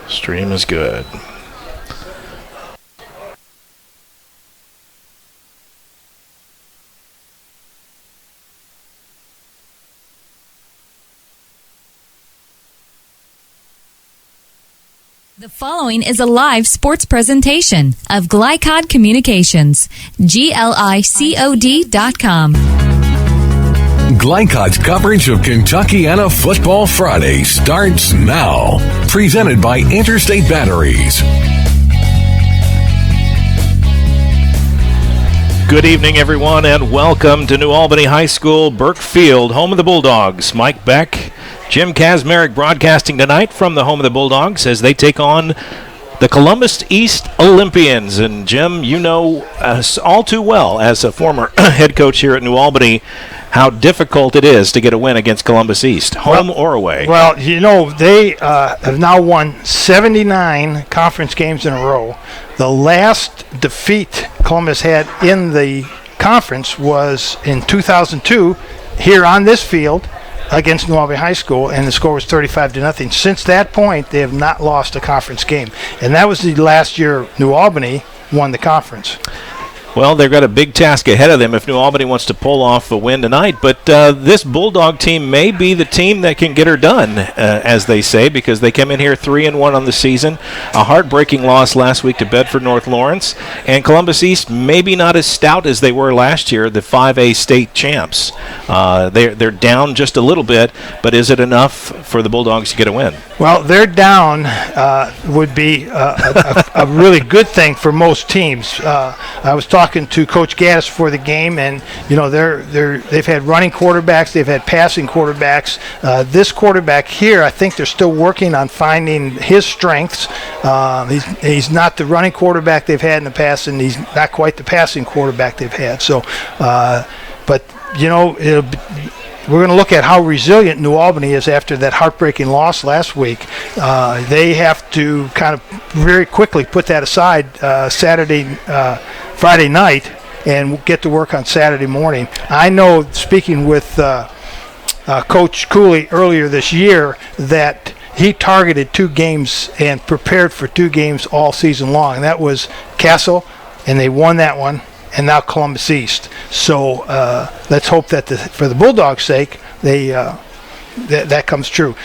Stream is good. The following is a live sports presentation of Glycod Communications, GLICOD.com. Glycod's coverage of Kentuckiana Football Friday starts now. Presented by Interstate Batteries. Good evening, everyone, and welcome to New Albany High School, Burke Field, home of the Bulldogs. Mike Beck, Jim Kazmarek broadcasting tonight from the home of the Bulldogs as they take on the Columbus East Olympians. And Jim, you know all too well as a former head coach here at New Albany how difficult it is to get a win against Columbus East, home or away. Well, you know, they have now won 79 conference games in a row. The last defeat Columbus had in the conference was in 2002 here on this field against New Albany High School, and the score was 35-0. Since that point, they have not lost a conference game, and that was the last year New Albany won the conference. Well, they've got a big task ahead of them if New Albany wants to pull off a win tonight. But this Bulldog team may be the team that can get her done, as they say, because they came in here 3-1 on the season. A heartbreaking loss last week to Bedford North Lawrence. And Columbus East maybe not as stout as they were last year, the 5A state champs. They're down just a little bit, but is it enough for the Bulldogs to get a win? Well, they're down would be a really good thing for most teams. I was talking to Coach Gaddis before the game, and you know they've had running quarterbacks, they've had passing quarterbacks. This quarterback here, I think they're still working on finding his strengths. He's not the running quarterback they've had in the past, and he's not quite the passing quarterback they've had. So, but you know, we're going to look at how resilient New Albany is after that heartbreaking loss last week. They have to kind of very quickly put that aside Friday night and get to work on Saturday morning. I know, speaking with Coach Cooley earlier this year, that he targeted 2 games and prepared for 2 games all season long. And that was Castle, and they won that one, and now Columbus East. So let's hope that for the Bulldogs' sake, that comes true.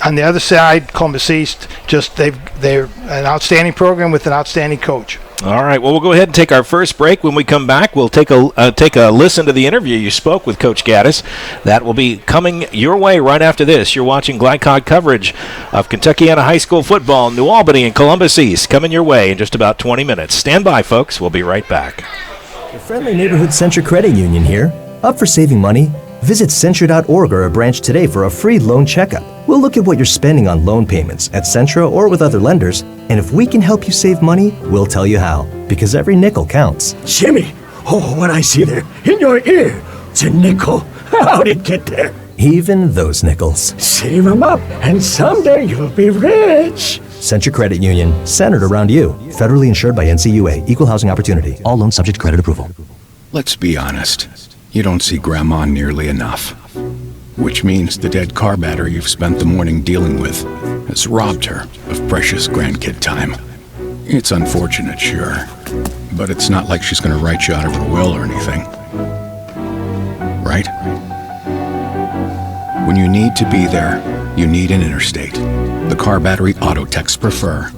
On the other side, Columbus East, they're an outstanding program with an outstanding coach. All right, well, we'll go ahead and take our first break. When we come back, we'll take a listen to the interview you spoke with Coach Gaddis. That will be coming your way right after this. You're watching Glycod coverage of Kentuckiana High School football, New Albany and Columbus East, coming your way in just about 20 minutes. Stand by, folks. We'll be right back. Your friendly neighborhood Centra Credit Union here. Up for saving money? Visit Centra.org or a branch today for a free loan checkup. We'll look at what you're spending on loan payments at Centra or with other lenders, and if we can help you save money, we'll tell you how, because every nickel counts. Jimmy, oh, what I see there in your ear, it's a nickel. How'd it get there? Even those nickels. Save them up, and someday you'll be rich. Centra Credit Union, centered around you. Federally insured by NCUA. Equal housing opportunity. All loans subject to credit approval. Let's be honest. You don't see Grandma nearly enough. Which means the dead car battery you've spent the morning dealing with has robbed her of precious grandkid time. It's unfortunate, sure, but it's not like she's going to write you out of her will or anything. Right? When you need to be there, you need an Interstate. The car battery auto techs prefer.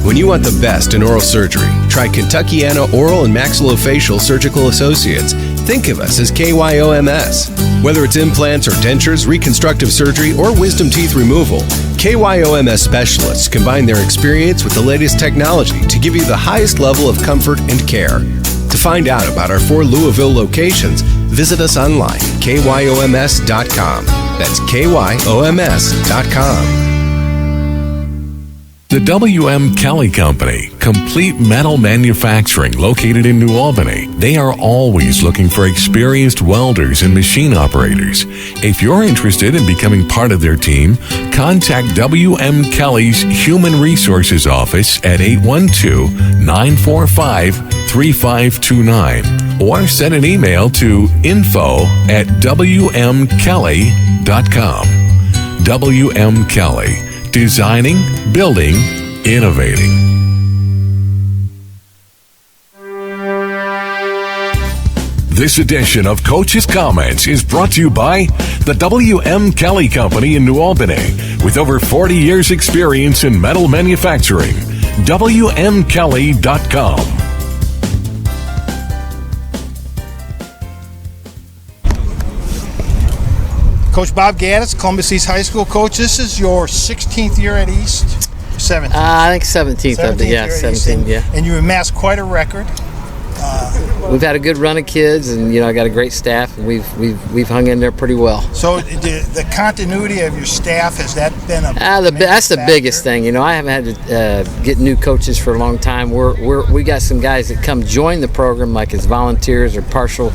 When you want the best in oral surgery, try Kentuckiana Oral and Maxillofacial Surgical Associates. Think of us as KYOMS. Whether it's implants or dentures, reconstructive surgery, or wisdom teeth removal, KYOMS specialists combine their experience with the latest technology to give you the highest level of comfort and care. To find out about our 4 Louisville locations, visit us online, KYOMS.com. That's KYOMS.com. The W.M. Kelly Company, complete metal manufacturing located in New Albany. They are always looking for experienced welders and machine operators. If you're interested in becoming part of their team, contact W.M. Kelly's Human Resources Office at 812-945 888-866-3529 or send an email to info@wmkelly.com. WM Kelly, designing, building, innovating. This edition of Coach's Comments is brought to you by the W.M. Kelly Company in New Albany. With over 40 years' experience in metal manufacturing, WMKelly.com. Coach Bob Gaddis, Columbus East High School coach. This is your 16th year at East? 17th? I think 17th. 17th, yeah. And you amassed quite a record. We've had a good run of kids, and I got a great staff, and we've hung in there pretty well. So the continuity of your staff, has that been that's the biggest thing. I haven't had to get new coaches for a long time. We got some guys that come join the program like as volunteers or partial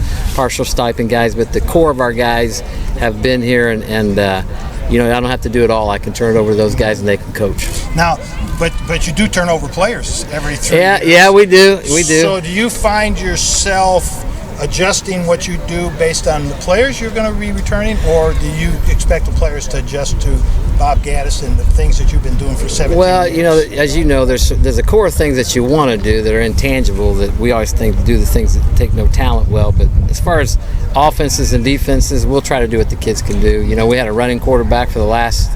stipend guys, but the core of our guys have been here, and I don't have to do it all. I can turn it over to those guys, and they can coach. Now, but you do turn over players every 3 years. Yeah, we do. So do you find yourself adjusting what you do based on the players you're going to be returning, or do you expect the players to adjust to Bob Gaddis and the things that you've been doing for 17 years? As you know, there's a core of things that you want to do that are intangible that we always think do the things that take no talent well. But as far as offenses and defenses, we'll try to do what the kids can do. We had a running quarterback for the last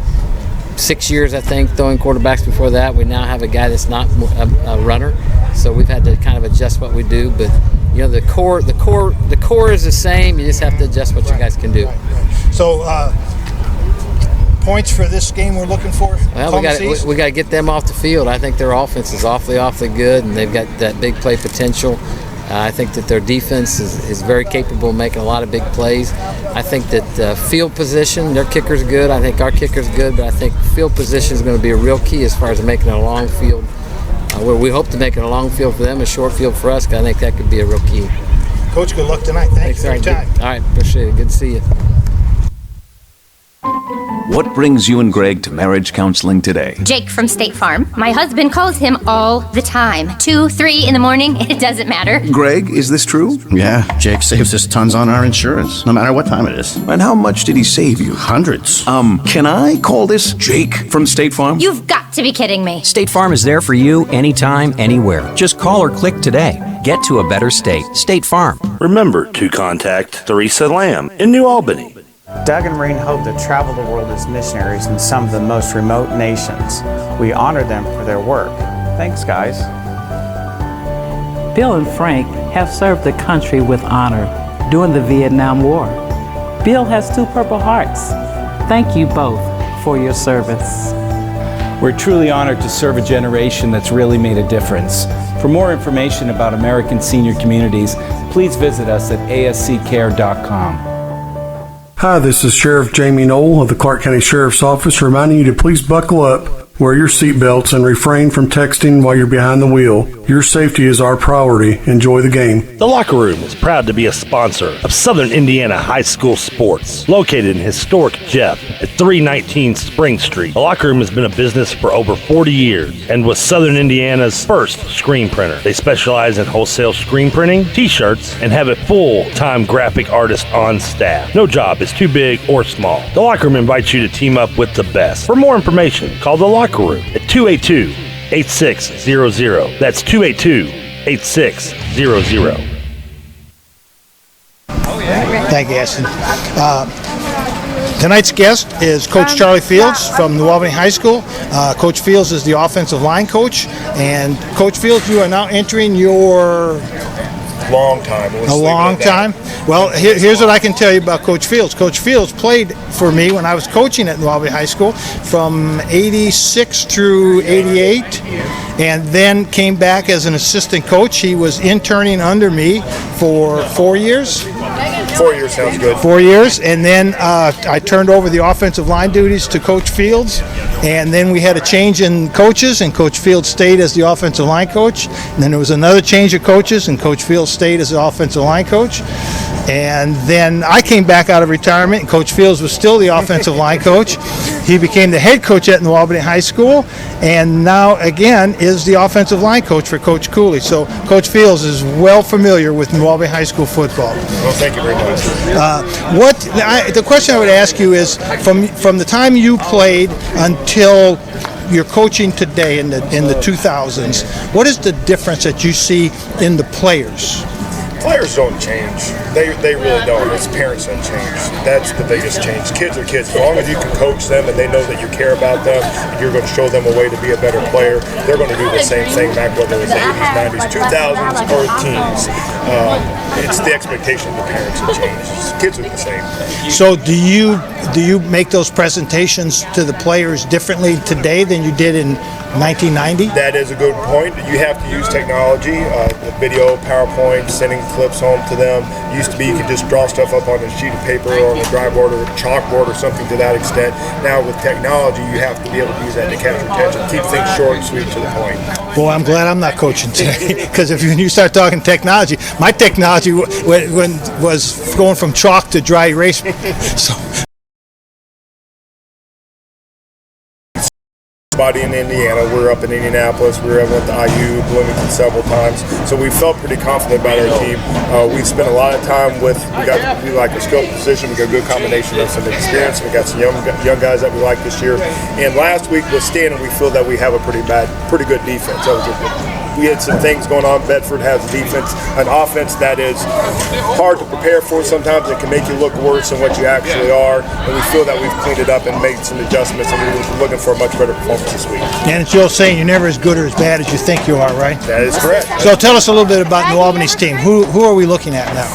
6 years, I think, throwing quarterbacks before that. We now have a guy that's not a runner, so we've had to kind of adjust what we do. But the core is the same. You just have to adjust what you guys can do. So points for this game we're looking for? Well, we got to get them off the field. I think their offense is awfully good, and they've got that big play potential. I think that their defense is very capable of making a lot of big plays. I think that field position, their kicker's good. I think our kicker's good, but I think field position is going to be a real key as far as making it a long field. Where we hope to make it a long field for them, a short field for us, because I think that could be a real key. Coach, good luck tonight. Thanks for your time. All right, appreciate it. Good to see you. What brings you and Greg to marriage counseling today? Jake from State Farm. My husband calls him all the time. 2, 3 in the morning, it doesn't matter. Greg, is this true? Yeah, Jake saves us tons on our insurance, no matter what time it is. And how much did he save you? Hundreds. Can I call this Jake from State Farm? You've got to be kidding me. State Farm is there for you anytime, anywhere. Just call or click today. Get to a better state. State Farm. Remember to contact Theresa Lamb in New Albany. Doug and Maureen hope to travel the world as missionaries in some of the most remote nations. We honor them for their work. Thanks, guys. Bill and Frank have served the country with honor during the Vietnam War. Bill has 2 Purple Hearts. Thank you both for your service. We're truly honored to serve a generation that's really made a difference. For more information about American senior communities, please visit us at asccare.com. Hi, this is Sheriff Jamie Knoll of the Clark County Sheriff's Office reminding you to please buckle up, wear your seatbelts, and refrain from texting while you're behind the wheel. Your safety is our priority. Enjoy the game. The Locker Room is proud to be a sponsor of Southern Indiana High School Sports, located in historic Jeff at 319 Spring Street. The Locker Room has been a business for over 40 years and was Southern Indiana's first screen printer. They specialize in wholesale screen printing, t-shirts, and have a full-time graphic artist on staff. No job is too big or small. The Locker Room invites you to team up with the best. For more information, call The Locker Room at 282-8600. That's 282-8600. Thank you, Ashton. Tonight's guest is Coach Charlie Fields from New Albany High School. Coach Fields is the offensive line coach. And Coach Fields, you are now entering your... Long time. A long time? Well, here's what I can tell you about Coach Fields. Coach Fields played for me when I was coaching at New Albany High School from 86 through 88, and then came back as an assistant coach. He was interning under me for 4 years. 4 years sounds good. 4 years, and then I turned over the offensive line duties to Coach Fields, and then we had a change in coaches, and Coach Fields stayed as the offensive line coach. And then there was another change of coaches, and Coach Fields stayed as the offensive line coach. And then I came back out of retirement, and Coach Fields was still the offensive line coach. He became the head coach at New Albany High School, and now again is the offensive line coach for Coach Cooley. So Coach Fields is well familiar with New Albany High School football. Well, thank you very much. The question I would ask you is, from the time you played until you're coaching today in the 2000s, what is the difference that you see in the players? Players don't change. They really don't. It's parents that change. That's the biggest change. Kids are kids. As long as you can coach them and they know that you care about them and you're going to show them a way to be a better player, they're going to do the same thing back whether it's the 80s, 90s, 2000s, or teens. It's the expectation of the parents that changes. Kids are the same. So do you make those presentations to the players differently today than you did in 1990? That is a good point. You have to use technology, the video, PowerPoint, sending clips home to them. Used to be you could just draw stuff up on a sheet of paper or on a dryboard or a chalkboard or something to that extent. Now with technology, you have to be able to use that to capture attention, keep things short and sweet to the point. Boy, I'm glad I'm not coaching today, because when you start talking technology, my technology was going from chalk to dry erase. So. Body in Indiana. We're up in Indianapolis. We went to IU, Bloomington several times. So we felt pretty confident about our team. We spent a lot of time we like a skill position. We got a good combination of some experience. We got some young guys that we like this year. And last week with Stanton, we feel that we have a pretty good defense. We had some things going on. Bedford has an offense that is hard to prepare for. Sometimes it can make you look worse than what you actually are. And we feel that we've cleaned it up and made some adjustments, and we're looking for a much better performance this week. And it's your saying you're never as good or as bad as you think you are, right? That is correct. So tell us a little bit about New Albany's team. Who are we looking at now?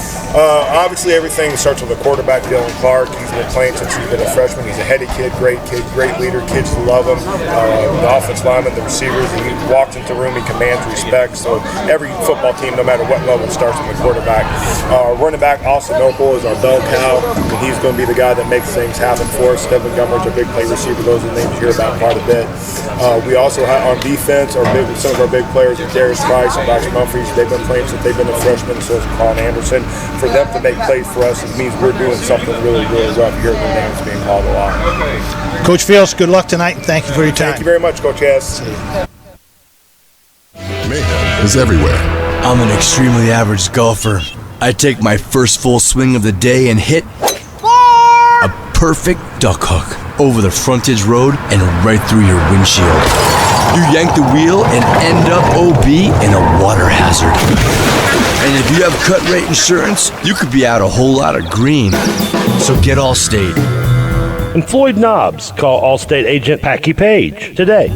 Obviously, everything starts with a quarterback, Dylan Clark. He's been playing since he's been a freshman. He's a heady kid, great leader. Kids love him. The offensive linemen, the receivers, he walks into the room, he commands respect. So every football team, no matter what level, starts with a quarterback. Running back, Austin Opal, is our bell cow. And he's going to be the guy that makes things happen for us. Devin Gummer's our big play receiver. Those are the names you hear about quite a bit. We also have on defense, some of our big players are Darius Price and Bryce Humphreys. They've been playing since they've been a freshman, so is Colin Anderson. For them to make plays for us, it means we're doing something really, really rough. Here, their names being called a lot. Coach Fields, good luck tonight, and thank you for your time. Thank you very much, Coach S. Mayhem is everywhere. I'm an extremely average golfer. I take my first full swing of the day and hit a perfect duck hook over the frontage road and right through your windshield. You yank the wheel and end up OB in a water hazard. And if you have cut rate insurance, you could be out a whole lot of green. So get Allstate. And Floyd Knobs. Call Allstate agent Packy Page today.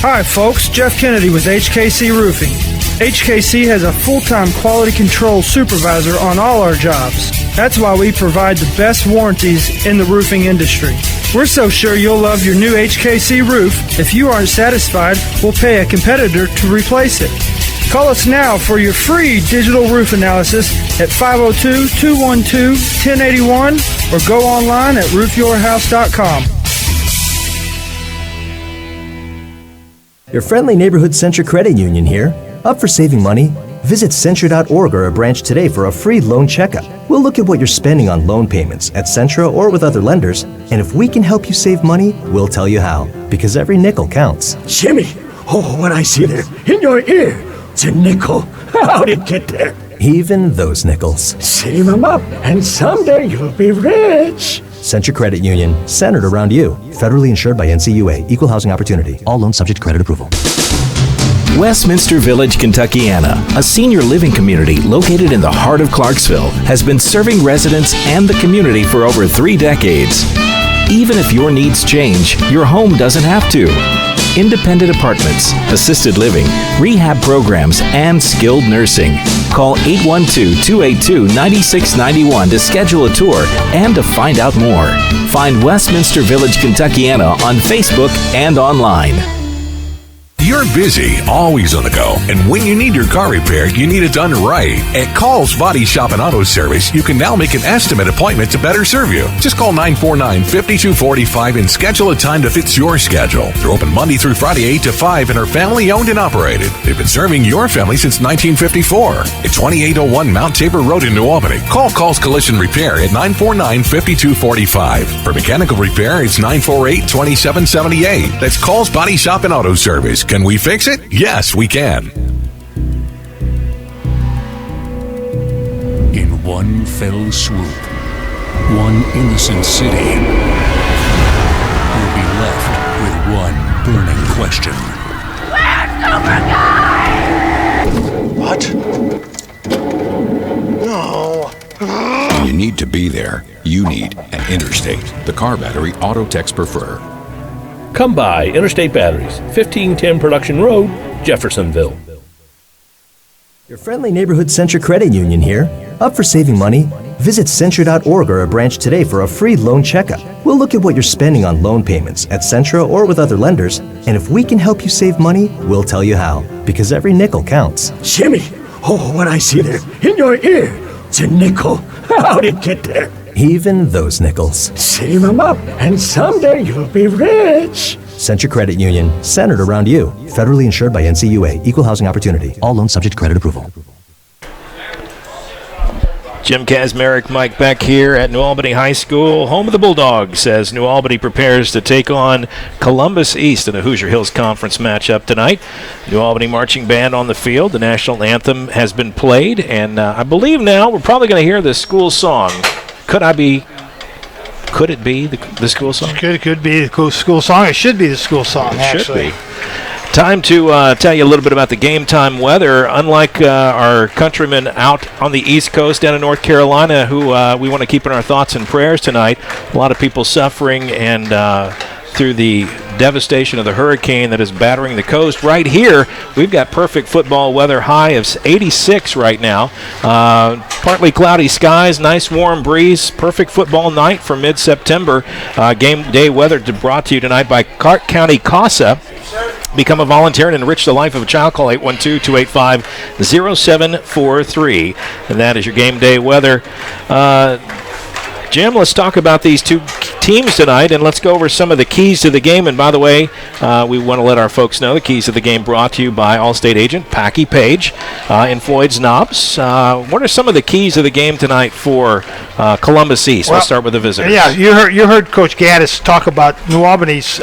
Hi folks, Jeff Kennedy with HKC Roofing. HKC has a full-time quality control supervisor on all our jobs. That's why we provide the best warranties in the roofing industry. We're so sure you'll love your new HKC roof. If you aren't satisfied, we'll pay a competitor to replace it. Call us now for your free digital roof analysis at 502-212-1081 or go online at roofyourhouse.com. Your friendly neighborhood Centra Credit Union here. Up for saving money? Visit Centra.org or a branch today for a free loan checkup. We'll look at what you're spending on loan payments at Centra or with other lenders, and if we can help you save money, we'll tell you how, because every nickel counts. Jimmy, what I see there in your ear, it's a nickel. How'd it get there? Even those nickels. Save them up, and someday you'll be rich. Centra Credit Union, centered around you. Federally insured by NCUA. Equal housing opportunity. All loans subject to credit approval. Westminster Village, Kentuckiana, a senior living community located in the heart of Clarksville, has been serving residents and the community for over 3 decades. Even if your needs change, your home doesn't have to. Independent apartments, assisted living, rehab programs, and skilled nursing. Call 812-282-9691 to schedule a tour and to find out more. Find Westminster Village, Kentuckiana on Facebook and online. You're busy, always on the go, and when you need your car repaired, you need it done right. At Call's Body Shop and Auto Service, you can now make an estimate appointment to better serve you. Just call 949-5245 and schedule a time that fits your schedule. They're open Monday through Friday 8 to 5 and are family-owned and operated. They've been serving your family since 1954. At 2801 Mount Tabor Road in New Albany. Call Call's Collision Repair at 949-5245. For mechanical repair, it's 948-2778. That's Call's Body Shop and Auto Service. Can we fix it? Yes, we can. In one fell swoop, one innocent city will be left with one burning question. What? No. When you need to be there, you need an Interstate, the car battery auto techs prefer. Come by Interstate Batteries, 1510 Production Road, Jeffersonville. Your friendly neighborhood Centra Credit Union here. Up for saving money? Visit Centra.org or a branch today for a free loan checkup. We'll look at what you're spending on loan payments at Centra or with other lenders, and if we can help you save money, we'll tell you how, because every nickel counts. Jimmy! Oh, what I see there in your ear! It's a nickel. How'd it get there? Even those nickels. Save them up, and someday you'll be rich. Centra Credit Union, centered around you. Federally insured by NCUA. Equal housing opportunity. All loans subject to credit approval. Jim Kazmarek, Mike Beck here at New Albany High School, home of the Bulldogs, as New Albany prepares to take on Columbus East in a Hoosier Hills Conference matchup tonight. New Albany Marching Band on the field. The national anthem has been played, and I believe now we're probably going to hear the school song. Could it be the school song? Could be the school song. It should be the school song, actually. Should be. Time to tell you a little bit about the game time weather. Unlike our countrymen out on the East Coast down in North Carolina, who we want to keep in our thoughts and prayers tonight, a lot of people suffering and through the devastation of the hurricane that is battering the coast. Right here, we've got perfect football weather, high of 86 right now. Partly cloudy skies, nice warm breeze, perfect football night for mid-September. Game day weather brought to you tonight by Clark County CASA. Become a volunteer and enrich the life of a child. Call 812-285-0743. And that is your game day weather. Jim, let's talk about these two teams tonight, and let's go over some of the keys to the game. And by the way, we want to let our folks know the keys to the game brought to you by Allstate agent Packy Page in Floyd's Knobs. What are some of the keys to the game tonight for Columbus East? Well, let's start with the visitors. Yeah, you heard Coach Gaddis talk about New Albany's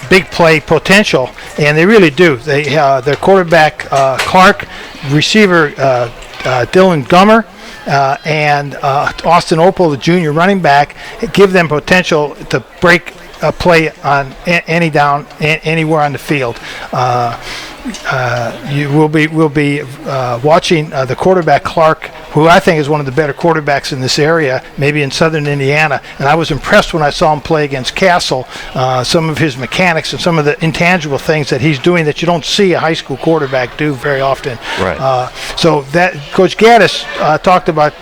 big play potential, and they really do. Their quarterback Clark, receiver Dylan Gummer, and Austin Opal, the junior running back, give them potential to break a play on any down anywhere on the field. We'll be watching the quarterback Clark, who I think is one of the better quarterbacks in this area, maybe in southern Indiana. And I was impressed when I saw him play against Castle, some of his mechanics and some of the intangible things that he's doing that you don't see a high school quarterback do very often. Right. So that Coach Gaddis talked about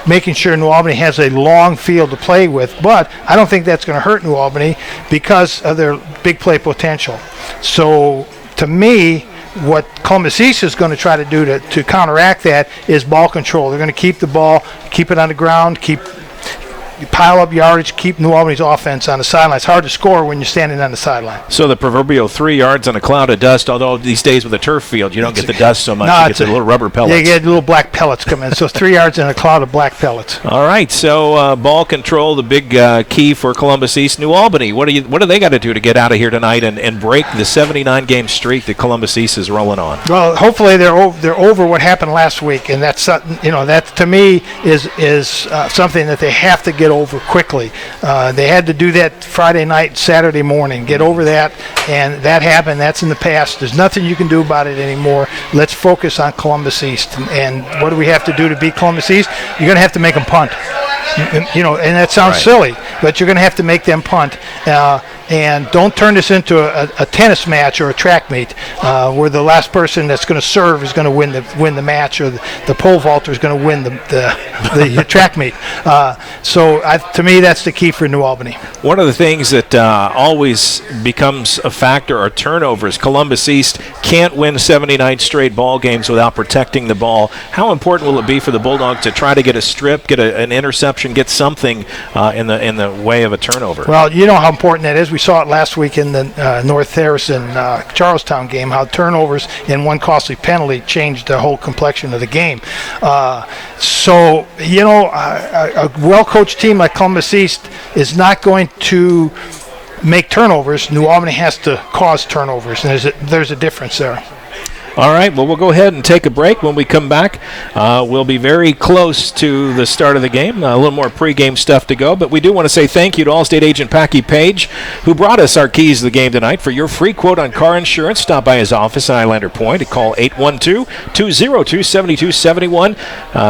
making sure New Albany has a long field to play with, but I don't think that's going to hurt New Albany because of their big play potential. So to me, what Columbus East is going to try to do to counteract that is ball control. They're going to keep the ball, keep it on the ground, pile up yardage, keep New Albany's offense on the sideline. It's hard to score when you're standing on the sideline. So the proverbial 3 yards on a cloud of dust, although these days with a turf field, you don't get the dust so much. You get the little rubber pellets. You get little black pellets come in. So 3 yards in a cloud of black pellets. All right, so ball control, the big key for Columbus East. New Albany, what do they got to do to get out of here tonight and break the 79-game streak that Columbus East is rolling on? Well, hopefully they're over what happened last week, and that's that to me is something that they have to get over quickly. They had to do that Friday night, Saturday morning, get over that, and that happened. That's in the past. There's nothing you can do about it anymore. Let's focus on Columbus East. And what do we have to do to beat Columbus East? You're going to have to make them punt. And that sounds silly, but you're going to have to make them punt. and don't turn this into a tennis match or a track meet where the last person that's going to serve is going to win the match, or the pole vaulter is going to win the track meet. So to me, that's the key for New Albany. One of the things that always becomes a factor are turnovers. Columbus East can't win 79 straight ball games without protecting the ball. How important will it be for the Bulldogs to try to get a strip, get an interception, get something in the way of a turnover? Well, you know how important that is. We saw it last week in the North Harrison Charlestown game, how turnovers and one costly penalty changed the whole complexion of the game. So, you know, a well-coached team like Columbus East is not going to make turnovers. New Albany has to cause turnovers, and there's a difference there. All right, well, we'll go ahead and take a break. When we come back, we'll be very close to the start of the game. A little more pregame stuff to go, but we do want to say thank you to Allstate agent Packy Page, who brought us our keys to the game tonight. For your free quote on car insurance, stop by his office in Islander Point and call 812-202-7271.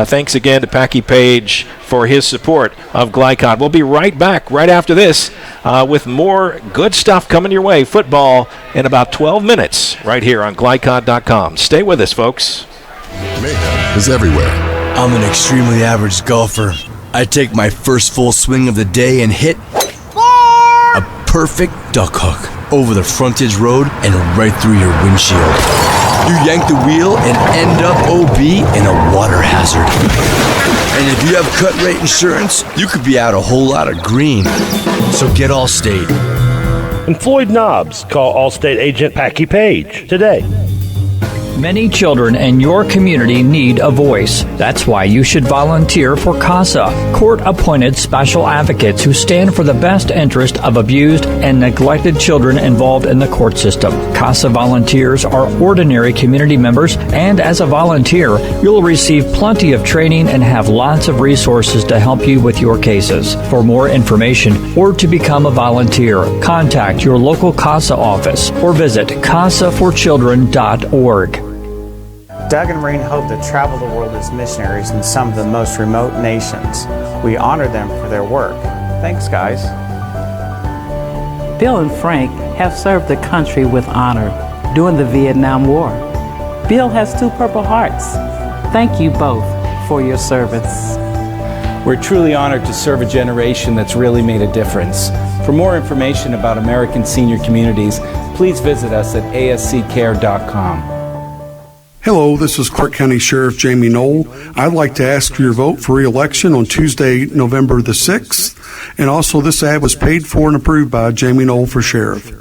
Thanks again to Packy Page for his support of Glycod. We'll be right back right after this with more good stuff coming your way. Football in about 12 minutes right here on Glycod.com. Stay with us, folks. Mayhem is everywhere. I'm an extremely average golfer. I take my first full swing of the day and hit a perfect duck hook over the frontage road and right through your windshield. You yank the wheel and end up OB in a water hazard. And if you have cut rate insurance, you could be out a whole lot of green. So get Allstate. And Floyd Knobs, call Allstate agent Packy Page today. Many children in your community need a voice. That's why you should volunteer for CASA, court-appointed special advocates who stand for the best interest of abused and neglected children involved in the court system. CASA volunteers are ordinary community members, and as a volunteer, you'll receive plenty of training and have lots of resources to help you with your cases. For more information or to become a volunteer, contact your local CASA office or visit casaforchildren.org. Doug and Maureen hope to travel the world as missionaries in some of the most remote nations. We honor them for their work. Thanks, guys. Bill and Frank have served the country with honor during the Vietnam War. Bill has 2 Purple Hearts. Thank you both for your service. We're truly honored to serve a generation that's really made a difference. For more information about American senior communities, please visit us at asccare.com. Hello, this is Clark County Sheriff Jamie Knoll. I'd like to ask for your vote for re-election on Tuesday, November the 6th. And also, this ad was paid for and approved by Jamie Knoll for Sheriff.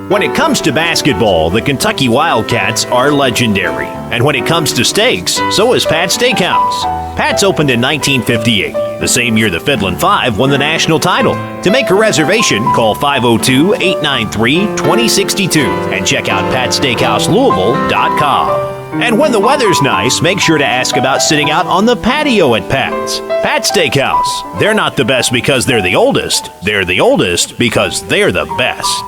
When it comes to basketball, the Kentucky Wildcats are legendary. And when it comes to steaks, so is Pat's Steakhouse. Pat's opened in 1958, the same year the Fiddlin' Five won the national title. To make a reservation, call 502-893-2062 and check out PatSteakhouseLouisville.com. And when the weather's nice, make sure to ask about sitting out on the patio at Pat's. Pat's Steakhouse. They're not the best because they're the oldest. They're the oldest because they're the best.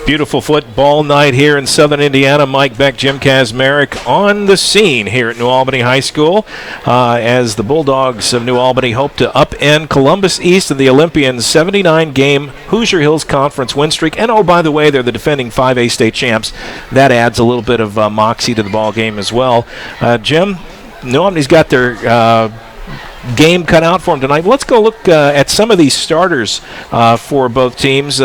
Beautiful football night here in Southern Indiana. Mike Beck, Jim Kazmarek on the scene here at New Albany High School as the Bulldogs of New Albany hope to upend Columbus East and the Olympians' 79-game Hoosier Hills Conference win streak. And, oh, by the way, they're the defending 5A state champs. That adds a little bit of moxie to the ball game as well. Jim, New Albany's got their game cut out for them tonight. Let's go look at some of these starters for both teams.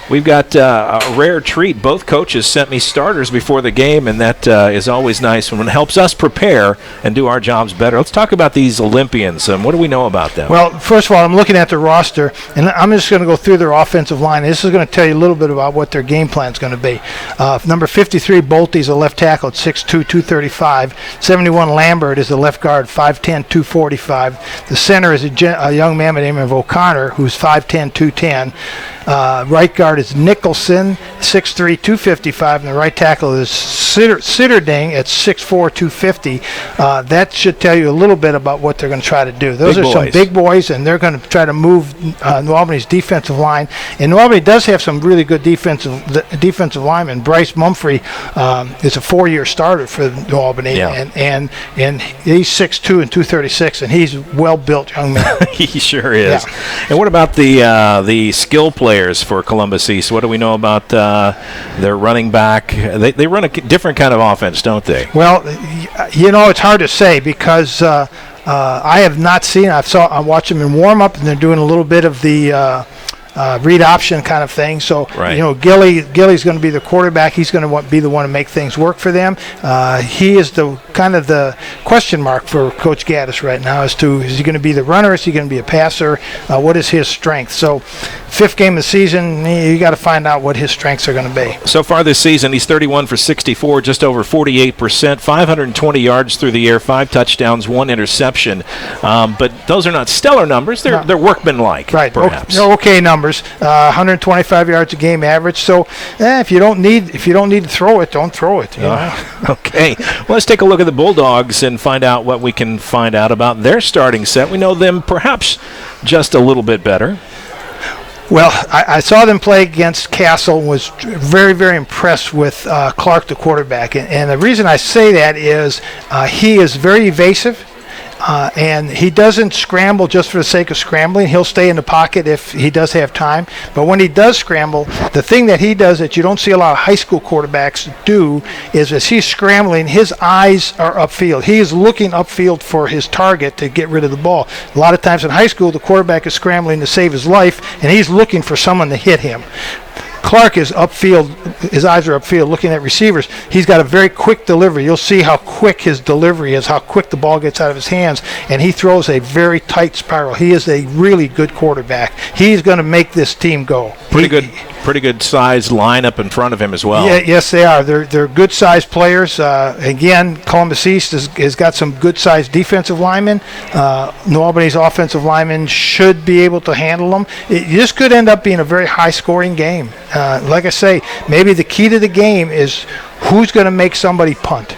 We've got a rare treat. Both coaches sent me starters before the game, and that is always nice when it helps us prepare and do our jobs better. Let's talk about these Olympians. What do we know about them? Well, first of all, I'm looking at their roster, and I'm just going to go through their offensive line. This is going to tell you a little bit about what their game plan is going to be. Number 53, Bolte's a left tackle at 6'2", 235. 71, Lambert is the left guard, 5'10", 245. The center is a young man by the name of O'Connor, who's 5'10", 210. Right guard is Nicholson, 6'3", 255, and the right tackle is Sitterding at 6'4", 250. That should tell you a little bit about what they're going to try to do. Those are some big boys, and they're going to try to move New Albany's defensive line. And New Albany does have some really good defensive linemen. Bryce Mumphrey is a 4-year starter for New Albany, and he's 6'2" and 236, and he's well-built young man. He sure is. Yeah. And what about the skill players for Columbus East? What do we know about their running back? They run a different kind of offense, don't they? Well, it's hard to say because I have not seen. I watched them in warm-up, and they're doing a little bit of the read option kind of thing. So, Gilly's going to be the quarterback. He's going to be the one to make things work for them. He is the kind of the question mark for Coach Gaddis right now as to, is he going to be the runner? Is he going to be a passer? What is his strength? So, 5th game of the season, you got to find out what his strengths are going to be. So far this season, he's 31 for 64, just over 48%, 520 yards through the air, 5 touchdowns, 1 interception. But those are not stellar numbers. They're workmanlike, right? Perhaps. They're okay numbers. 125 yards a game average. So if you don't need to throw it, don't throw it. Okay. Well, let's take a look at the Bulldogs and find out what we can find out about their starting set. We know them perhaps just a little bit better. Well, I saw them play against Castle and was very, very impressed with Clark, the quarterback. And the reason I say that is he is very evasive. And he doesn't scramble just for the sake of scrambling. He'll stay in the pocket if he does have time. But when he does scramble, the thing that he does that you don't see a lot of high school quarterbacks do is as he's scrambling, his eyes are upfield. He is looking upfield for his target to get rid of the ball. A lot of times in high school, the quarterback is scrambling to save his life, and he's looking for someone to hit him. Clark is upfield. His eyes are upfield looking at receivers. He's got a very quick delivery. You'll see how quick his delivery is, how quick the ball gets out of his hands, and he throws a very tight spiral. He is a really good quarterback. He's going to make this team go. Pretty good sized lineup in front of him as well. Yeah, yes, they are. They're good sized players. Again, Columbus East has got some good sized defensive linemen. New Albany's offensive linemen should be able to handle them. This could end up being a very high scoring game. Like I say, maybe the key to the game is who's going to make somebody punt.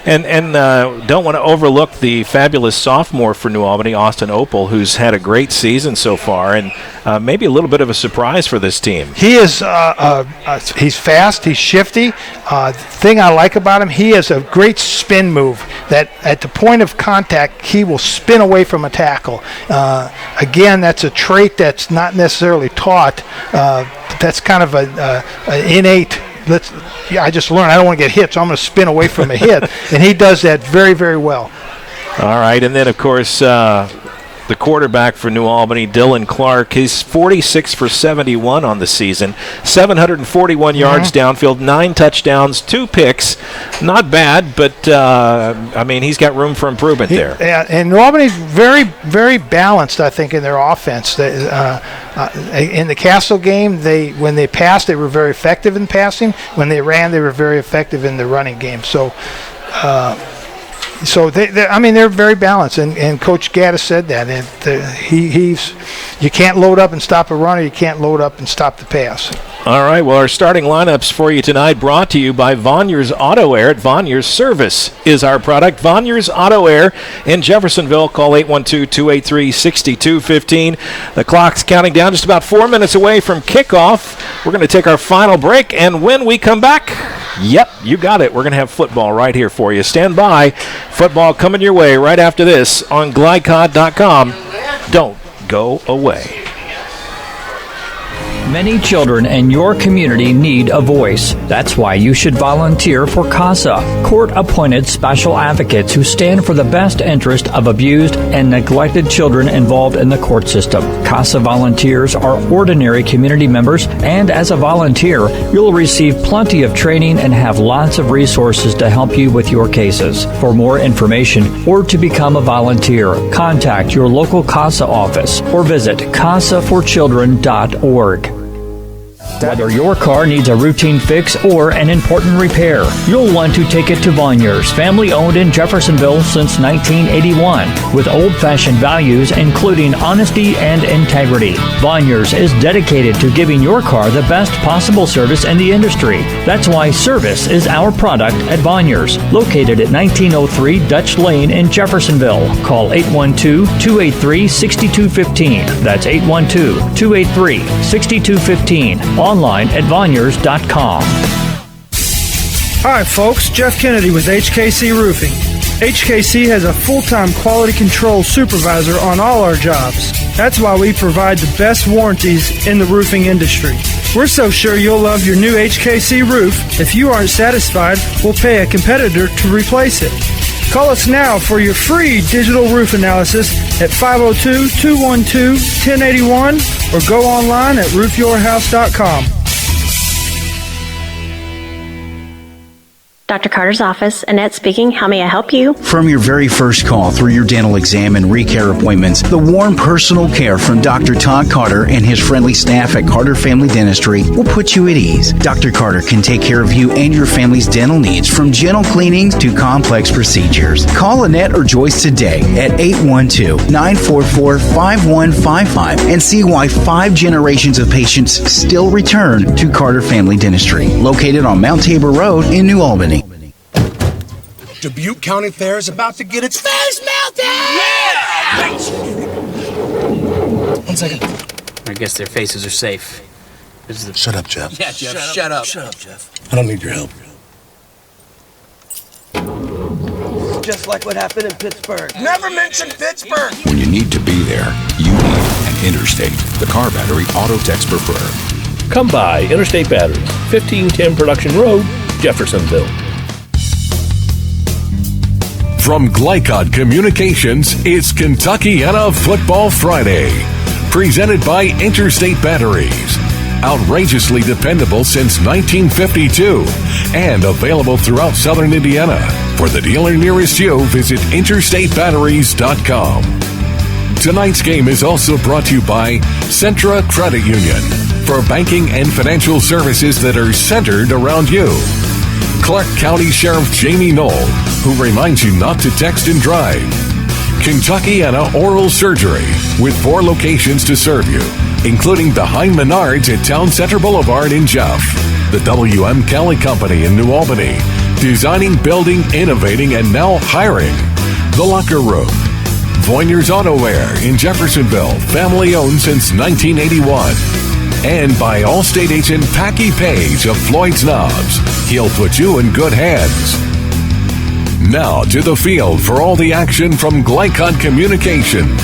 And don't want to overlook the fabulous sophomore for New Albany, Austin Opel, who's had a great season so far, and maybe a little bit of a surprise for this team. He is he's fast, he's shifty. The thing I like about him, he has a great spin move that at the point of contact, he will spin away from a tackle. Again, that's a trait that's not necessarily taught. That's kind of an innate. I just learned I don't want to get hit, so I'm going to spin away from a hit, and he does that very, very well. All right, and then, of course, the quarterback for New Albany, Dylan Clark, he's 46 for 71 on the season, 741 yards downfield, 9 touchdowns, 2 picks. Not bad, but, he's got room for improvement there. Yeah, and New Albany's very, very balanced, I think, in their offense. In the Castle game, when they passed, they were very effective in passing. When they ran, they were very effective in the running game. So they're very balanced, and Coach Gaddis said that. You can't load up and stop a runner. You can't load up and stop the pass. All right, well, our starting lineups for you tonight brought to you by Vonier's Auto Air. At Vonier's Service is our product. Vonier's Auto Air in Jeffersonville. Call 812-283-6215. The clock's counting down, just about 4 minutes away from kickoff. We're going to take our final break, and when we come back, yep, you got it. We're going to have football right here for you. Stand by. Football coming your way right after this on GlideCod.com. Don't go away. Many children in your community need a voice. That's why you should volunteer for CASA, court-appointed special advocates who stand for the best interest of abused and neglected children involved in the court system. CASA volunteers are ordinary community members, and as a volunteer, you'll receive plenty of training and have lots of resources to help you with your cases. For more information or to become a volunteer, contact your local CASA office or visit casaforchildren.org. Whether your car needs a routine fix or an important repair, you'll want to take it to Vonyers, family-owned in Jeffersonville since 1981, with old-fashioned values including honesty and integrity. Vonyers is dedicated to giving your car the best possible service in the industry. That's why service is our product at Vonyers, located at 1903 Dutch Lane in Jeffersonville. Call 812-283-6215. That's 812-283-6215. Online at Vonyers.com. Hi, folks. Jeff Kennedy with HKC Roofing. HKC has a full-time quality control supervisor on all our jobs. That's why we provide the best warranties in the roofing industry. We're so sure you'll love your new HKC roof. If you aren't satisfied, we'll pay a competitor to replace it. Call us now for your free digital roof analysis at 502-212-1081 or go online at roofyourhouse.com. Dr. Carter's office, Annette speaking. How may I help you? From your very first call through your dental exam and recare appointments, the warm personal care from Dr. Todd Carter and his friendly staff at Carter Family Dentistry will put you at ease. Dr. Carter can take care of you and your family's dental needs, from gentle cleanings to complex procedures. Call Annette or Joyce today at 812-944-5155 and see why 5 generations of patients still return to Carter Family Dentistry, located on Mount Tabor Road in New Albany. Dubuque County Fair is about to get its face melted! Yeah! 1 second. I guess their faces are safe. Shut up, Jeff. Yeah, Jeff, shut up. Shut up, Jeff. I don't need your help. Just like what happened in Pittsburgh. Never mention Pittsburgh! When you need to be there, you need an Interstate, the car battery auto tech's preferred. Come by Interstate Batteries, 1510 Production Road, Jeffersonville. From Glycod Communications, it's Kentuckiana Football Friday. Presented by Interstate Batteries. Outrageously dependable since 1952. And available throughout southern Indiana. For the dealer nearest you, visit interstatebatteries.com. Tonight's game is also brought to you by Centra Credit Union. For banking and financial services that are centered around you. Clark County Sheriff Jamie Knoll, who reminds you not to text and drive. Kentuckiana Oral Surgery, with 4 locations to serve you, including behind Menards at Town Center Boulevard in Jeff. The W.M. Kelly Company in New Albany, designing, building, innovating, and now hiring. The Locker Room. Voyner's Autowear in Jeffersonville, family owned since 1981. And by Allstate agent Packy Page of Floyd's Knobs. He'll put you in good hands. Now to the field for all the action from Glycod Communications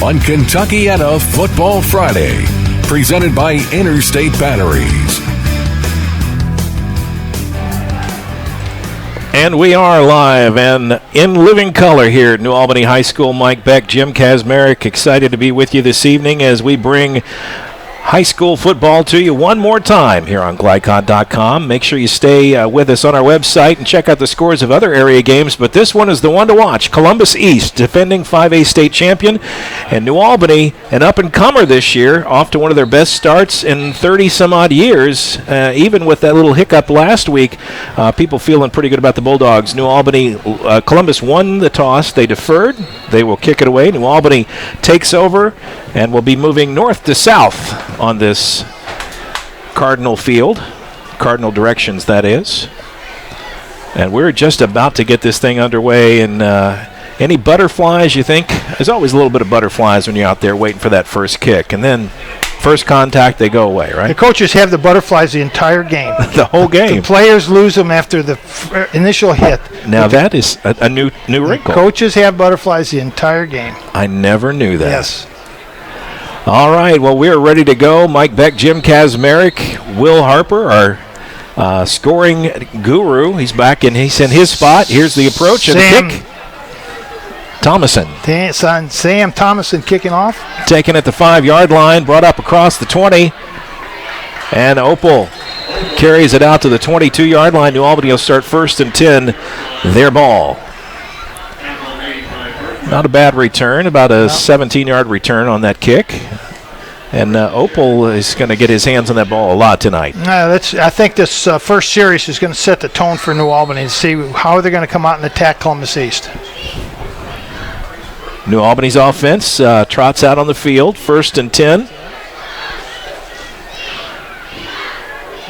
on Kentuckiana Football Friday. Presented by Interstate Batteries. And we are live and in living color here at New Albany High School. Mike Beck, Jim Kazmarek, excited to be with you this evening as we bring high school football to you one more time here on Glycod.com. Make sure you stay with us on our website and check out the scores of other area games, but this one is the one to watch. Columbus East, defending 5A state champion, and New Albany, an up-and-comer this year, off to one of their best starts in 30-some-odd years. Even with that little hiccup last week, people feeling pretty good about the Bulldogs. New Albany, Columbus won the toss. They deferred. They will kick it away. New Albany takes over and will be moving north to south on this Cardinal field. Cardinal directions, that is. And we're just about to get this thing underway. And any butterflies, you think? There's always a little bit of butterflies when you're out there waiting for that first kick. And then first contact, they go away, right? The coaches have the butterflies the entire game. The whole game. The players lose them after the initial hit. Now that is a new wrinkle. Coaches have butterflies the entire game. I never knew that. Yes. All right, well, we're ready to go. Mike Beck, Jim Kazmarek, Will Harper, our scoring guru. He's back and he's in his spot. Here's the approach and the kick. Thomason. Sam Thomason kicking off. Taken at the 5-yard line, brought up across the 20. And Opal carries it out to the 22-yard line. New Albany will start 1st and 10, their ball. Not a bad return, about a 17-yard return on that kick. And Opal is going to get his hands on that ball a lot tonight. I think this first series is going to set the tone for New Albany to see how they're going to come out and attack Columbus East. New Albany's offense trots out on the field, 1st and 10.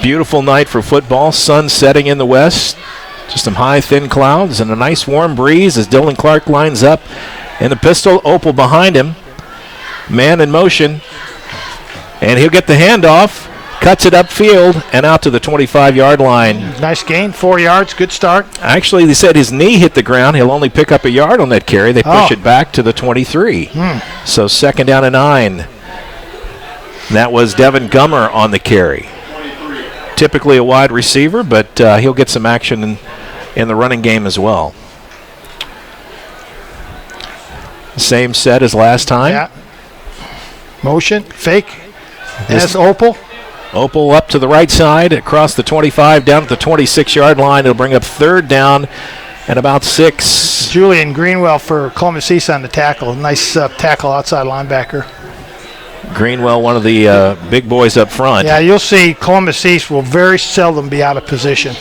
Beautiful night for football, sun setting in the west. Just some high, thin clouds and a nice warm breeze as Dylan Clark lines up in the pistol. Opal behind him. Man in motion. And he'll get the handoff. Cuts it upfield and out to the 25-yard line. Nice gain, 4 yards, good start. Actually, they said his knee hit the ground. He'll only pick up a yard on that carry. They push it back to the 23. So 2nd down and 9. That was Devin Gummer on the carry. Typically a wide receiver, but he'll get some action in the running game as well. Same set as last time. Yeah. Motion, fake. That's Opal. Opal up to the right side, across the 25, down at the 26-yard line. It'll bring up 3rd down and about 6. Julian Greenwell for Columbus East on the tackle. Nice tackle outside linebacker. Greenwell, one of the big boys up front. Yeah, you'll see Columbus East will very seldom be out of position.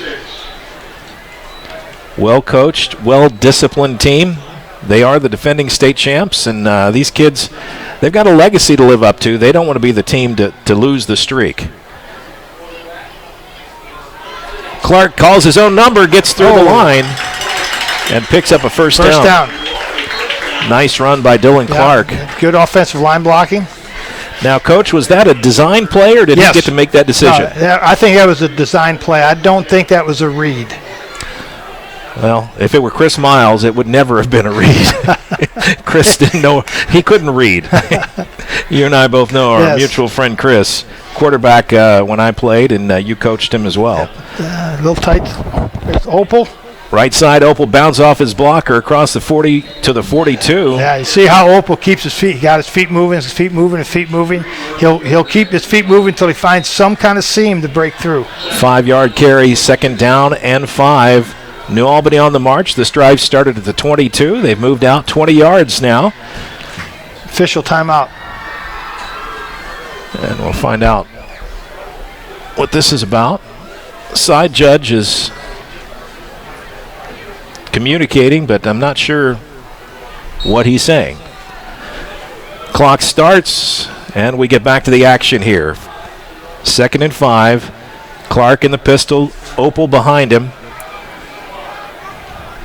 Well-coached, well-disciplined team. They are the defending state champs, and these kids, they've got a legacy to live up to. They don't want to be the team to lose the streak. Clark calls his own number, gets through the line, and picks up a first down. Nice run by Dylan Clark. Good offensive line blocking. Now, Coach, was that a design play, or did he get to make that decision? No, I think that was a design play. I don't think that was a read. Well, if it were Chris Miles, it would never have been a read. Chris didn't know. He couldn't read. You and I both know our mutual friend Chris, quarterback when I played, and you coached him as well. A little tight. There's Opal. Right side, Opal bounds off his blocker across the 40 to the 42. Yeah, you see how Opal keeps his feet. He got his feet moving, his feet moving, his feet moving. He'll keep his feet moving until he finds some kind of seam to break through. 5-yard carry, 2nd down and 5. New Albany on the march. This drive started at the 22. They've moved out 20 yards now. Official timeout. And we'll find out what this is about. Side judge is communicating, but I'm not sure what he's saying. Clock starts, and we get back to the action here. 2nd and 5. Clark in the pistol. Opal behind him.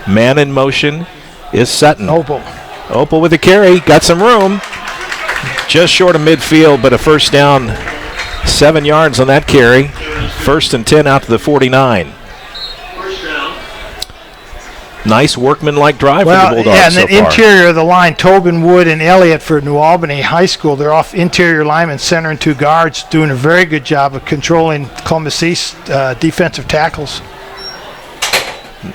Man in motion is Sutton. Opal with a carry. Got some room. Just short of midfield, but a first down. 7 yards on that carry. 1st and 10 out to the 49. Nice workmanlike drive for the Bulldogs and so the far. Interior of the line, Tobin, Wood, and Elliott for New Albany High School. They're off interior linemen, center and 2 guards, doing a very good job of controlling Columbus East defensive tackles.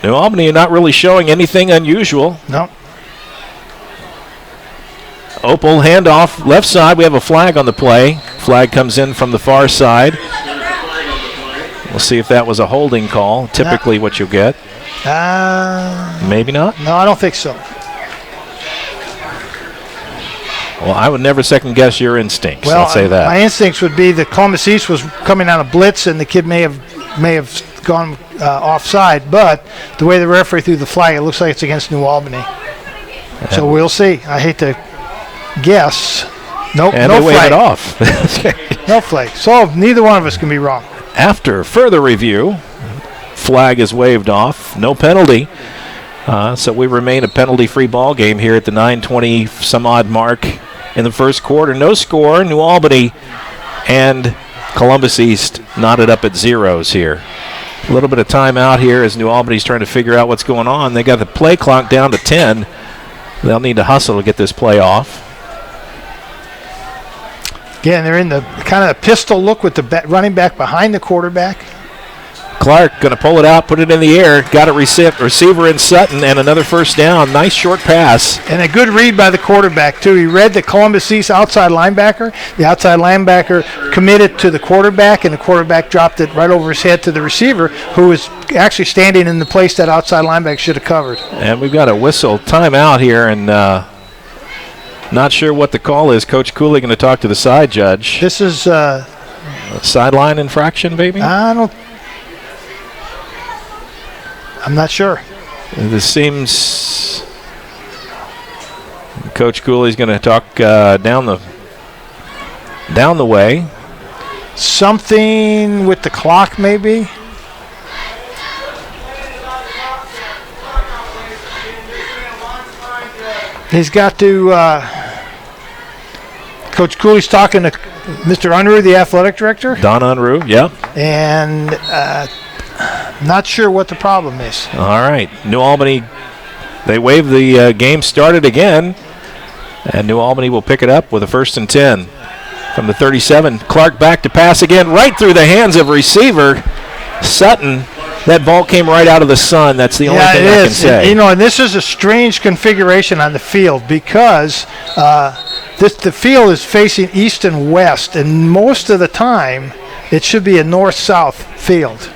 New Albany are not really showing anything unusual. No. Opal handoff left side. We have a flag on the play. Flag comes in from the far side. We'll see if that was a holding call. Typically what you'll get. Maybe not? No, I don't think so. Well, I would never second guess your instincts. Well, I'll say that. My instincts would be that Columbus East was coming on a blitz and the kid may have gone offside, but the way the referee threw the flag, it looks like it's against New Albany. So we'll see. I hate to guess. Nope, and no they flag. wave it off. No flag. So neither one of us can be wrong. After further review, flag is waved off. No penalty. So we remain a penalty-free ball game here at the 9:20 some odd mark in the first quarter. No score. New Albany and Columbus East knotted up at zeros here. A little bit of timeout here as New Albany's trying to figure out what's going on. They got the play clock down to 10. They'll need to hustle to get this play off. Again, they're in the kind of pistol look with the running back behind the quarterback. Clark going to pull it out, put it in the air. Got a receiver in Sutton, and another first down. Nice short pass. And a good read by the quarterback, too. He read the Columbus East outside linebacker. The outside linebacker committed to the quarterback, and the quarterback dropped it right over his head to the receiver, who was actually standing in the place that outside linebacker should have covered. And we've got a whistle timeout here, and Not sure what the call is. Coach Cooley going to talk to the side judge. This is sideline infraction, baby? I'm not sure. This seems Coach Cooley's going to talk down the way. Something with the clock, maybe. He's got to. Coach Cooley's talking to Mr. Unruh, the athletic director. Don Unruh, yeah. And not sure what the problem is. All right. New Albany, they wave the game started again. And New Albany will pick it up with a 1st and 10 from the 37. Clark back to pass again, right through the hands of receiver Sutton. That ball came right out of the sun. That's the only thing I can say. And this is a strange configuration on the field because the field is facing east and west, and most of the time it should be a north-south field.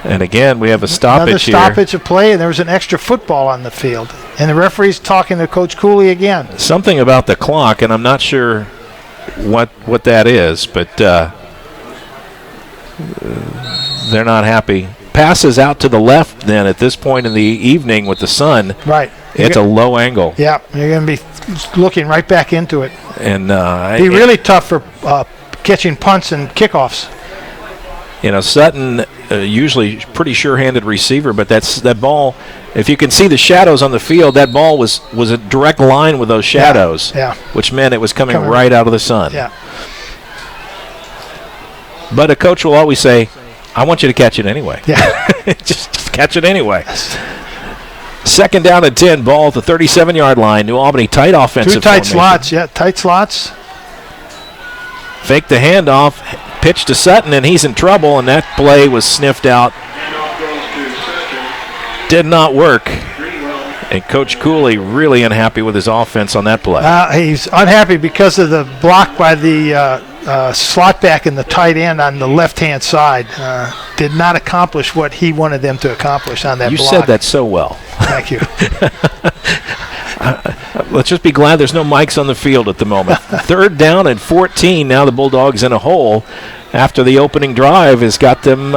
And again, we have a stoppage here. Another stoppage of play, and there was an extra football on the field. And the referee's talking to Coach Cooley again. Something about the clock, and I'm not sure what that is, but they're not happy. Passes out to the left then at this point in the evening with the sun. Right. It's a low angle. Yeah, you're going to be looking right back into it. And be really tough for catching punts and kickoffs. Sutton, usually pretty sure-handed receiver, but that ball, if you can see the shadows on the field, that ball was a direct line with those shadows, which meant it was coming right out of the sun. Yeah. But a coach will always say, I want you to catch it anyway. Yeah. just catch it anyway. 2nd down and 10, ball at the 37-yard line. New Albany tight offensive Two tight formation. tight slots. Fake the handoff, pitch to Sutton, and he's in trouble, and that play was sniffed out. Did not work. And Coach Cooley really unhappy with his offense on that play. He's unhappy because of the block by the slot back and the tight end on the left-hand side. Did not accomplish what he wanted them to accomplish on that block. You said that so well. Thank you. Let's just be glad there's no mics on the field at the moment. 3rd down and 14. Now the Bulldogs in a hole after the opening drive has got them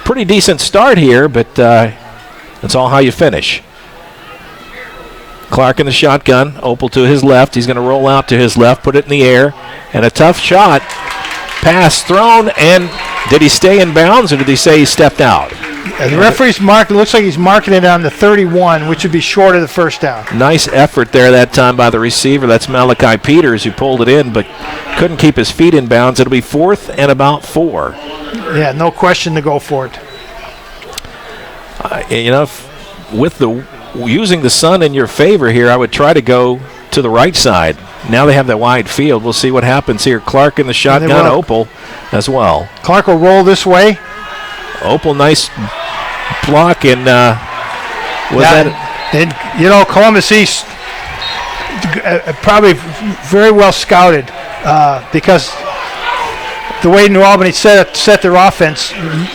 pretty decent start here, but it's all how you finish. Clark in the shotgun. Opel to his left. He's going to roll out to his left, put it in the air, and a tough shot. Pass thrown, and did he stay in bounds, or did he say he stepped out? The referee's mark. It looks like he's marking it on the 31, which would be short of the 1st down. Nice effort there that time by the receiver. That's Malachi Peters who pulled it in, but couldn't keep his feet in bounds. It'll be 4th and about 4. Yeah, no question to go for it. With using the sun in your favor here, I would try to go to the right side. Now they have that wide field. We'll see what happens here. Clark in the shotgun, Opel as well. Clark will roll this way. Opel, nice block, and Columbus East probably very well scouted because the way New Albany set their offense,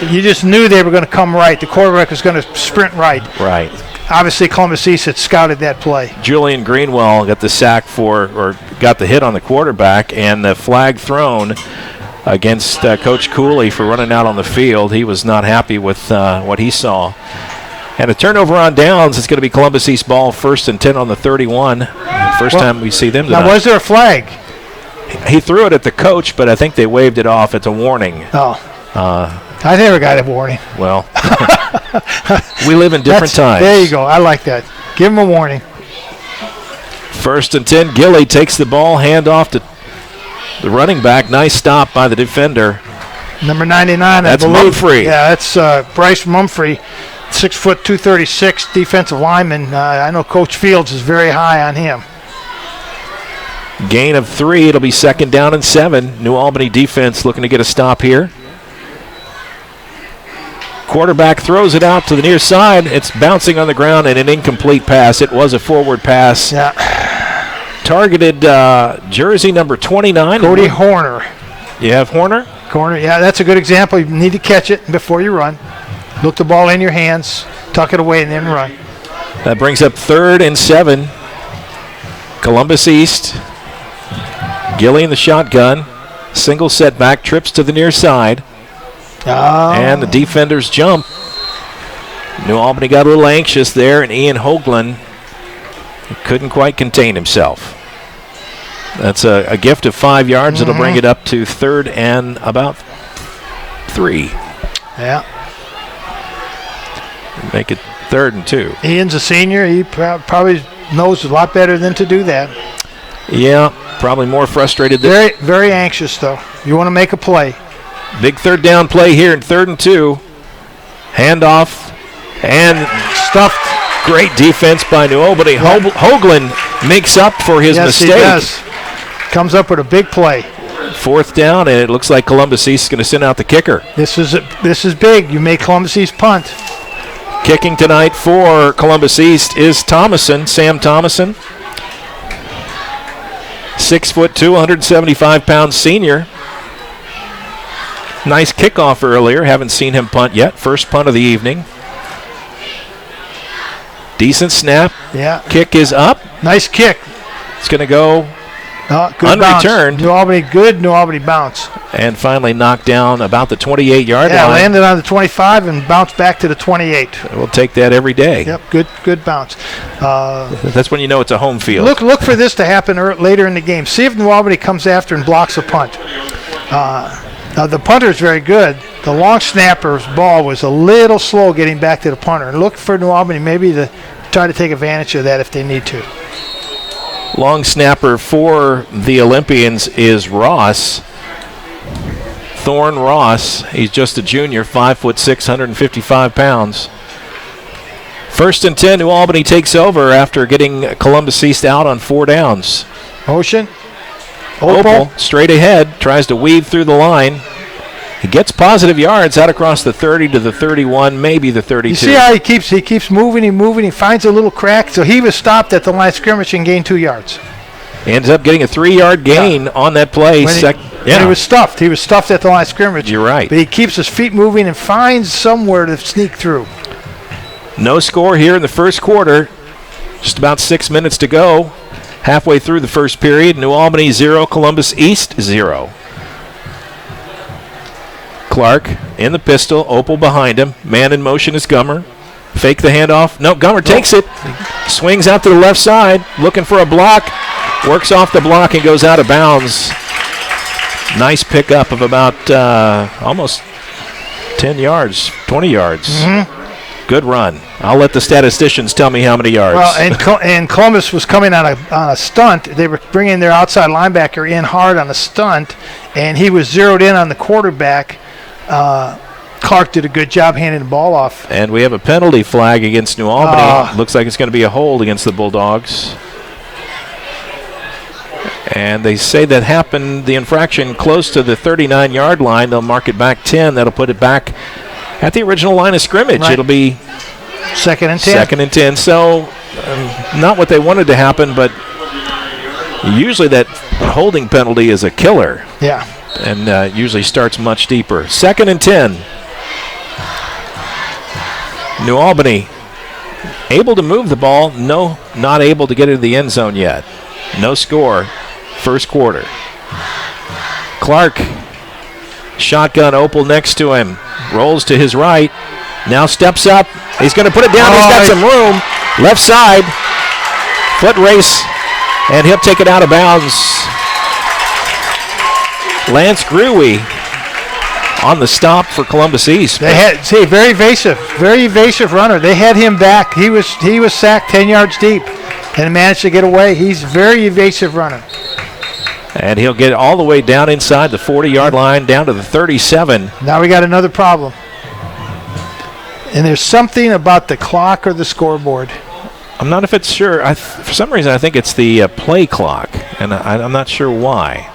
you just knew they were going to come right. The quarterback was going to sprint right. Right. Obviously, Columbus East had scouted that play. Julian Greenwell got the sack got the hit on the quarterback, and the flag thrown against Coach Cooley for running out on the field. He was not happy with what he saw. And a turnover on downs. It's going to be Columbus East ball, 1st and 10 on the 31. First time we see them tonight. Now, was there a flag? He threw it at the coach, but I think they waved it off. It's a warning. Oh. I never got a warning. Well, we live in different times. There you go. I like that. Give him a warning. 1st and 10. Gilly takes the ball, hand off to the running back. Nice stop by the defender. Number 99, that's I believe. Mumphrey. Yeah, that's Bryce Mumphrey, 6 foot 236 defensive lineman. I know Coach Fields is very high on him. Gain of 3. It'll be 2nd down and 7. New Albany defense looking to get a stop here. Quarterback throws it out to the near side. It's bouncing on the ground and an incomplete pass. It was a forward pass. Yeah. Targeted jersey number 29. Cody Horner. You have Horner? Corner, yeah, that's a good example. You need to catch it before you run. Look the ball in your hands, tuck it away, and then run. That brings up 3rd and 7. Columbus East. Gilly in the shotgun. Single setback, trips to the near side. And the defenders jump. New Albany got a little anxious there, and Ian Hoagland couldn't quite contain himself. That's a gift of 5 yards. It'll bring it up to 3rd and about 3. Yeah. Make it 3rd and 2. Ian's a senior. He probably knows a lot better than to do that. Yeah, probably more frustrated. Very, very anxious, though. You want to make a play. Big 3rd down play here in 3rd and 2. Handoff and stuffed. Great defense by New Albany. Hoagland makes up for his mistake. Yes, he does. Comes up with a big play. 4th down, and it looks like Columbus East is going to send out the kicker. This is big. You make Columbus East punt. Kicking tonight for Columbus East is Sam Thomason. 6'2", 175-pound senior. Nice kickoff earlier. Haven't seen him punt yet. First punt of the evening. Decent snap. Yeah. Kick is up. Nice kick. It's going to go good unreturned. Bounce. New Albany bounce. And finally knocked down about the 28-yard line. Yeah, landed on the 25 and bounced back to the 28. We'll take that every day. Yep, good bounce. That's when you know it's a home field. Look for this to happen later in the game. See if New Albany comes after and blocks a punt. The punter's very good. The long snapper's ball was a little slow getting back to the punter. And look for New Albany maybe to try to take advantage of that if they need to. Long snapper for the Olympians is Ross. Thorne Ross. He's just a junior, 5'6", 155 pounds. 1st and 10, New Albany takes over after getting Columbus East out on 4 downs. Motion. Opal straight ahead, tries to weave through the line. He gets positive yards out across the 30 to the 31, maybe the 32. You see how he keeps moving. He finds a little crack. So he was stopped at the line of scrimmage and gained 2 yards. Ends up getting a 3-yard gain on that play. When he was stuffed. He was stuffed at the line of scrimmage. You're right. But he keeps his feet moving and finds somewhere to sneak through. No score here in the first quarter. Just about 6 minutes to go. Halfway through the first period. New Albany 0, Columbus East 0. Clark in the pistol. Opal behind him. Man in motion is Gummer. Fake the handoff. No, Gummer takes it. Swings out to the left side. Looking for a block. Works off the block and goes out of bounds. Nice pickup of about almost 10 yards, 20 yards. Good run. I'll let the statisticians tell me how many yards. Well, and Columbus was coming on a stunt. They were bringing their outside linebacker in hard on a stunt, and he was zeroed in on the quarterback. Clark did a good job handing the ball off. And we have a penalty flag against New Albany. Looks like it's going to be a hold against the Bulldogs. And they say that happened, the infraction, close to the 39-yard line. They'll mark it back 10. That'll put it back at the original line of scrimmage. Right. It'll be 2nd and 10. 2nd and 10. So not what they wanted to happen, but usually that holding penalty is a killer. Yeah. And usually starts much deeper. 2nd and 10. New Albany able to move the ball. No, not able to get into the end zone yet. No score. First quarter. Clark, shotgun. Opal next to him. Rolls to his right. Now steps up. He's going to put it down. He's got some room. Left side. Foot race. And he'll take it out of bounds. Lance Gruey on the stop for Columbus East. They had very evasive runner. They had him back. He was sacked 10 yards deep and managed to get away. He's a very evasive runner. And he'll get all the way down inside the 40-yard line, down to the 37. Now we got another problem. And there's something about the clock or the scoreboard. I'm not if it's sure. For some reason, I think it's the play clock, and I'm not sure why.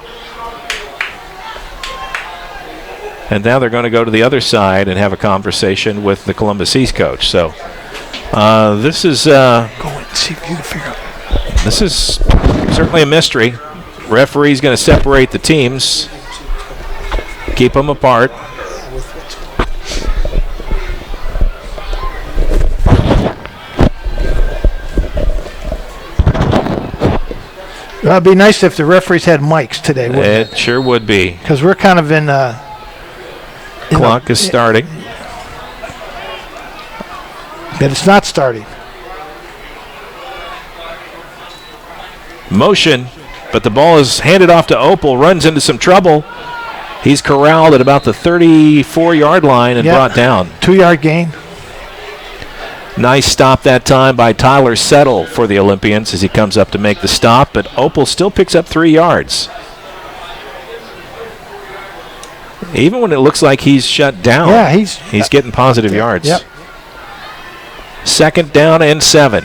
And now they're going to go to the other side and have a conversation with the Columbus East coach. So this is go and see if you can figure out. This is certainly a mystery. Referee's going to separate the teams, keep them apart. Well, it'd be nice if the referees had mics today, wouldn't it? It sure would be. Because we're kind of in Clock is starting. But it's not starting. Motion, but the ball is handed off to Opal, runs into some trouble. He's corralled at about the 34-yard line and brought down. 2-yard gain. Nice stop that time by Tyler Settle for the Olympians as he comes up to make the stop, but Opal still picks up 3 yards. Even when it looks like he's shut down, he's getting positive yards. Yep. 2nd down and 7.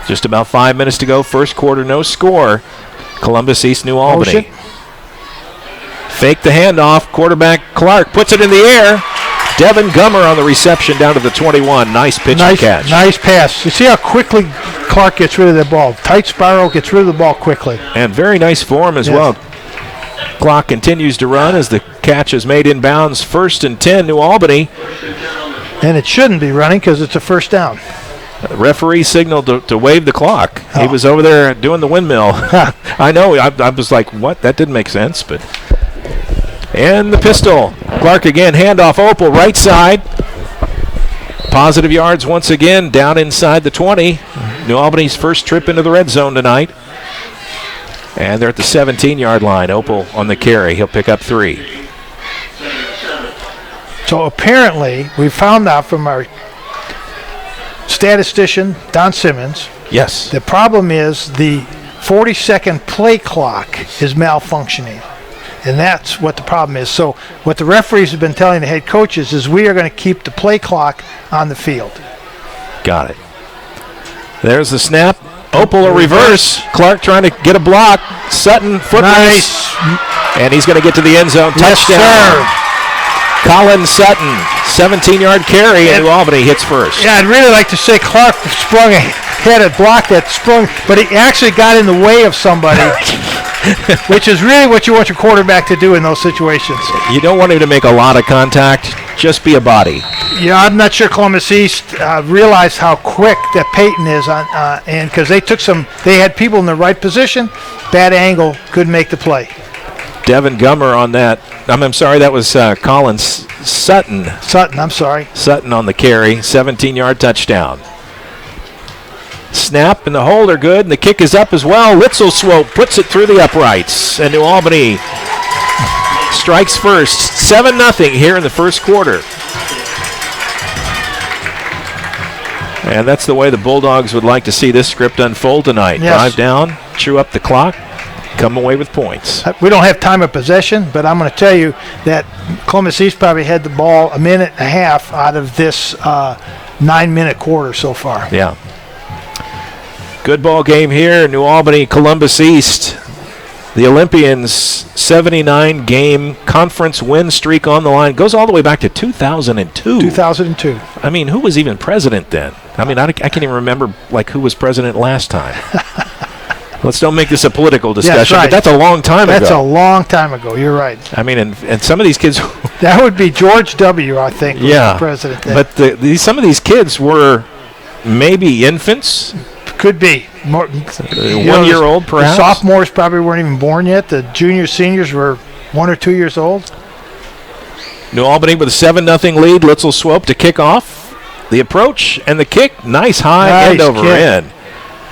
Just about 5 minutes to go. First quarter, no score. Columbus East, New Albany. Motion. Fake the handoff. Quarterback Clark puts it in the air. Devin Gummer on the reception down to the 21. Nice pitch and catch. Nice pass. You see how quickly Clark gets rid of the ball. Tight spiral, gets rid of the ball quickly. And very nice form as well. Clock continues to run as the catch is made inbounds. 1st and 10, New Albany. And it shouldn't be running because it's a first down. The referee signaled to wave the clock. He was over there doing the windmill. I know. I was like, what? That didn't make sense. But and the pistol. Clark again. Handoff Opal. Right side. Positive yards once again. Down inside the 20. New Albany's first trip into the red zone tonight. And they're at the 17-yard line. Opal on the carry. He'll pick up 3. So apparently, we found out from our statistician, Don Simmons. Yes. The problem is the 40-second play clock is malfunctioning. And that's what the problem is. So what the referees have been telling the head coaches is we are going to keep the play clock on the field. Got it. There's the snap. Opal a reverse. Clark trying to get a block. Sutton foot race. And he's going to get to the end zone. Touchdown. Yes, Colin Sutton, 17-yard carry, and New Albany hits first. Yeah, I'd really like to say Clark had a block that sprung, but he actually got in the way of somebody, which is really what you want your quarterback to do in those situations. You don't want him to make a lot of contact, just be a body. Yeah, I'm not sure Columbus East realized how quick that Peyton is, and because they had people in the right position, bad angle, couldn't make the play. Devin Gummer on that. I'm sorry, that was Colin Sutton. Sutton on the carry, 17-yard touchdown. Snap and the hold are good, and the kick is up as well. Littleswope puts it through the uprights, and New Albany strikes first. 7-0 here in the first quarter. And that's the way the Bulldogs would like to see this script unfold tonight. Yes. Drive down, chew up the clock, come away with points. We don't have time of possession, but I'm going to tell you that Columbus East probably had the ball a minute and a half out of this 9-minute quarter so far. Yeah. Good ball game here. New Albany, Columbus East. The Olympians' 79-game conference win streak on the line goes all the way back to 2002. 2002. I mean, who was even president then? I mean, I can't even remember who was president last time. Let's don't make this a political discussion, right. but that's a long time ago. That's a long time ago. You're right. I mean, and some of these kids... that would be George W., I think, was the president then. But some of these kids were maybe infants. Could be. 1 year old, perhaps. The sophomores probably weren't even born yet. The juniors, seniors were 1 or 2 years old. New Albany with a 7-0 lead. Littleswope to kick off. The approach and the kick. Nice high end over end.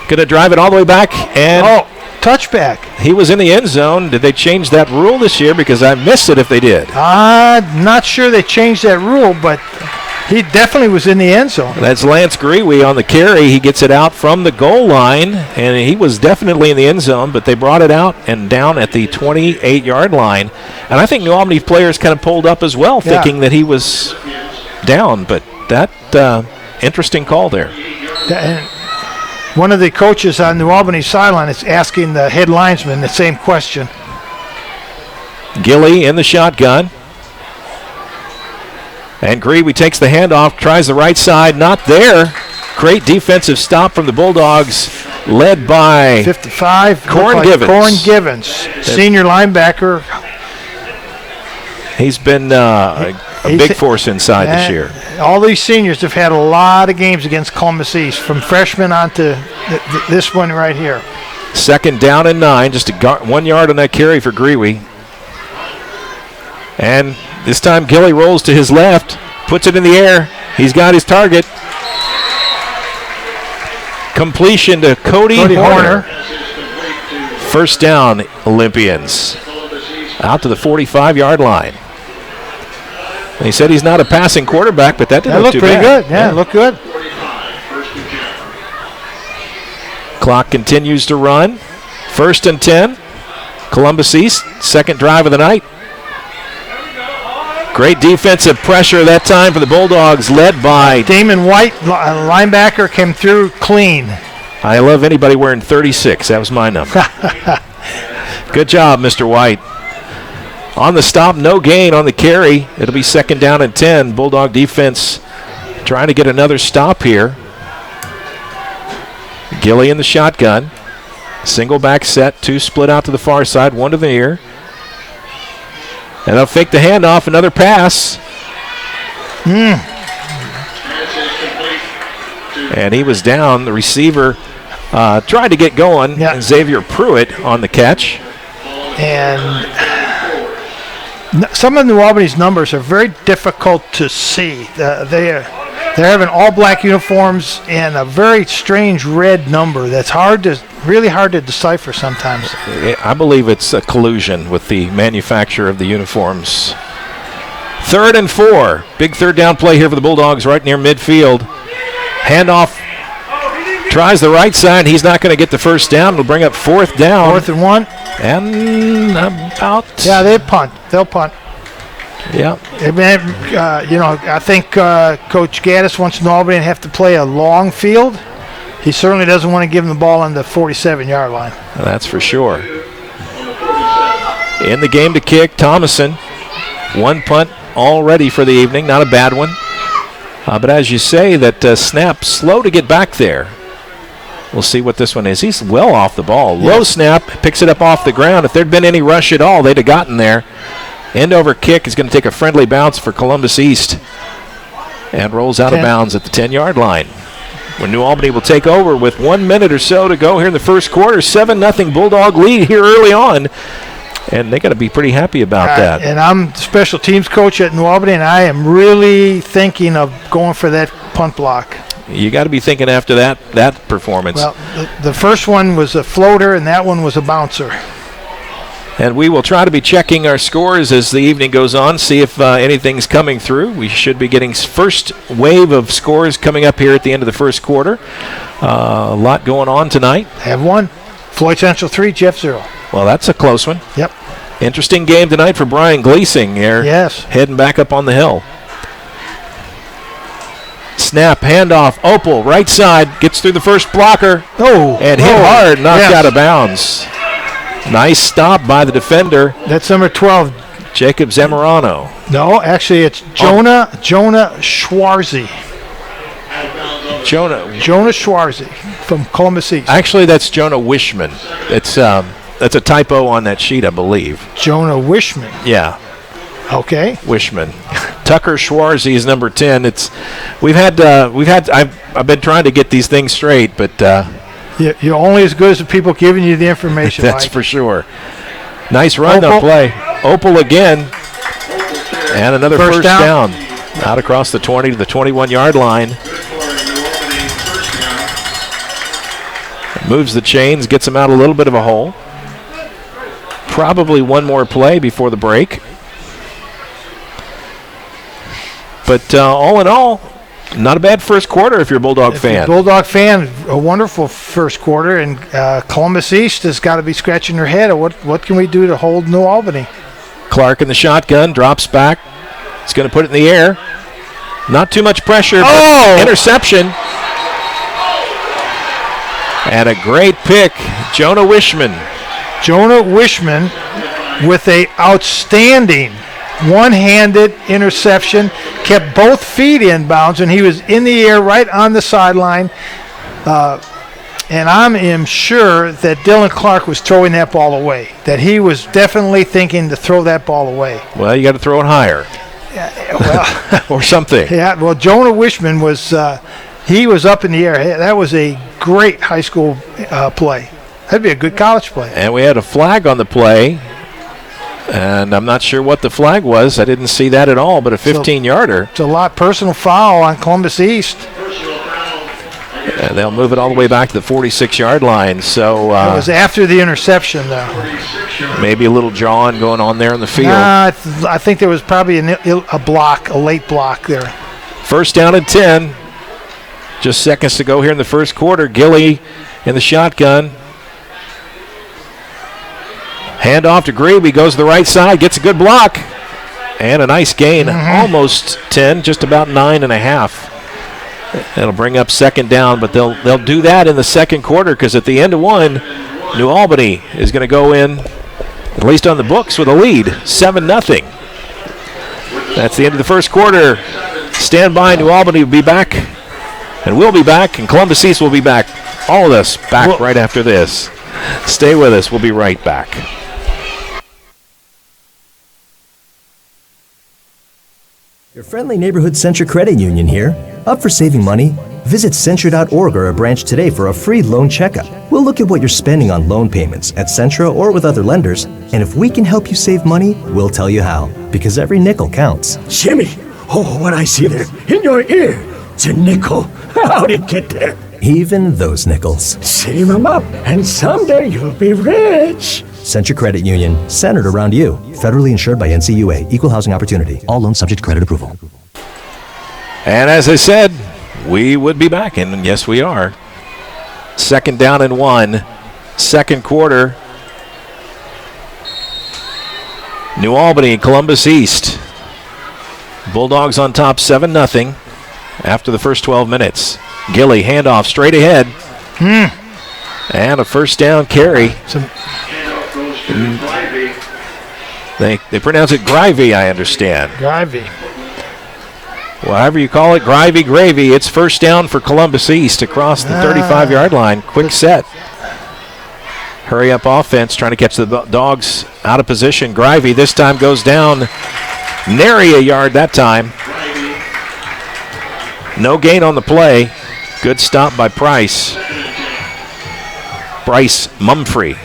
Going to drive it all the way back. And touchback. He was in the end zone. Did they change that rule this year? Because I missed it if they did. I'm not sure they changed that rule, but he definitely was in the end zone. That's Lance Grewe on the carry. He gets it out from the goal line, and he was definitely in the end zone, but they brought it out and down at the 28-yard line. And I think New Albany players kind of pulled up as well, thinking that he was down. But that interesting call there. And one of the coaches on New Albany sideline is asking the head linesman the same question. Gilly in the shotgun. And Grewe takes the handoff, tries the right side, not there. Great defensive stop from the Bulldogs, led by 55, Corn Givens. Corn Givens, senior linebacker. He's been a big force inside this year. All these seniors have had a lot of games against Columbus East, from freshmen on to this one right here. Second down and 9, just 1 yard on that carry for Greewey. And this time Gilly rolls to his left, puts it in the air. He's got his target. Completion to Cody Horner. First down, Olympians. Out to the 45-yard line. And he said he's not a passing quarterback, but that didn't look too bad. Good. Yeah, looked good. Clock continues to run. 1st and 10. Columbus East, second drive of the night. Great defensive pressure that time for the Bulldogs, led by Damon White, linebacker, came through clean. I love anybody wearing 36. That was my number. Good job, Mr. White. On the stop, no gain on the carry. It'll be second down and 10. Bulldog defense trying to get another stop here. Gilly in the shotgun. Single back set, 2 split out to the far side, 1 to the near. And they'll fake the handoff, another pass. And he was down. The receiver tried to get going. And Xavier Pruitt on the catch. And some of New Albany's numbers are very difficult to see. They're having all black uniforms and a very strange red number that's really hard to decipher sometimes. I believe it's a collusion with the manufacturer of the uniforms. 3rd and 4. Big third down play here for the Bulldogs right near midfield. Handoff. Tries the right side. He's not going to get the first down. It'll bring up 4th down. 4th and 1. And about. Yeah, they punt. They'll punt. Yeah. I think Coach Gaddis wants New Albany to have to play a long field. He certainly doesn't want to give them the ball on the 47-yard line. That's for sure. In the game to kick, Thomason. 1 punt all ready for the evening. Not a bad one. But as you say, that snap slow to get back there. We'll see what this one is. He's well off the ball. Low snap, picks it up off the ground. If there'd been any rush at all, they'd have gotten there. End over kick is going to take a friendly bounce for Columbus East and rolls out of bounds at the 10-yard line. When New Albany will take over with 1 minute or so to go here in the first quarter. 7-0 Bulldog lead here early on. And they got to be pretty happy about that. And I'm the special teams coach at New Albany, and I am really thinking of going for that punt block. You got to be thinking after that performance. Well, the first one was a floater, and that one was a bouncer. And we will try to be checking our scores as the evening goes on, see if anything's coming through. We should be getting first wave of scores coming up here at the end of the first quarter. A lot going on tonight. Have one. Floyd Central 3, Jeff 0. Well, that's a close one. Yep. Interesting game tonight for Brian Gleasing here. Yes. Heading back up on the hill. Snap, handoff, Opal, right side, gets through the first blocker. And hit hard, knocked out of bounds. Nice stop by the defender. That's number 12. Jacob Zamorano. No, actually it's Jonah Schwarzy. Jonah Schwarzy from Columbus East. Actually, that's Jonah Wishman. That's a typo on that sheet, I believe. Jonah Wishman. Yeah. Okay. Wishman. Tucker Schwarzy is number 10. I've been trying to get these things straight, but you're only as good as the people giving you the information. That's Mike. for sure. Nice run up play. Opal again, and another first down. Out across the 20 to the 21-yard line. Moves the chains, gets him out a little bit of a hole. Probably one more play before the break. But all in all, not a bad first quarter if you're a Bulldog fan. Bulldog fan, a wonderful first quarter, and Columbus East has got to be scratching their head. What can we do to hold New Albany? Clark in the shotgun, drops back. He's going to put it in the air. Not too much pressure, but interception. And a great pick, Jonah Wishman. Jonah Wishman with a outstanding one-handed interception, kept both feet in bounds, and he was in the air right on the sideline. And I am sure that Dylan Clark was throwing that ball away, that he was definitely thinking to throw that ball away. Well, you got to throw it higher. Or something. Yeah, well, Jonah Wishman was he was up in the air. That was a great high school play. That'd be a good college play. And we had a flag on the play. And I'm not sure what the flag was. I didn't see that at all, but a 15-yarder. It's a lot personal foul on Columbus East. And they'll move it all the way back to the 46-yard line. So it was after the interception, though. Maybe a little jawing going on there in the field. I think there was probably a late block there. First down and 10. Just seconds to go here in the first quarter. Gilly in the shotgun. Hand off to Grebe, goes to the right side, gets a good block. And a nice gain, almost 10, just about 9.5. It'll bring up second down, but they'll do that in the second quarter because at the end of one, New Albany is going to go in, at least on the books, with a lead, 7-0. That's the end of the first quarter. Stand by, New Albany will be back, and we'll be back, and Columbus East will be back. All of us back right after this. Stay with us. We'll be right back. Your friendly neighborhood Centra Credit Union here. Up for saving money? Visit Centra.org or a branch today for a free loan checkup. We'll look at what you're spending on loan payments at Centra or with other lenders, and if we can help you save money, we'll tell you how, because every nickel counts. Jimmy, what I see there in your ear, it's a nickel. How'd it get there? Even those nickels. Save them up, and someday you'll be rich. Centra Credit Union, centered around you. Federally insured by NCUA. Equal housing opportunity. All loans subject to credit approval. And as I said, we would be back, and yes, we are. Second down and 1. Second quarter. New Albany, Columbus East. Bulldogs on top 7-0 after the first 12 minutes. Gilly, handoff straight ahead. And a first down carry. They pronounce it Gravy, I understand. Gravy. Well, however you call it, gravy. It's first down for Columbus East across the 35-yard line. Quick set. Hurry up offense, trying to catch the Dogs out of position. Gravy this time goes down. Nary a yard that time. No gain on the play. Good stop by Bryce Mumfree.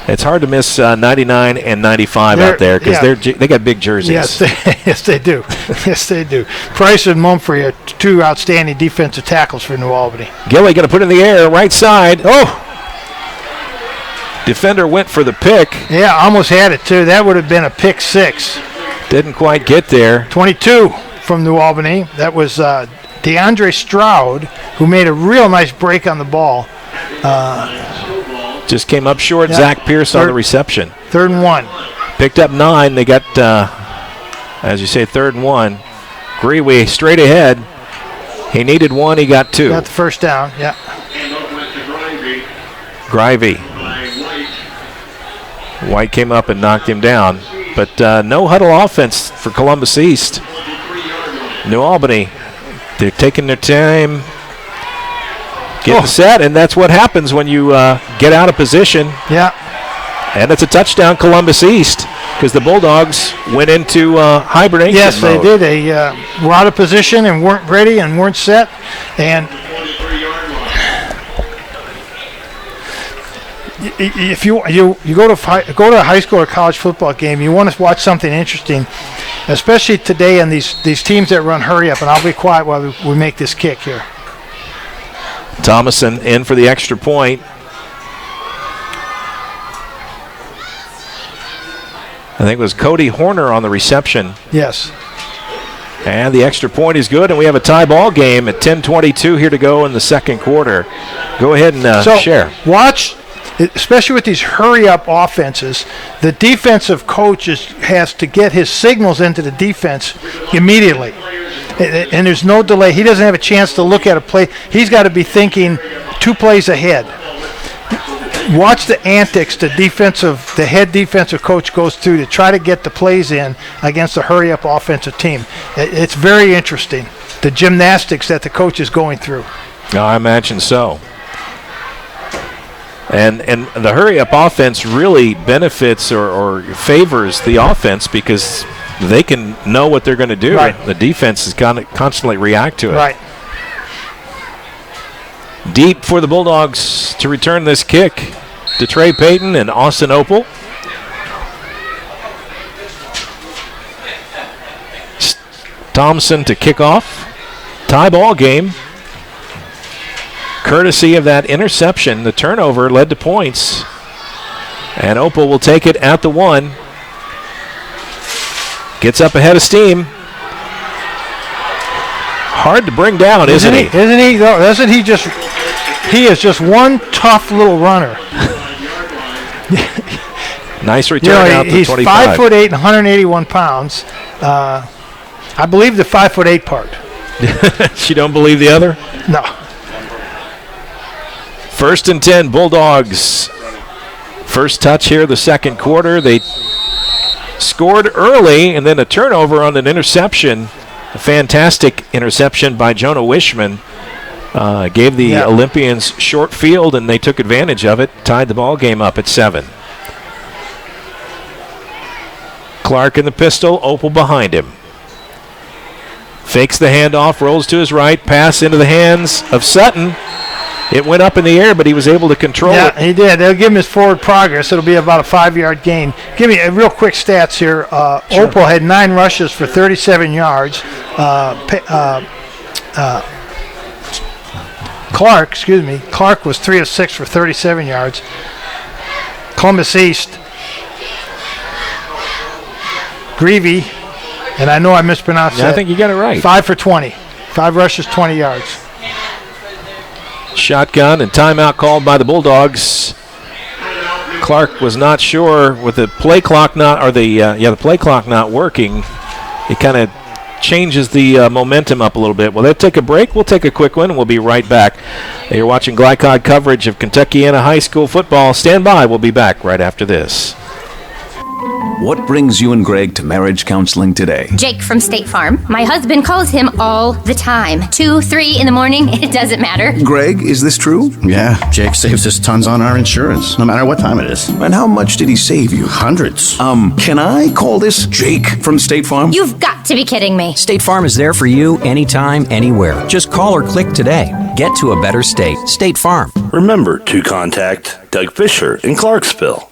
It's hard to miss 99 and 95 out there because they got big jerseys. Yes, they do. Yes, they do. Price and Mumfree are two outstanding defensive tackles for New Albany. Gilly going to put it in the air, right side. Oh! Defender went for the pick. Yeah, almost had it too. That would have been a pick 6. Didn't quite get there. 22 from New Albany. That was DeAndre Stroud, who made a real nice break on the ball. Just came up short. Yeah. Zach Pierce on the reception. 3rd and 1. Picked up 9. They got, as you say, 3rd and 1. Greeway straight ahead. He needed 1. He got 2. Got the first down, yeah. Grivey. White came up and knocked him down. But no huddle offense for Columbus East. New Albany, they're taking their time. Getting set, and that's what happens when you get out of position. Yeah. And it's a touchdown, Columbus East, because the Bulldogs went into hibernation Yes, mode. they did. They were out of position and weren't ready and weren't set. And if you go to a high school or college football game, you want to watch something interesting, especially today and these teams that run hurry up. And I'll be quiet while we make this kick here. Thomason in for the extra point. I think it was Cody Horner on the reception. Yes. And the extra point is good, and we have a tie ball game at 10:22 here to go in the second quarter. Go ahead and share. Watch, especially with these hurry-up offenses, the defensive coach has to get his signals into the defense immediately. And there's no delay. He doesn't have a chance to look at a play. He's got to be thinking 2 plays ahead. Watch the antics the head defensive coach goes through to try to get the plays in against a hurry-up offensive team. It's very interesting, the gymnastics that the coach is going through. I imagine so. And the hurry-up offense really benefits or favors the offense because they can know what they're going to do. Right. The defense is going to constantly react to it. Right. Deep for the Bulldogs to return this kick to Trey Payton and Austin Opal. Thompson to kick off. Tie ball game. Courtesy of that interception, the turnover led to points. And Opal will take it at the 1. Gets up ahead of steam. Hard to bring down, isn't he? Isn't he? No, isn't he just? He is just one tough little runner. Nice return out to he's 25. 5'8" and 181 pounds. I believe the 5'8" part. You don't believe the other? No. 1st and 10, Bulldogs. First touch here, the second quarter. They scored early, and then a turnover on an interception. A fantastic interception by Jonah Wishman. Gave the Olympians short field, and they took advantage of it. Tied the ball game up at 7. Clark in the pistol, Opal behind him. Fakes the handoff, rolls to his right, pass into the hands of Sutton. It went up in the air, but he was able to control it. Yeah, he did. They'll give him his forward progress. It'll be about a 5-yard gain. Give me a real quick stats here. Sure. Opal had 9 rushes for 37 yards. Clark was 3 of 6 for 37 yards. Columbus East, Greavy, and I know I mispronounced that. I think you got it right. 5 for 20. 5 rushes, 20 yards. Shotgun and timeout called by the Bulldogs. Clark was not sure with the play clock the play clock not working. It kind of changes the momentum up a little bit. Well, they'll take a break. We'll take a quick one, and we'll be right back. You're watching Glycod coverage of Kentuckiana High School football. Stand by. We'll be back right after this. What brings you and Greg to marriage counseling today? Jake from State Farm. My husband calls him all the time. 2, 3 in the morning, it doesn't matter. Greg, is this true? Yeah, Jake saves us tons on our insurance, no matter what time it is. And how much did he save you? Hundreds. Can I call this Jake from State Farm? You've got to be kidding me. State Farm is there for you anytime, anywhere. Just call or click today. Get to a better state. State Farm. Remember to contact Doug Fisher in Clarksville.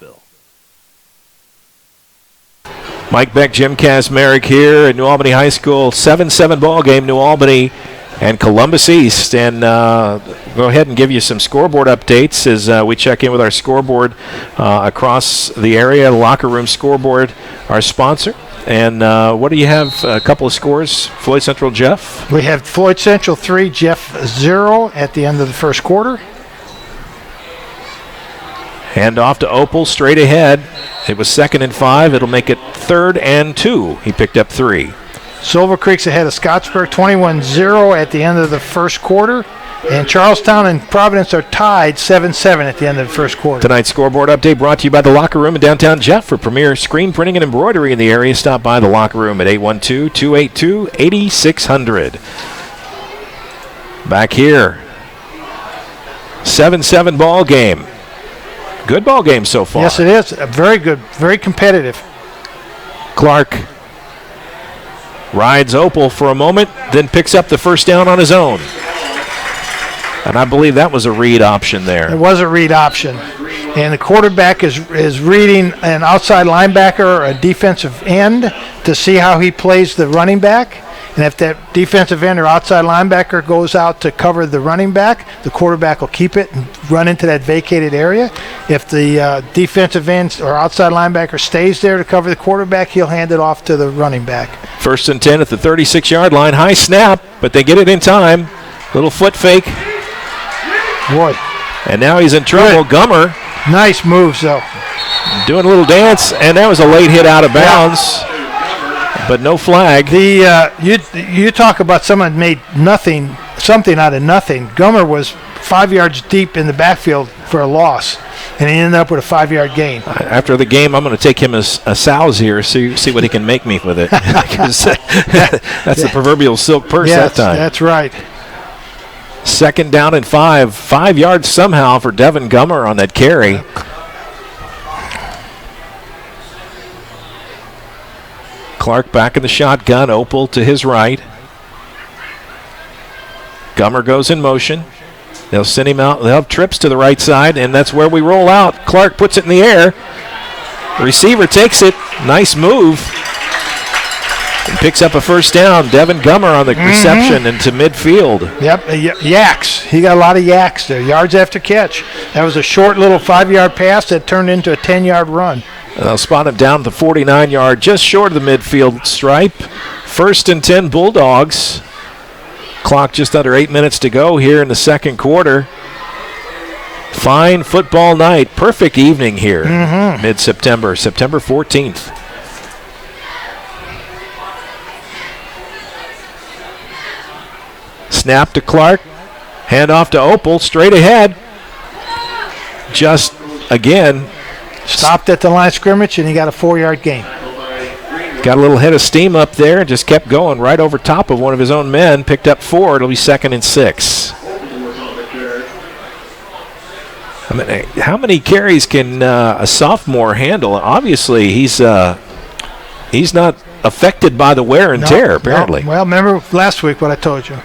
Mike Beck, Jim Kazmarek here at New Albany High School. 7-7 ball game, New Albany and Columbus East. And go ahead and give you some scoreboard updates as we check in with our scoreboard across the area. The Locker Room Scoreboard, our sponsor. And what do you have? A couple of scores. Floyd Central, Jeff? We have Floyd Central 3, Jeff 0 at the end of the first quarter. Hand off to Opal, straight ahead. It was 2nd and 5. It'll make it 3rd and 2. He picked up 3. Silver Creek's ahead of Scottsburg, 21-0 at the end of the first quarter. And Charlestown and Providence are tied 7-7 at the end of the first quarter. Tonight's scoreboard update brought to you by the Locker Room in downtown Jeff. For premier screen printing and embroidery in the area, stop by the Locker Room at 812-282-8600. Back here, 7-7 ball game. Good ball game so far. Yes, it is. Very good. Very competitive. Clark rides Opal for a moment, then picks up the first down on his own. And I believe that was a read option there. It was a read option. And the quarterback is reading an outside linebacker or a defensive end to see how he plays the running back. And if that defensive end or outside linebacker goes out to cover the running back, the quarterback will keep it and run into that vacated area. If the defensive end or outside linebacker stays there to cover the quarterback, he'll hand it off to the running back. 1st and 10 at the 36-yard line. High snap, but they get it in time. Little foot fake. Boy. And now he's in trouble. Good. Gummer. Nice moves, though. Doing a little dance, and that was a late hit out of bounds. Yeah. But no flag. You talk about someone made something out of nothing. Gummer was 5 yards deep in the backfield for a loss, and he ended up with a 5-yard gain. After the game, I'm going to take him as a sows here, see what he can make me with it. Because that's the proverbial silk purse that time. That's right. 2nd down and 5. 5 yards somehow for Devin Gummer on that carry. Clark back in the shotgun. Opal to his right. Gummer goes in motion. They'll send him out. They'll have trips to the right side, and that's where we roll out. Clark puts it in the air. Receiver takes it. Nice move. And picks up a first down. Devin Gummer on the reception into midfield. Yep, yaks. He got a lot of yaks there. Yards after catch. That was a short little 5-yard pass that turned into a 10-yard run. They'll spot him down at the 49-yard, just short of the midfield stripe. 1st and 10 Bulldogs. Clock just under 8 minutes to go here in the second quarter. Fine football night. Perfect evening here. Mid-September, September 14th. Snap to Clark. Hand off to Opal. Straight ahead. Just, again. Stopped at the line of scrimmage, and he got a 4-yard gain. Got a little head of steam up there and just kept going right over top of one of his own men. Picked up 4. It'll be 2nd and 6. I mean, how many carries can a sophomore handle? Obviously, he's not affected by the wear and tear, apparently. Well, remember last week what I told you.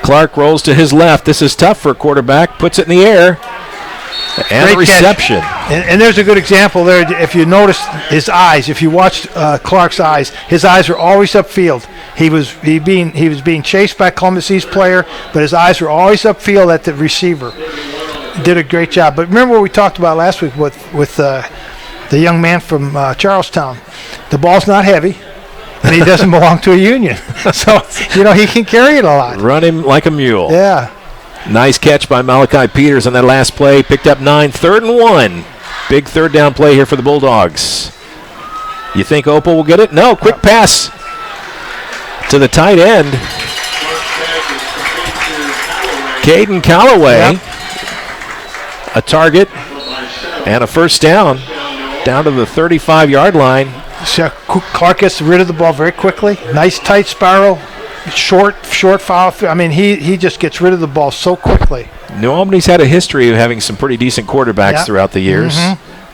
Clark rolls to his left. This is tough for a quarterback. Puts it in the air. And Great reception. And there's a good example there. If you notice his eyes, if you watched Clark's eyes, his eyes were always upfield. He was being chased by Columbus East player, but his eyes were always upfield at the receiver. Did a great job. But remember what we talked about last week with the young man from Charlestown. The ball's not heavy, and he doesn't belong to a union. So, he can carry it a lot. Run him like a mule. Yeah. Nice catch by Malachi Peters on that last play. Picked up 9, 3rd and 1. Big third down play here for the Bulldogs. You think Opal will get it? No, quick pass to the tight end. Caden Calloway. A target and a first down to the 35-yard line. So Clark gets rid of the ball very quickly. Nice tight spiral. Short foul. I mean, he just gets rid of the ball so quickly. New Albany's had a history of having some pretty decent quarterbacks throughout the years.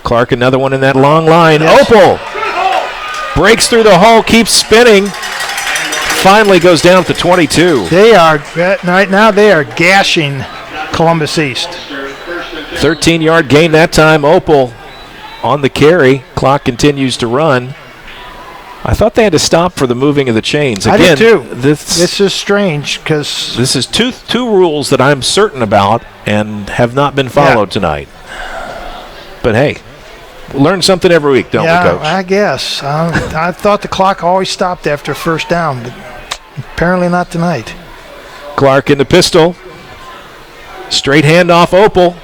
Clark, another one in that long line. Yes. Opal breaks through the hole, keeps spinning. Finally goes down to 22. They are right now. They are gashing Columbus East. 13-yard gain that time. Opal on the carry. Clock continues to run. I thought they had to stop for the moving of the chains. Again, I did too. This is strange because this is two rules that I'm certain about and have not been followed tonight. But hey, we learn something every week, don't we, Coach? I guess. I thought the clock always stopped after first down, but apparently not tonight. Clark in the pistol. Straight handoff, Opal.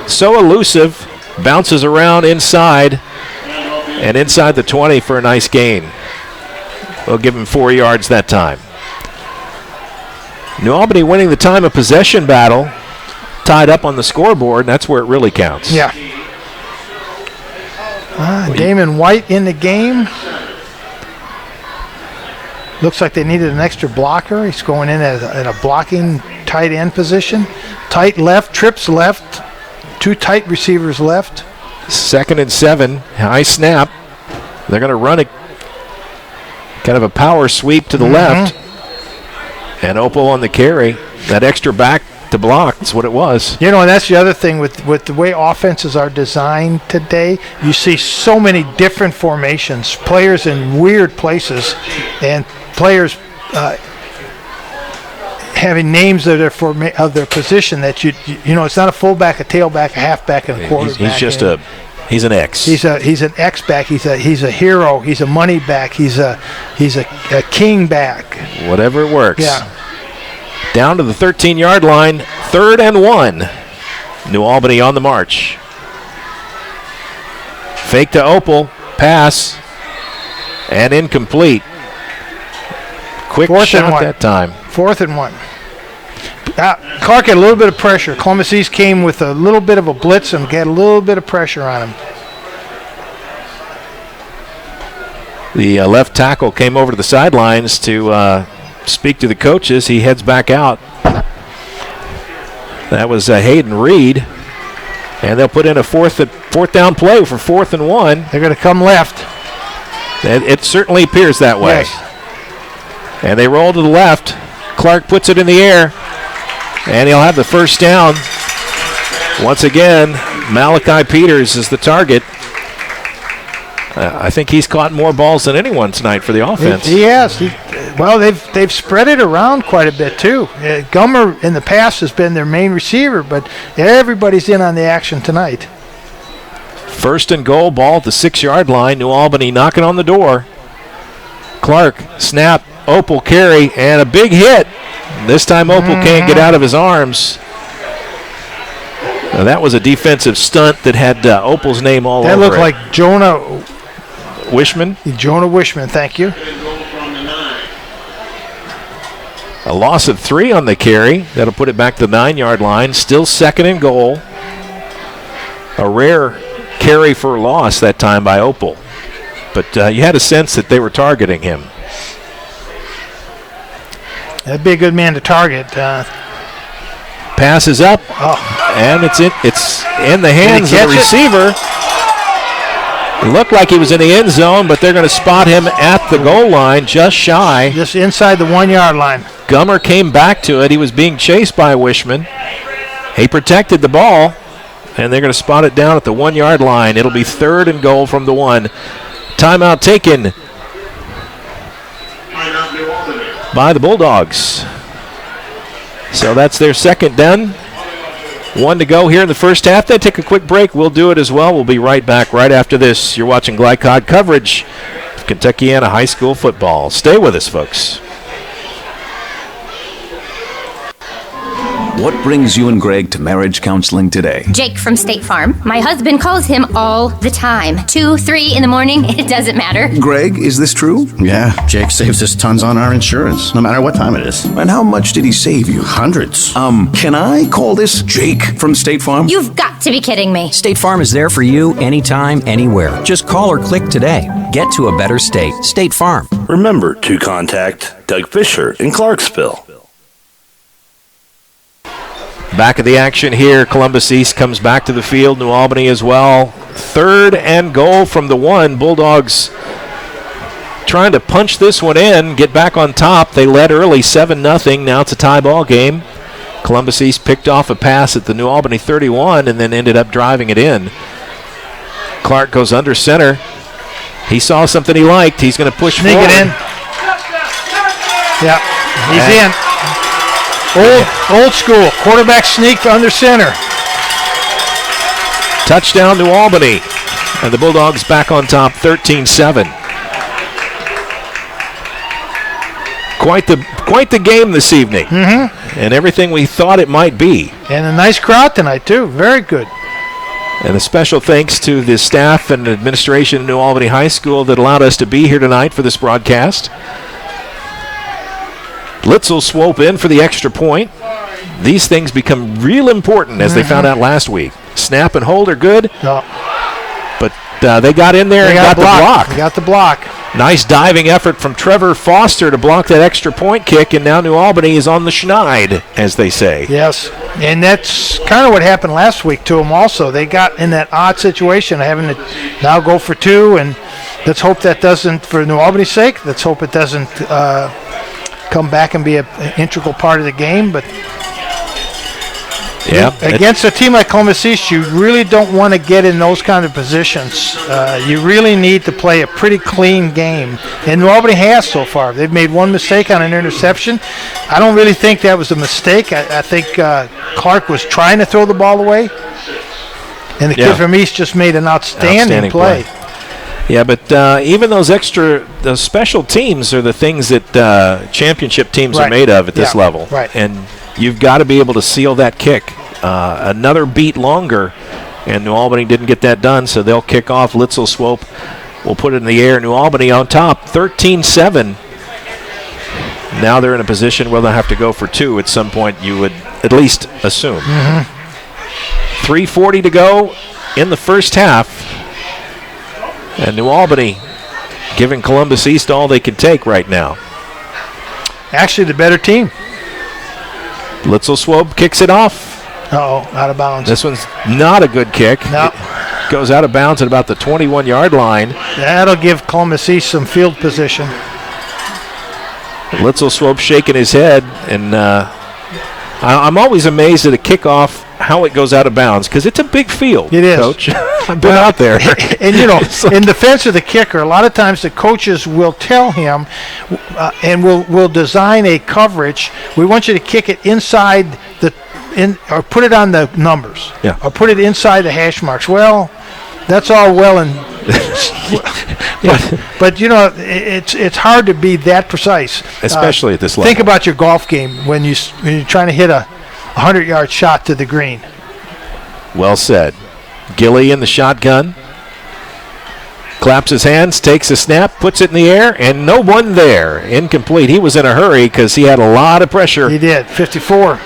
So elusive. Bounces around inside. And inside the 20 for a nice gain. We'll give him 4 yards that time. New Albany winning the time of possession battle. Tied up on the scoreboard, and that's where it really counts. Yeah. Damon White in the game. Looks like they needed an extra blocker. He's going in at a blocking tight end position. Tight left, trips left. 2 tight receivers left. 2nd and 7, high snap. They're going to run it, kind of a power sweep to the left. And Opal on the carry. That extra back to block, that's what it was. And that's the other thing with the way offenses are designed today. You see so many different formations, players in weird places, and players having names of their position that it's not a fullback, a tailback, a halfback, and a quarterback. He's just he's an X. He's an X back. He's a hero. He's a money back. He's a king back. Whatever it works. Yeah. Down to the 13-yard line, 3rd and 1. New Albany on the march. Fake to Opal, pass, and incomplete. Quick shot that time. 4th and 1. Clark had a little bit of pressure. Columbus East came with a little bit of a blitz and got a little bit of pressure on him. The left tackle came over to the sidelines to speak to the coaches. He heads back out. That was Hayden Reed. And they'll put in a fourth down play for 4th and 1. They're going to come left. It certainly appears that way. Yes. And they roll to the left. Clark puts it in the air, and he'll have the first down. Once again, Malachi Peters is the target. I think he's caught more balls than anyone tonight for the offense. He has. Well, they've spread it around quite a bit, too. Gummer in the past has been their main receiver, but everybody's in on the action tonight. First and goal, ball at the 6-yard line. New Albany knocking on the door. Clark, snap, Opal carry, and a big hit. This time Opal can't get out of his arms. Now, that was a defensive stunt that had Opal's name all over it. That looked like Jonah Wishman. Jonah Wishman, thank you. A loss of 3 on the carry. That'll put it back to the 9-yard line. Still second and goal. A rare carry for a loss that time by Opal. But you had a sense that they were targeting him. That'd be a good man to target. Pass is up, and it's in the hands of the receiver. It looked like he was in the end zone, but they're going to spot him at the goal line, just shy. Just inside the 1-yard line. Gummer came back to it. He was being chased by Wishman. He protected the ball, and they're going to spot it down at the 1-yard line. It'll be third and goal from the 1. Timeout taken by the Bulldogs. So that's their second done. 1 to go here in the first half. They take a quick break. We'll do it as well. We'll be right back right after this. You're watching Glycod coverage of Kentuckiana High School football. Stay with us, folks. What brings you and Greg to marriage counseling today? Jake from State Farm. My husband calls him all the time. 2, 3 in the morning, it doesn't matter. Greg, is this true? Yeah, Jake saves us tons on our insurance, no matter what time it is. And how much did he save you? Hundreds. Can I call this Jake from State Farm? You've got to be kidding me. State Farm is there for you anytime, anywhere. Just call or click today. Get to a better state. State Farm. Remember to contact Doug Fisher in Clarksville. Back of the action here. Columbus East comes back to the field. New Albany as well. Third and goal from the 1. Bulldogs trying to punch this one in, get back on top. They led early 7-0. Now it's a tie ball game. Columbus East picked off a pass at the New Albany 31 and then ended up driving it in. Clark goes under center. He saw something he liked. He's going to push forward. Sneak it in. Yeah, he's in. Old school. Quarterback sneak under center. Touchdown New Albany. And the Bulldogs back on top 13-7. Quite the game this evening. Mm-hmm. And everything we thought it might be. And a nice crowd tonight, too. Very good. And a special thanks to the staff and administration of New Albany High School that allowed us to be here tonight for this broadcast. Litzel swope in for the extra point. These things become real important, as they found out last week. Snap and hold are good, but they got in there and got the block. They got the block. Nice diving effort from Trevor Foster to block that extra point kick, and now New Albany is on the schneid, as they say. Yes, and that's kind of what happened last week to them also. They got in that odd situation of having to now go for 2, and let's hope that doesn't, for New Albany's sake, let's hope it doesn't come back and be an integral part of the game. But yeah, against a team like Columbus East, you really don't want to get in those kind of positions. You really need to play a pretty clean game, and New Albany has so far. They've made one mistake on an interception. I don't really think that was a mistake. I think Clark was trying to throw the ball away, and the kid from East just made an outstanding play. Yeah, but even those special teams are the things that championship teams are made of at this level. Right. And you've got to be able to seal that kick. Another beat longer, and New Albany didn't get that done, so they'll kick off. Litzel swope will put it in the air. New Albany on top, 13-7. Now they're in a position where they'll have to go for 2 at some point, you would at least assume. 3:40 to go in the first half. And New Albany giving Columbus East all they can take right now. Actually, the better team. Litzel swope kicks it off. Uh-oh, out of bounds. This one's not a good kick. No. It goes out of bounds at about the 21-yard line. That'll give Columbus East some field position. Litzel Swope shaking his head, and I'm always amazed at a kickoff how it goes out of bounds because it's a big field. It is, Coach. I've been out there, and in defense of the kicker, a lot of times the coaches will tell him, and we'll design a coverage. We want you to kick it inside or put it on the numbers, or put it inside the hash marks. Well, that's all well and. but it's hard to be that precise, especially at this level. Think about your golf game when you're trying to hit a 100-yard shot to the green. Well said. Gilly in the shotgun, claps his hands, takes a snap, puts it in the air, and no one there. Incomplete. He was in a hurry because he had a lot of pressure. He did. 54.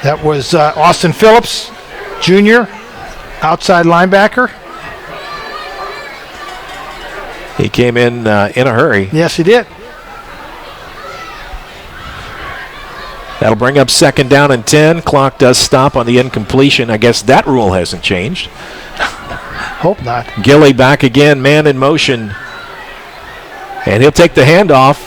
That was Austin Phillips, Jr., outside linebacker. He came in a hurry. Yes, he did. That'll bring up 2nd down and 10. Clock does stop on the incompletion. I guess that rule hasn't changed. Hope not. Gilly back again, man in motion. And he'll take the handoff.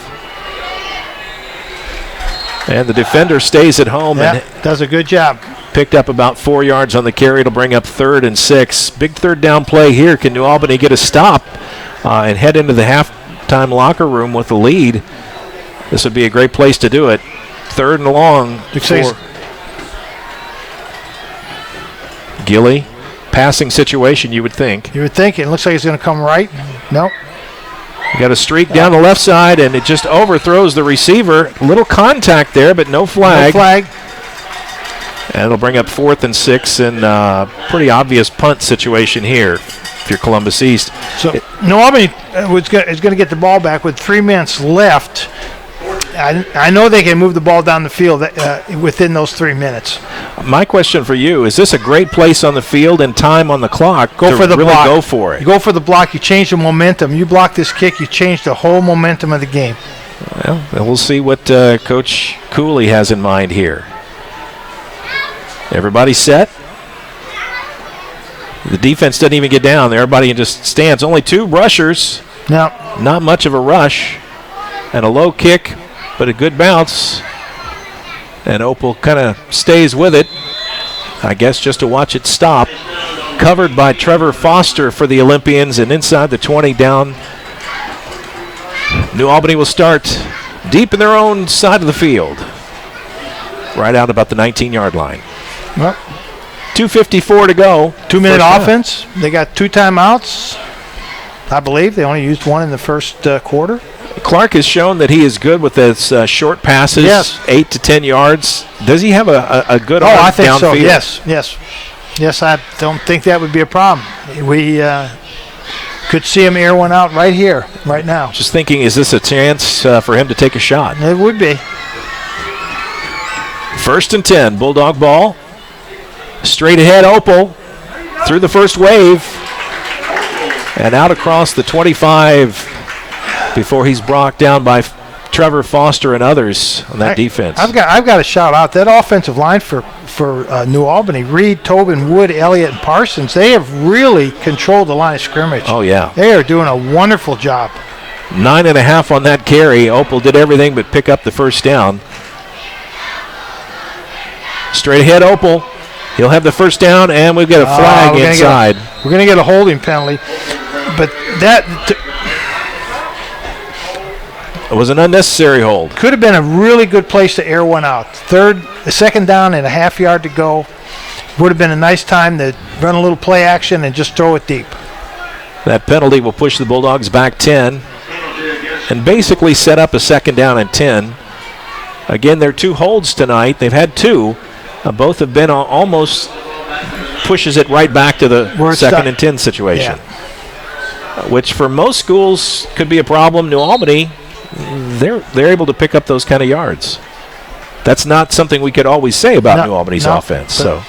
And the defender stays at home. And does a good job. Picked up about 4 yards on the carry. It'll bring up 3rd and 6. Big 3rd down play here. Can New Albany get a stop and head into the halftime locker room with the lead? This would be a great place to do it. 3rd and long for Gilly. Passing situation, you would think. You would think. It looks like he's going to come right. Nope. Got a streak down the left side, and it just overthrows the receiver. Little contact there, but no flag. No flag. And it'll bring up 4th and 6, and pretty obvious punt situation here if you're Columbus East. So New Albany is going to get the ball back with 3 minutes left. I know they can move the ball down the field within those 3 minutes. My question for you, is this a great place on the field and time on the clock go for the really block. Go for it? You go for the block, you change the momentum. You block this kick, you change the whole momentum of the game. Well, we'll see what Coach Cooley has in mind here. Everybody set? The defense doesn't even get down there. Everybody just stands. Only 2 rushers. No. Not much of a rush. And a low kick, but a good bounce. And Opal kind of stays with it, I guess, just to watch it stop. Covered by Trevor Foster for the Olympians, and inside the 20 down. New Albany will start deep in their own side of the field. Right out about the 19-yard line. Well, 2:54 to go. 2-minute offense. They got 2 timeouts. I believe they only used 1 in the first quarter. Clark has shown that he is good with his short passes, yes. 8 to 10 yards. Does he have a good arm I think downfield? So. Yes, I don't think that would be a problem. We could see him air one out right here, right now. Just thinking, is this a chance for him to take a shot? It would be. 1st and 10, Bulldog ball. Straight ahead, Opal through the first wave and out across the 25 before he's brought down by Trevor Foster and others on that defense. I've got to shout out that offensive line for New Albany. Reed, Tobin, Wood, Elliott, and Parsons. They have really controlled the line of scrimmage. Oh, yeah. They are doing a wonderful job. 9.5 on that carry. Opal did everything but pick up the first down. Straight ahead, Opal. He'll have the first down, and we've got a flag inside. We're going to get a holding penalty. But that it was an unnecessary hold. Could have been a really good place to air one out. 2nd down and a half yard to go. Would have been a nice time to run a little play action and just throw it deep. That penalty will push the Bulldogs back 10 and basically set up a 2nd down and 10. Again, there are 2 holds tonight. They've had 2. Both have been almost pushes it right back to the 2nd and 10 situation, which for most schools could be a problem. New Albany, they're able to pick up those kind of yards. That's not something we could always say about New Albany's offense. So,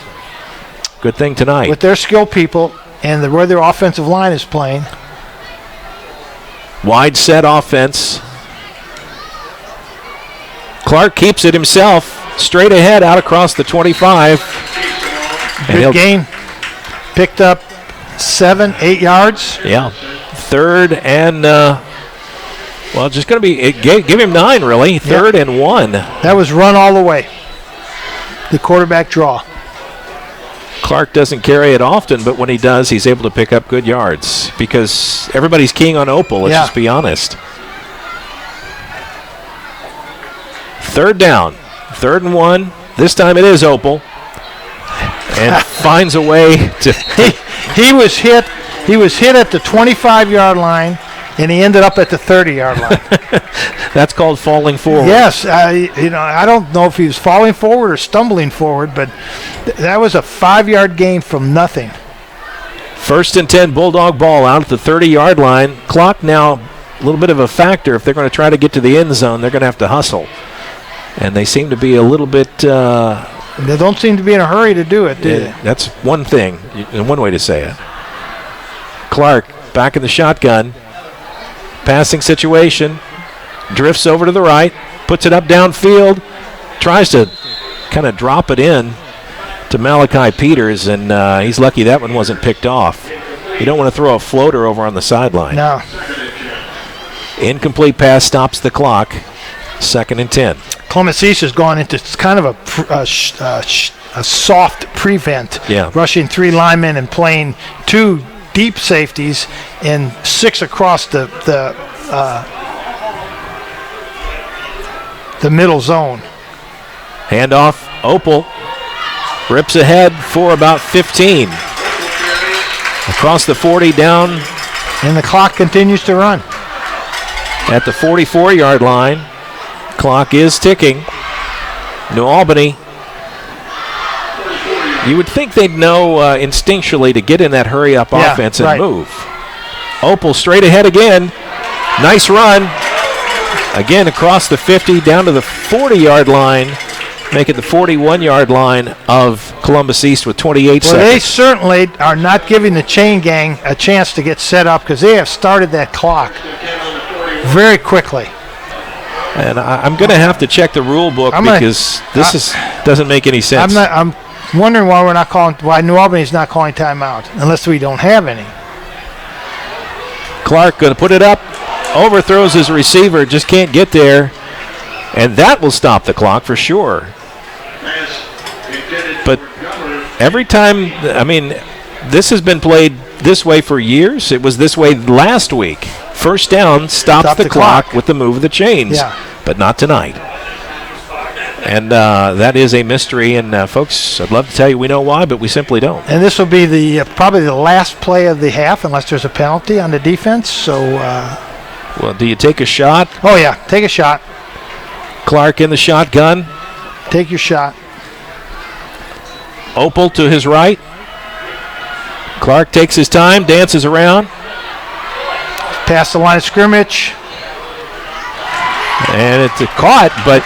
good thing tonight. With their skill people and where their offensive line is playing. Wide set offense. Clark keeps it himself. Straight ahead, out across the 25. Good gain. Picked up 7, 8 yards. Yeah. 3rd and Well, just going to be give him 9, really. Third and 1. That was run all the way. The quarterback draw. Clark doesn't carry it often, but when he does, he's able to pick up good yards because everybody's keying on Opal, let's just be honest. Third down, 3rd and 1. This time it is Opal. And finds a way to... He was hit at the 25-yard line, and he ended up at the 30-yard line. That's called falling forward. Yes, I don't know if he was falling forward or stumbling forward, but that was a 5-yard gain from nothing. 1st and 10, Bulldog ball out at the 30-yard line. Clock now a little bit of a factor. If they're going to try to get to the end zone, they're going to have to hustle. And they seem to be a little bit... they don't seem to be in a hurry to do it, do they? That's one thing, one way to say it. Clark back in the shotgun. Passing situation. Drifts over to the right. Puts it up downfield. Tries to kind of drop it in to Malachi Peters, and he's lucky that one wasn't picked off. You don't want to throw a floater over on the sideline. No. Incomplete pass stops the clock. 2nd and 10. Columbus East has gone into kind of a soft prevent, rushing 3 linemen and playing 2 deep safeties and 6 across the middle zone. Handoff, Opal rips ahead for about 15. Across the 40 down. And the clock continues to run. At the 44-yard line. Clock is ticking. New Albany, you would think they'd know instinctually to get in that hurry-up offense and move. Opal straight ahead again. Nice run. Again across the 50 down to the 40-yard line. Make it the 41-yard line of Columbus East with 28 seconds. They certainly are not giving the chain gang a chance to get set up because they have started that clock very quickly. And I'm going to have to check the rule book because this doesn't make any sense. I'm wondering why New Albany's not calling timeout unless we don't have any. Clark going to put it up, overthrows his receiver, just can't get there, and that will stop the clock for sure. But every time, this has been played this way for years. It was this way last week. First down stops the clock with the move of the chains, but not tonight. And that is a mystery, and folks, I'd love to tell you we know why, but we simply don't. And this will be probably the last play of the half unless there's a penalty on the defense. So, well, do you take a shot? Oh, yeah, take a shot. Clark in the shotgun. Take your shot. Opal to his right. Clark takes his time, dances around. Past the line of scrimmage. And it's caught, but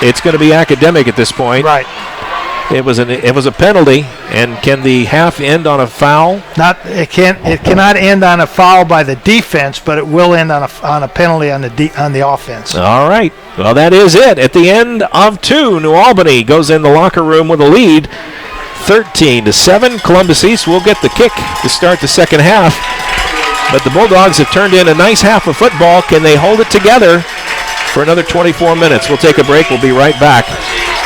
it's going to be academic at this point. Right. It was a penalty, and can the half end on a foul? It cannot end on a foul by the defense, but it will end on a penalty on the offense. All right. Well, that is it. At the end of 2, New Albany goes in the locker room with a lead, 13-7. Columbus East will get the kick to start the second half. But the Bulldogs have turned in a nice half of football. Can they hold it together for another 24 minutes? We'll take a break. We'll be right back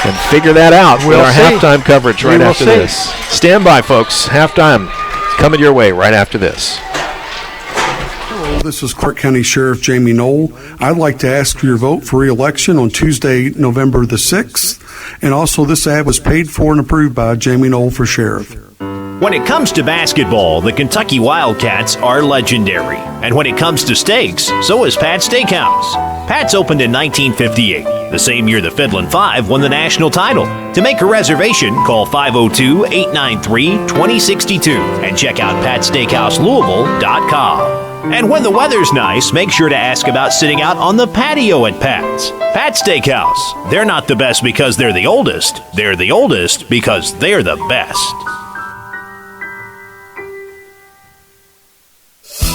and figure that out with our halftime coverage right after this. Stand by, folks. Halftime coming your way right after this. Hello, this is Clark County Sheriff Jamie Knoll. I'd like to ask for your vote for re-election on Tuesday, November the 6th. And also, this ad was paid for and approved by Jamie Knoll for Sheriff. When it comes to basketball, the Kentucky Wildcats are legendary. And when it comes to steaks, so is Pat's Steakhouse. Pat's opened in 1958, the same year the Fiddlin' Five won the national title. To make a reservation, call 502-893-2062 and check out PatSteakhouseLouisville.com. And when the weather's nice, make sure to ask about sitting out on the patio at Pat's. Pat's Steakhouse. They're not the best because they're the oldest. They're the oldest because they're the best.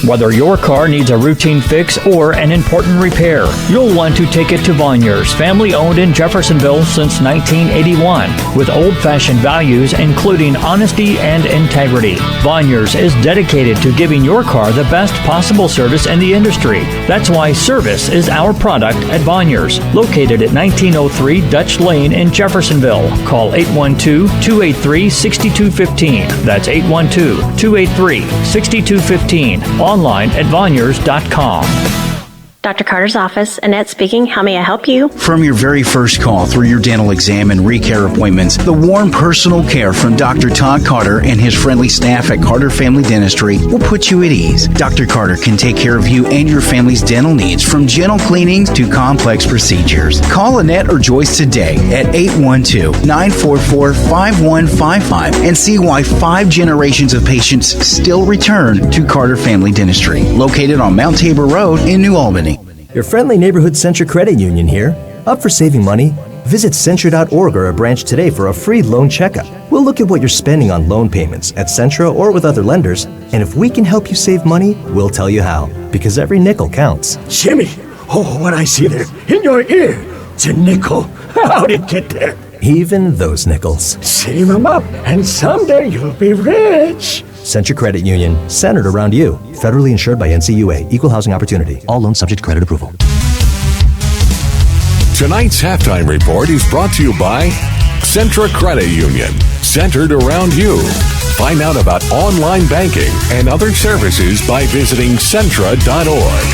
Whether your car needs a routine fix or an important repair, you'll want to take it to Vonyers, family owned in Jeffersonville since 1981, with old-fashioned values including honesty and integrity. Vonyers is dedicated to giving your car the best possible service in the industry. That's why service is our product at Vonyers, located at 1903 Dutch Lane in Jeffersonville. Call 812-283-6215. That's 812-283-6215. Online at Vonyers.com. Dr. Carter's office, Annette speaking. How may I help you? From your very first call through your dental exam and recare appointments, the warm personal care from Dr. Todd Carter and his friendly staff at Carter Family Dentistry will put you at ease. Dr. Carter can take care of you and your family's dental needs, from gentle cleanings to complex procedures. Call Annette or Joyce today at 812-944-5155 and see why 5 generations of patients still return to Carter Family Dentistry, located on Mount Tabor Road in New Albany. Your friendly neighborhood Centra Credit Union here. Up for saving money? Visit Centra.org or a branch today for a free loan checkup. We'll look at what you're spending on loan payments at Centra or with other lenders, and if we can help you save money, we'll tell you how, because every nickel counts. Jimmy, oh, what I see there in your ear, it's a nickel. How'd it get there? Even those nickels. Save them up, and someday you'll be rich. Centra Credit Union, centered around you. Federally insured by NCUA. Equal housing opportunity. All loans subject to credit approval. Tonight's halftime report is brought to you by Centra Credit Union, centered around you. Find out about online banking and other services by visiting Centra.org.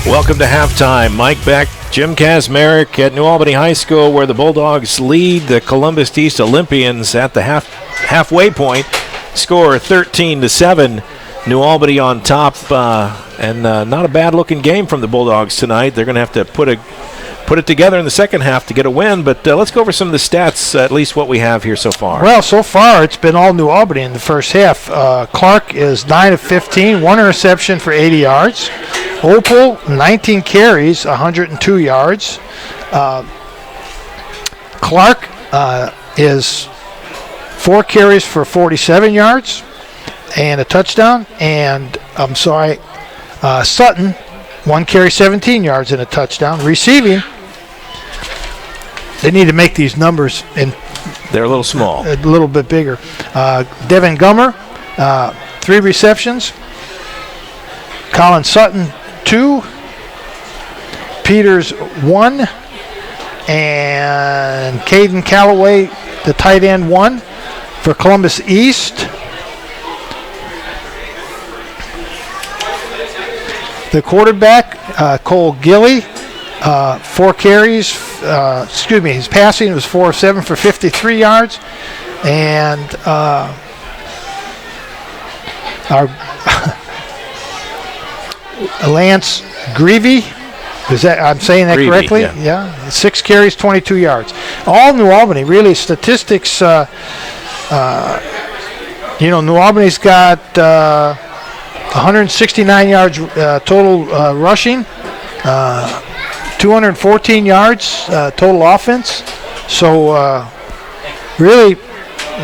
Welcome to halftime. Mike Beck, Jim Kazmarek at New Albany High School, where the Bulldogs lead the Columbus East Olympians at the halfway point. Score 13-7. New Albany on top, and not a bad-looking game from the Bulldogs tonight. They're going to have to put it together in the second half to get a win, but let's go over some of the stats, at least what we have here so far. Well, so far it's been all New Albany in the first half. Clark is 9 of 15, 1 interception for 80 yards. Opal, 19 carries, 102 yards. Clark is 4 carries for 47 yards and a touchdown. And, Sutton, 1 carry, 17 yards and a touchdown. Receiving, they need to make these numbers they're a little small. A little bit bigger. Devin Gummer, 3 receptions. Colin Sutton, 2. Peters, 1. And Caden Calloway, the tight end, 1 for Columbus East. The quarterback, Cole Gilly, 4 carries. His passing was 4 of 7 for 53 yards. And our Lance Greavy, I'm saying that correctly? Yeah. 6 carries, 22 yards. All New Albany, really, statistics. New Albany's got 169 yards total rushing, 214 yards total offense. So, really,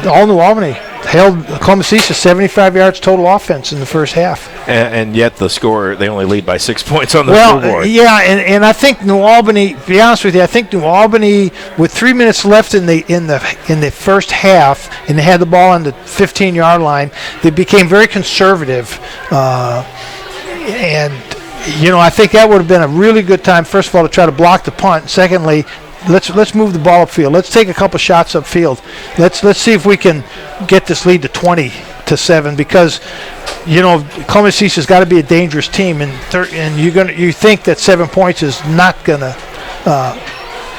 all New Albany held Columbus East to 75 yards total offense in the first half. And yet the score, they only lead by 6 points on the scoreboard. Yeah, and I think New Albany, to be honest with you, I think New Albany, with 3 minutes left in the first half, and they had the ball on the 15-yard line, they became very conservative. And, I think that would have been a really good time, first of all, to try to block the punt. Secondly, let's move the ball upfield. Let's take a couple shots upfield. Let's see if we can get this lead to 20-7, because Columbus East has got to be a dangerous team, and you think that 7 points is not gonna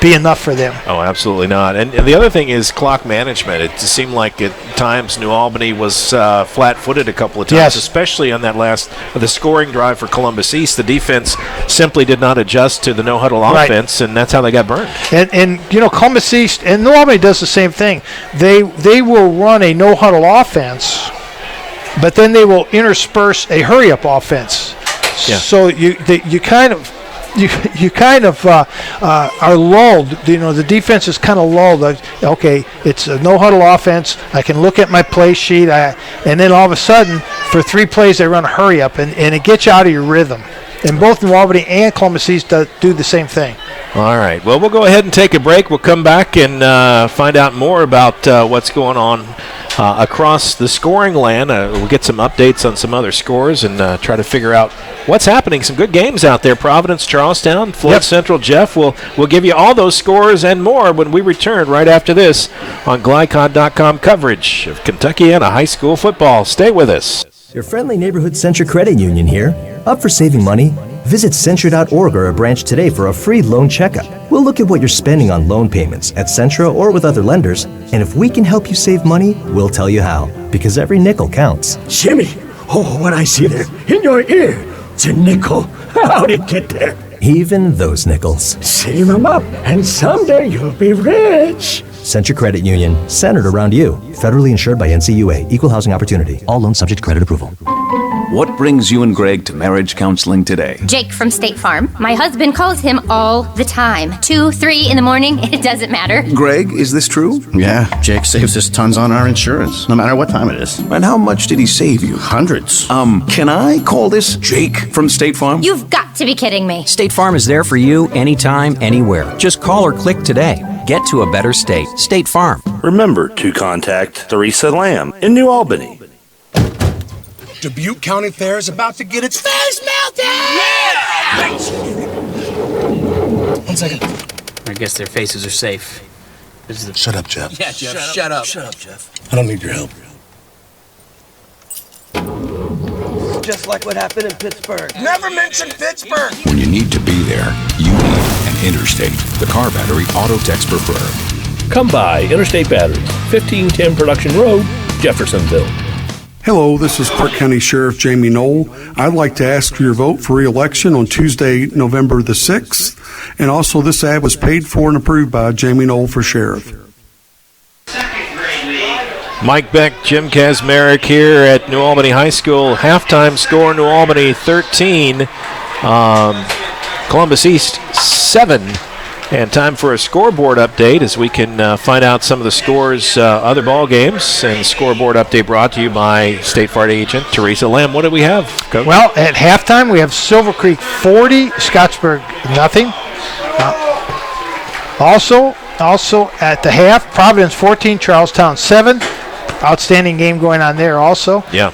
be enough for them. Oh, absolutely not. And the other thing is clock management. It seemed like at times New Albany was flat-footed a couple of times, especially on the scoring drive for Columbus East. The defense simply did not adjust to the no-huddle offense, and that's how they got burned. And Columbus East, and New Albany does the same thing. They will run a no-huddle offense, but then they will intersperse a hurry-up offense. Yeah. So you kind of you kind of are lulled. The defense is kind of lulled. Okay, it's a no-huddle offense. I can look at my play sheet, and then all of a sudden, for 3 plays, they run a hurry-up, and it gets you out of your rhythm. And both New Albany and Columbus East do the same thing. All right. Well, we'll go ahead and take a break. We'll come back and find out more about what's going on across the scoring land. We'll get some updates on some other scores and try to figure out what's happening. Some good games out there. Providence, Charlestown, Floyd Central. Jeff will give you all those scores and more when we return right after this on Glycod.com coverage of Kentuckiana high school football. Stay with us. Your friendly neighborhood Centra Credit Union here. Up for saving money? Visit Centra.org or a branch today for a free loan checkup. We'll look at what you're spending on loan payments at Centra or with other lenders, and if we can help you save money, we'll tell you how, because every nickel counts. Jimmy, what I see there in your ear, it's a nickel. How'd it get there? Even those nickels. Save them up, and someday you'll be rich. Centra Credit Union, centered around you. Federally insured by NCUA. Equal housing opportunity. All loans subject to credit approval. What brings you and Greg to marriage counseling today? Jake from State Farm. My husband calls him all the time. 2, 3 in the morning, it doesn't matter. Greg, is this true? Yeah, Jake saves us tons on our insurance, no matter what time it is. And how much did he save you? Hundreds. Can I call this Jake from State Farm? You've got to be kidding me. State Farm is there for you anytime, anywhere. Just call or click today. Get to a better state. State Farm. Remember to contact Teresa Lamb in New Albany. Dubuque County Fair is about to get its face melted! Yeah! 1 second. I guess their faces are safe. Shut up, Jeff. Yeah, Jeff, shut up. Shut up, Jeff. I don't need your help. Just like what happened in Pittsburgh. Never mention Pittsburgh! When you need to be there, you need an Interstate, the car battery auto techs prefer. Come by Interstate Batteries, 1510 Production Road, Jeffersonville. Hello, this is Clark County Sheriff Jamie Knoll. I'd like to ask for your vote for re-election on Tuesday, November the 6th. And also, this ad was paid for and approved by Jamie Knoll for Sheriff. Mike Beck, Jim Kazmarek here at New Albany High School. Halftime score, New Albany 13, Columbus East 7. And time for a scoreboard update as we can find out some of the scores, other ball games. And scoreboard update brought to you by State Farm agent Teresa Lamb. What do we have, Coach? Well, at halftime, we have Silver Creek 40, Scottsburg nothing. Also at the half, Providence 14, Charlestown 7. Outstanding game going on there also. Yeah.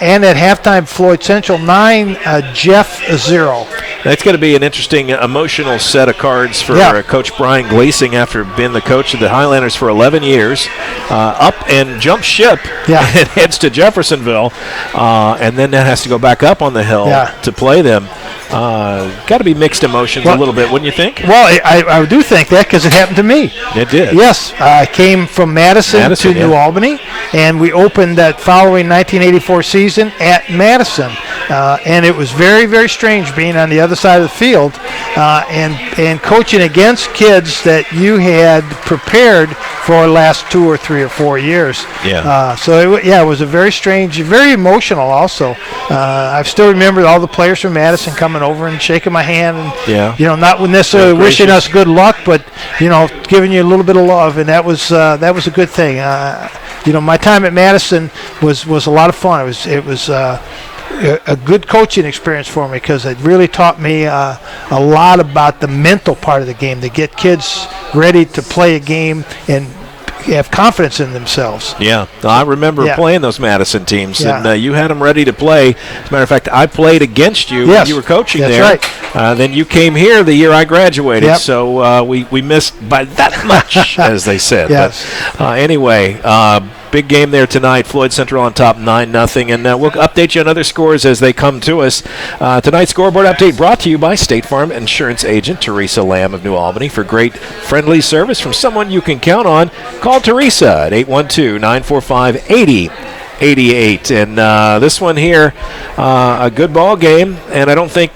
And at halftime, Floyd Central 9, Jeff 0. That's going to be an interesting emotional set of cards for Coach Brian Gleasing after being the coach of the Highlanders for 11 years. Up and jumps ship and heads to Jeffersonville. And then has to go back up on the hill to play them. Got to be mixed emotions a little bit, wouldn't you think? Well, I do think that because it happened to me. It did. Yes. I came from Madison to New Albany, and we opened that following 1984 season at Madison. And it was very, very strange being on the other side of the field and coaching against kids that you had prepared for the last 2 or 3 or 4 years. Yeah. It was a very strange, very emotional also. I still remember all the players from Madison coming over and shaking my hand and, not necessarily wishing us good luck, but, giving you a little bit of love. And that was a good thing. My time at Madison was a lot of fun. It was a good coaching experience for me because it really taught me a lot about the mental part of the game, to get kids ready to play a game and have confidence in themselves. Yeah, I remember playing those Madison teams, and you had them ready to play. As a matter of fact, I played against you when you were coaching there. That's right. Then you came here the year I graduated, so we missed by that much, as they said. Yes. But, anyway, big game there tonight. Floyd Central on top 9-0, and we'll update you on other scores as they come to us. Tonight's scoreboard update brought to you by State Farm insurance agent Teresa Lamb of New Albany. For great friendly service from someone you can count on, call Teresa at 812-945-8088. And this one here, a good ball game, and I don't think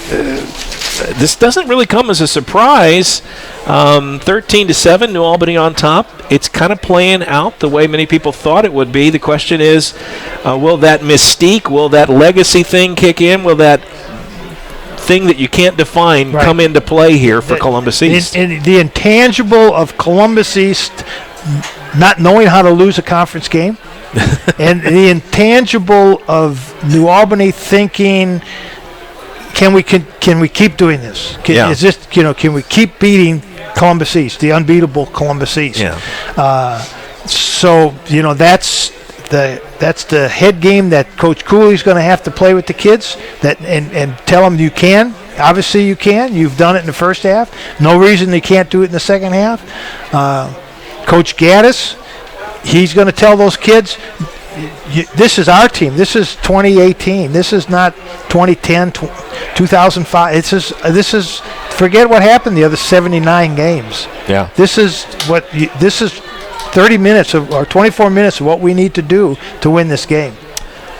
this doesn't really come as a surprise. 13-7, New Albany on top. It's kind of playing out the way many people thought it would be. The question is, will that mystique, will that legacy thing kick in? Will that thing that you can't define come into play here for Columbus East. The intangible of Columbus East not knowing how to lose a conference game, and the intangible of New Albany thinking, can we keep doing this? Is this, can we keep beating Columbus East, the unbeatable Columbus East? So that's the head game that Coach Cooley's going to have to play with the kids. And tell them you can. Obviously you can. You've done it in the first half. No reason they can't do it in the second half. Coach Gaddis, he's going to tell those kids, this is our team. This is 2018. This is not 2010, 2005. This is forget what happened the other 79 games. Yeah. This is 30 minutes or 24 minutes of what we need to do to win this game.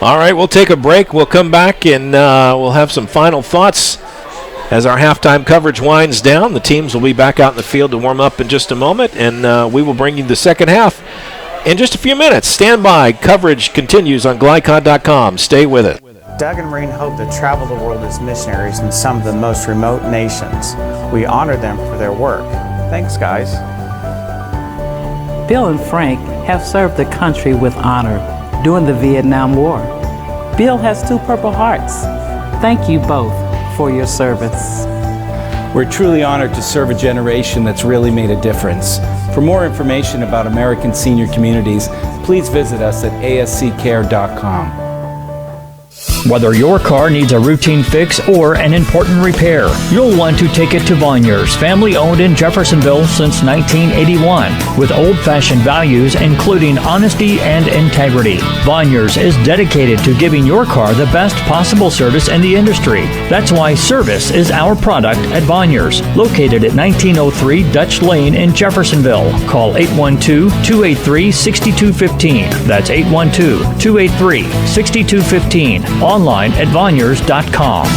All right, we'll take a break. We'll come back and we'll have some final thoughts as our halftime coverage winds down. The teams will be back out in the field to warm up in just a moment, and we will bring you the second half in just a few minutes. Stand by. Coverage continues on Glycod.com. Stay with it. Doug and Maureen hope to travel the world as missionaries in some of the most remote nations. We honor them for their work. Thanks, guys. Bill and Frank have served the country with honor during the Vietnam War. Bill has 2 Purple Hearts. Thank you both for your service. We're truly honored to serve a generation that's really made a difference. For more information about American senior communities, please visit us at asccare.com. Whether your car needs a routine fix or an important repair, you'll want to take it to Vonyers, family owned in Jeffersonville since 1981, with old-fashioned values including honesty and integrity. Vonyers is dedicated to giving your car the best possible service in the industry. That's why service is our product at Vonyers, located at 1903 Dutch Lane in Jeffersonville. Call 812-283-6215. That's 812-283-6215. Online at Vonyers.com.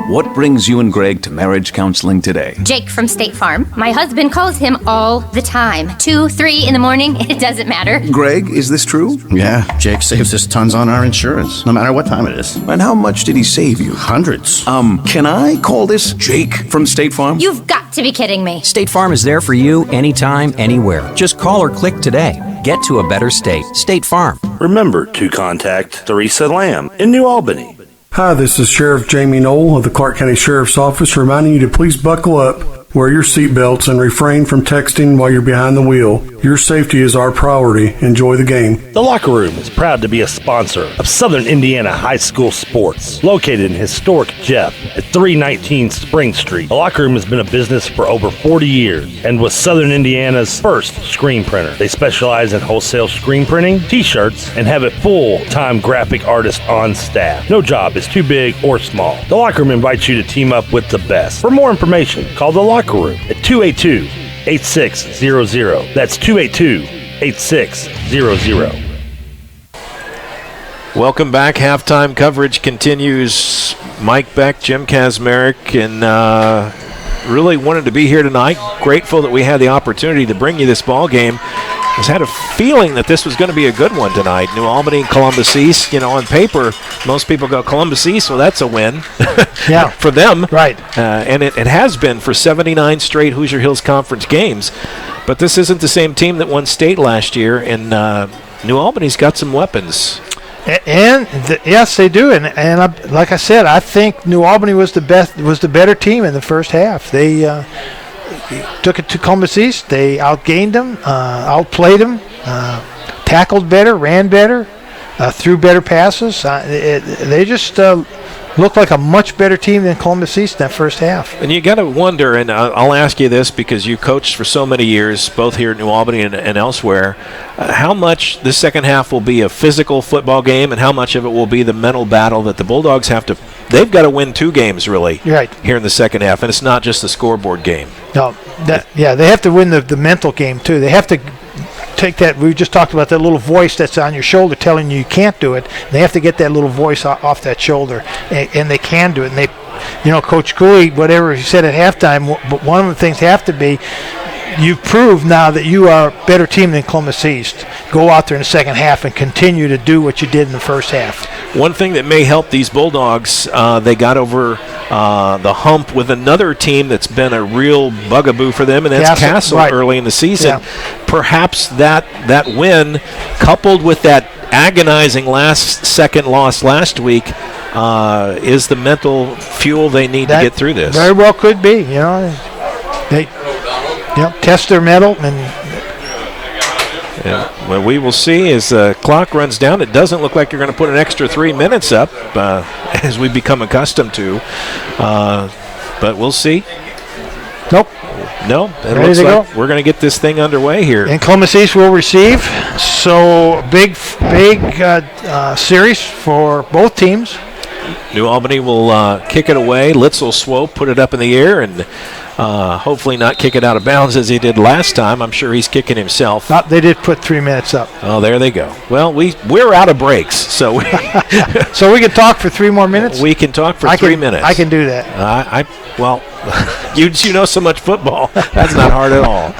What brings you and Greg to marriage counseling today? Jake from State Farm. My husband calls him all the time. 2, 3 in the morning, it doesn't matter. Greg, is this true? Yeah, Jake saves us tons on our insurance, no matter what time it is. And how much did he save you? Hundreds. Can I call this Jake from State Farm? You've got to be kidding me. State Farm is there for you anytime, anywhere. Just call or click today. Get to a better state. State Farm. Remember to contact Theresa Lamb in New Albany. Hi, this is Sheriff Jamie Knoll of the Clark County Sheriff's Office reminding you to please buckle up, wear your seatbelts, and refrain from texting while you're behind the wheel. Your safety is our priority. Enjoy the game. The Locker Room is proud to be a sponsor of Southern Indiana High School Sports, located in historic Jeff at 319 Spring Street. The Locker Room has been a business for over 40 years and was Southern Indiana's first screen printer. They specialize in wholesale screen printing, t-shirts, and have a full-time graphic artist on staff. No job is too big or small. The Locker Room invites you to team up with the best. For more information, call The Locker Room at 282-8600. That's 282-8600. Welcome back. Halftime coverage continues. Mike Beck, Jim Kazmarek, and really wanted to be here tonight. Grateful that we had the opportunity to bring you this ball game. Just had a feeling that this was going to be a good one tonight. New Albany and Columbus East. On paper, most people go Columbus East, well, that's a win. Yeah. For them. Right. And it has been for 79 straight Hoosier Hills Conference games. But this isn't the same team that won state last year, and New Albany's got some weapons. Yes, they do. And like I said, I think New Albany was the better team in the first half. They took it to Columbus East. They outgained them, outplayed them, tackled better, ran better, threw better passes. They just looked like a much better team than Columbus East in that first half. And you got to wonder, and I'll ask you this because you coached for so many years, both here at New Albany and elsewhere, how much the second half will be a physical football game and how much of it will be the mental battle that the Bulldogs have to – they've got to win 2 games, really, right, here in the second half, and it's not just the scoreboard game. No, they have to win the mental game, too. They have to take that, we just talked about that little voice that's on your shoulder telling you can't do it. They have to get that little voice off that shoulder, and they can do it. And they, Coach Cooley, whatever he said at halftime, but one of the things have to be, you've proved now that you are a better team than Columbus East. Go out there in the second half and continue to do what you did in the first half. One thing that may help these Bulldogs, they got over the hump with another team that's been a real bugaboo for them, and that's Castle right. early in the season. Yeah. Perhaps that win, coupled with that agonizing last-second loss last week, is the mental fuel they need to get through this. Very well could be. They test their mettle and. Yeah. Well, we will see as the clock runs down. It doesn't look like you're going to put an extra 3 minutes up as we become accustomed to. But we'll see. Nope. No, it Ready looks to like go? we're going to get this thing underway here. And Columbus East will receive. So big series for both teams. New Albany will kick it away. Litz will swope, put it up in the air, and hopefully not kick it out of bounds as he did last time. I'm sure he's kicking himself. They did put 3 minutes up. Oh, there they go. Well, we're out of breaks, so so we can talk for 3 more minutes. We can talk for 3 minutes. I can do that. Well, you know so much football. That's not hard at all.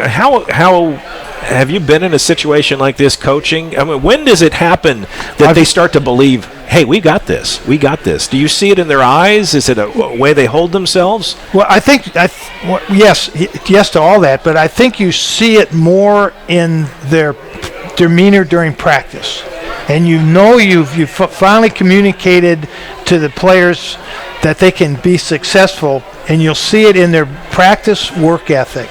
How have you been in a situation like this coaching? I mean, when does it happen that they start to believe, hey, we got this. Do you see it in their eyes? Is it a way they hold themselves? Well, I think, yes to all that, but I think you see it more in their demeanor during practice. And you've finally communicated to the players that they can be successful, and you'll see it in their practice work ethic.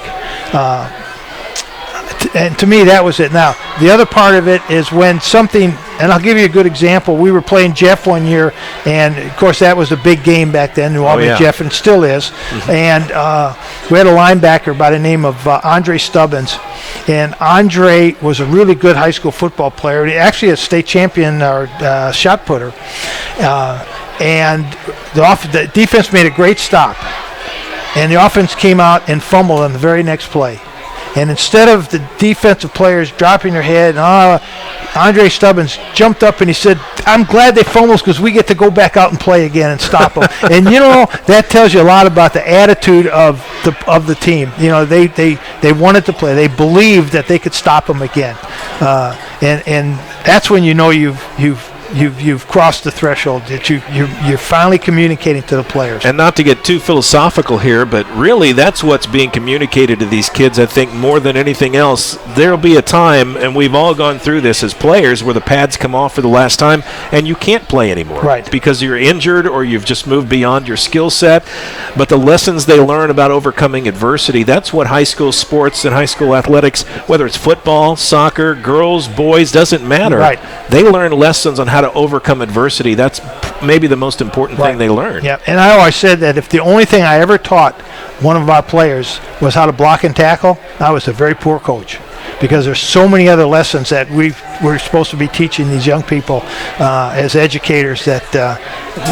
And to me, that was it. Now, the other part of it is when something, and I'll give you a good example. We were playing Jeff one year, and, of course, that was a big game back then, New Albany Jeff, and still is. Mm-hmm. And we had a linebacker by the name of Andre Stubbins. And Andre was a really good high school football player. He actually a state champion or shot putter. And the defense made a great stop. And the offense came out and fumbled on the very next play. And instead of the defensive players dropping their head, Andre Stubbins jumped up and he said, I'm glad they fumbled because we get to go back out and play again and stop them. And, that tells you a lot about the attitude of the team. They wanted to play. They believed that they could stop them again. And that's when you've crossed the threshold, that you're finally communicating to the players. And not to get too philosophical here, but really that's what's being communicated to these kids, I think, more than anything else. There'll be a time, and we've all gone through this as players, where the pads come off for the last time and you can't play anymore. Right. Because you're injured or you've just moved beyond your skill set. But the lessons they learn about overcoming adversity, that's what high school sports and high school athletics, whether it's football, soccer, girls, boys, doesn't matter. Right. They learn lessons on how to overcome adversity. That's maybe the most important thing they learn. Yeah, and I always said that if the only thing I ever taught one of our players was how to block and tackle, I was a very poor coach, because there's so many other lessons that we're supposed to be teaching these young people as educators that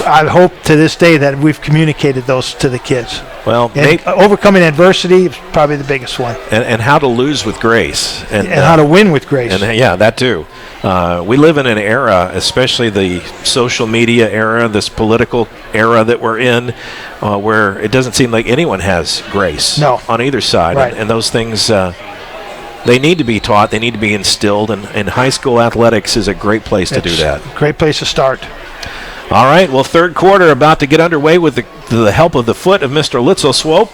I hope to this day that we've communicated those to the kids. Well, overcoming adversity is probably the biggest one. And how to lose with grace. And how to win with grace. And that too. We live in an era, especially the social media era, this political era that we're in, where it doesn't seem like anyone has grace on either side. Right. And those things, they need to be taught. They need to be instilled. And high school athletics is a great place to do that. Great place to start. All right, well, third quarter about to get underway with the help of the foot of Mr. Litzel Swope.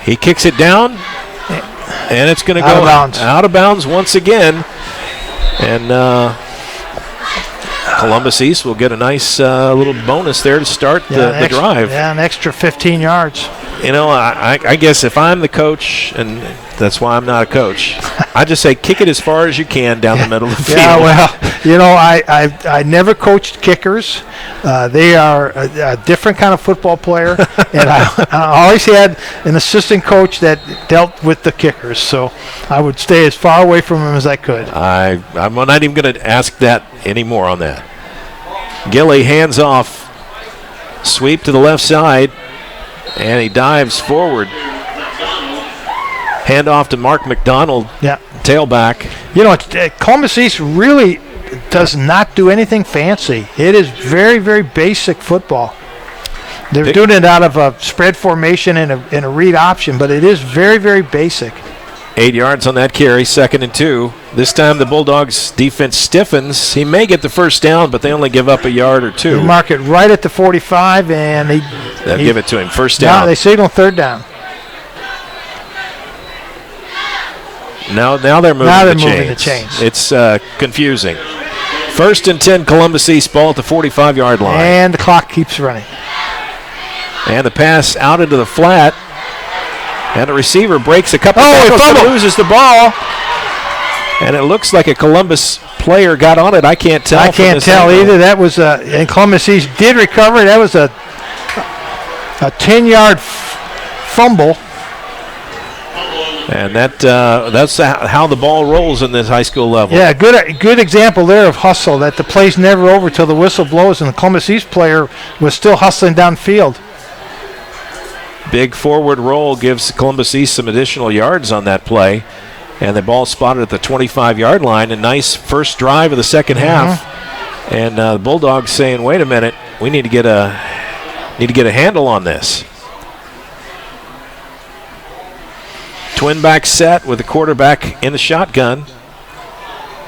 He kicks it down, and it's going to go out of bounds once again. And Columbus East will get a nice little bonus there to start the drive. Yeah, an extra 15 yards. I guess if I'm the coach, and that's why I'm not a coach, I just say kick it as far as you can down the middle of the field. Yeah, well, I never coached kickers. They are a different kind of football player, and I always had an assistant coach that dealt with the kickers, so I would stay as far away from them as I could. I'm not even going to ask that anymore on that. Gilly hands off, sweep to the left side, and he dives forward. Hand off to Mark McDonald, tailback. Columbus East really does not do anything fancy. It is very, very basic football. They're doing it out of a spread formation and a read option, but it is very, very basic. 8 yards on that carry, 2nd and 2. This time the Bulldogs defense stiffens. He may get the first down, but they only give up a yard or two. They mark it right at the 45, and they'll give it to him. First down. Now they signal third down. Now they're moving the chains. It's confusing. 1st and 10, Columbus East, ball at the 45-yard line. And the clock keeps running. And the pass out into the flat. And the receiver breaks a couple tackles and loses the ball. And it looks like a Columbus player got on it. I can't tell. I can't tell either. That was and Columbus East did recover. That was a 10-yard fumble. And that's how the ball rolls in this high school level. Yeah, good example there of hustle, that the play's never over till the whistle blows, and the Columbus East player was still hustling downfield. Big forward roll gives Columbus East some additional yards on that play. And the ball spotted at the 25-yard line. A nice first drive of the second half. And the Bulldogs saying, wait a minute, we need to get a handle on this. Twin back set with the quarterback in the shotgun.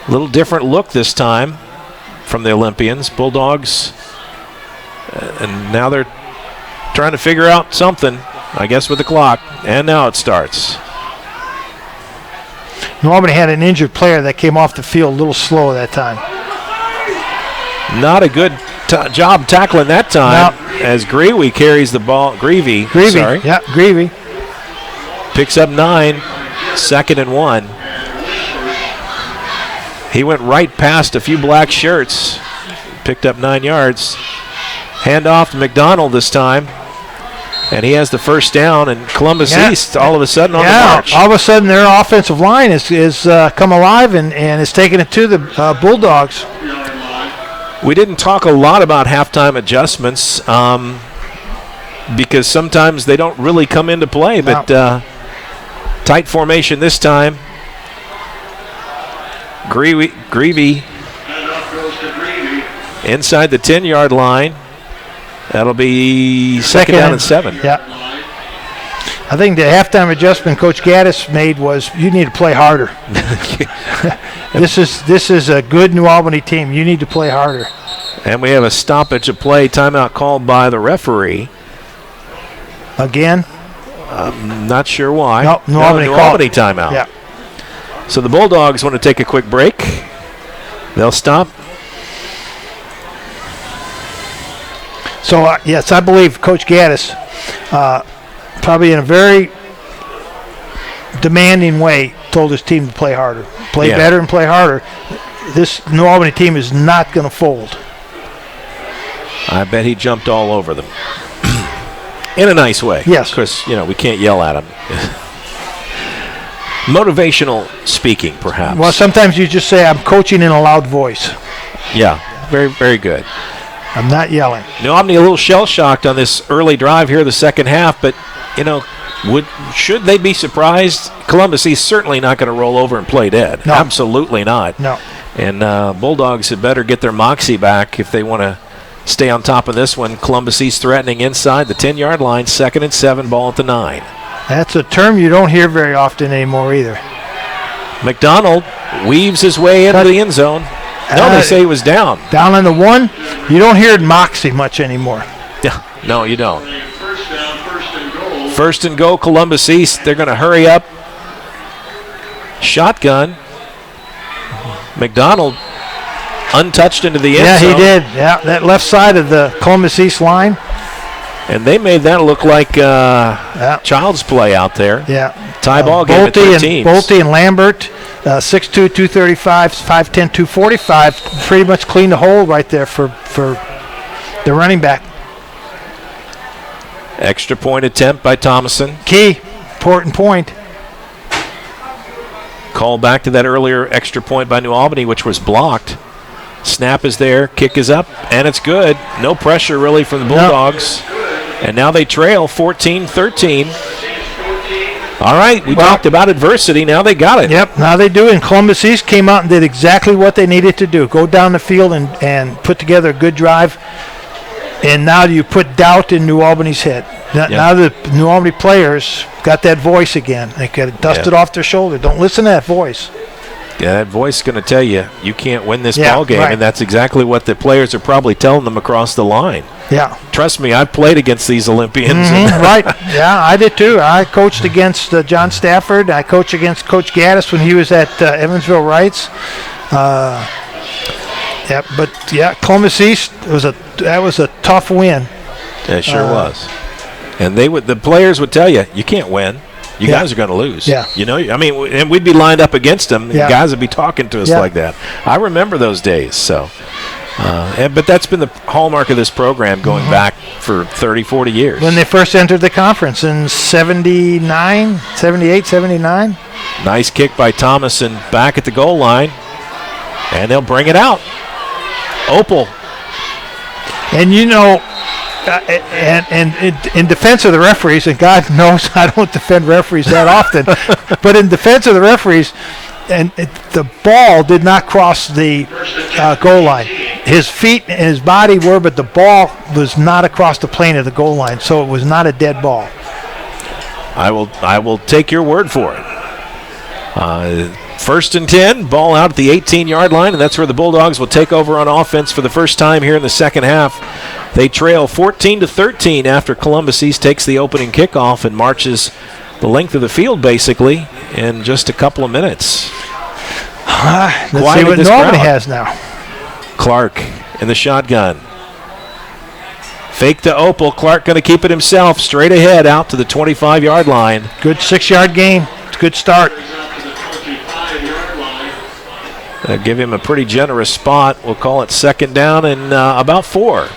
A little different look this time from the Olympians. Bulldogs, and now they're trying to figure out something, I guess, with the clock. And now it starts. New Albany had an injured player that came off the field a little slow that time. Not a good job tackling that time, as Greavy carries the ball. Greavy. Yeah, Greavy. Picks up 9, 2nd and 1. He went right past a few black shirts, picked up 9 yards. Hand off to McDonald this time. And he has the first down, and Columbus East all of a sudden on the march. All of a sudden their offensive line is come alive and is taking it to the Bulldogs. We didn't talk a lot about halftime adjustments because sometimes they don't really come into play, but tight formation this time. Greavy inside the 10-yard line. That'll be second down and 7. Yeah. I think the halftime adjustment Coach Gaddis made was you need to play harder. This is a good New Albany team. You need to play harder. And we have a stoppage of play, timeout called by the referee. Again? I'm not sure why. Nope, New Albany timeout. Yeah. So the Bulldogs want to take a quick break. They'll stop. So, yes, I believe Coach Gaddis, probably in a very demanding way, told his team to play harder. Play better and play harder. This New Albany team is not going to fold. I bet he jumped all over them. In a nice way. Yes. Because, we can't yell at him. Motivational speaking, perhaps. Well, sometimes you just say, I'm coaching in a loud voice. Yeah, very, very good. I'm not yelling. New Albany a little shell-shocked on this early drive here, the second half, but, should they be surprised? Columbus East certainly not going to roll over and play dead. No. Absolutely not. No. And Bulldogs had better get their moxie back if they want to stay on top of this one. Columbus East threatening inside the 10-yard line, 2nd and 7, ball at the 9. That's a term you don't hear very often anymore either. McDonald weaves his way into the end zone. No, they say he was down. Down on the 1. You don't hear moxie much anymore. Yeah, no, you don't. First and goal, Columbus East. They're going to hurry up. Shotgun. McDonald untouched into the end zone. Yeah, he did. Yeah, that left side of the Columbus East line. And they made that look like child's play out there. Yeah. Tie ball game at 13. Bolte and Lambert, 6'2", 235, 5'10", 245, pretty much cleaned the hole right there for the running back. Extra point attempt by Thomason. Key, important point. Call back to that earlier extra point by New Albany, which was blocked. Snap is there, kick is up, and it's good. No pressure really from the Bulldogs. No. And now they trail 14-13. All right, we talked about adversity. Now they got it. Yep, now they do. And Columbus East came out and did exactly what they needed to do. Go down the field and put together a good drive. And now you put doubt in New Albany's head. Now the New Albany players got that voice again. They got to dust it off their shoulder. Don't listen to that voice. Yeah, that voice is going to tell you can't win this ball game, and that's exactly what the players are probably telling them across the line. Yeah. Trust me, I've played against these Olympians. Right. Yeah, I did too. I coached against John Stafford. I coached against Coach Gaddis when he was at Evansville Rights. Columbus East that was a tough win. It sure was. And the players would tell you can't win. You guys are going to lose. Yeah. And we'd be lined up against them. And guys would be talking to us like that. I remember those days. So, but that's been the hallmark of this program going back for 30, 40 years. When they first entered the conference in 78, 79. Nice kick by Thomason back at the goal line. And they'll bring it out. Opal. And and in defense of the referees, and God knows I don't defend referees that often, but in defense of the referees, the ball did not cross the goal line. His feet and his body were, but the ball was not across the plane of the goal line, so it was not a dead ball. I will take your word for it. 1st and 10, ball out at the 18-yard line, and that's where the Bulldogs will take over on offense for the first time here in the second half. They trail 14-13 after Columbus East takes the opening kickoff and marches the length of the field basically in just a couple of minutes. Let's see what Albany has now. Clark in the shotgun. Fake to Opal. Clark going to keep it himself straight ahead out to the 25-yard line. Good 6-yard gain. It's a good start. Give him a pretty generous spot. We'll call it 2nd down and about 4.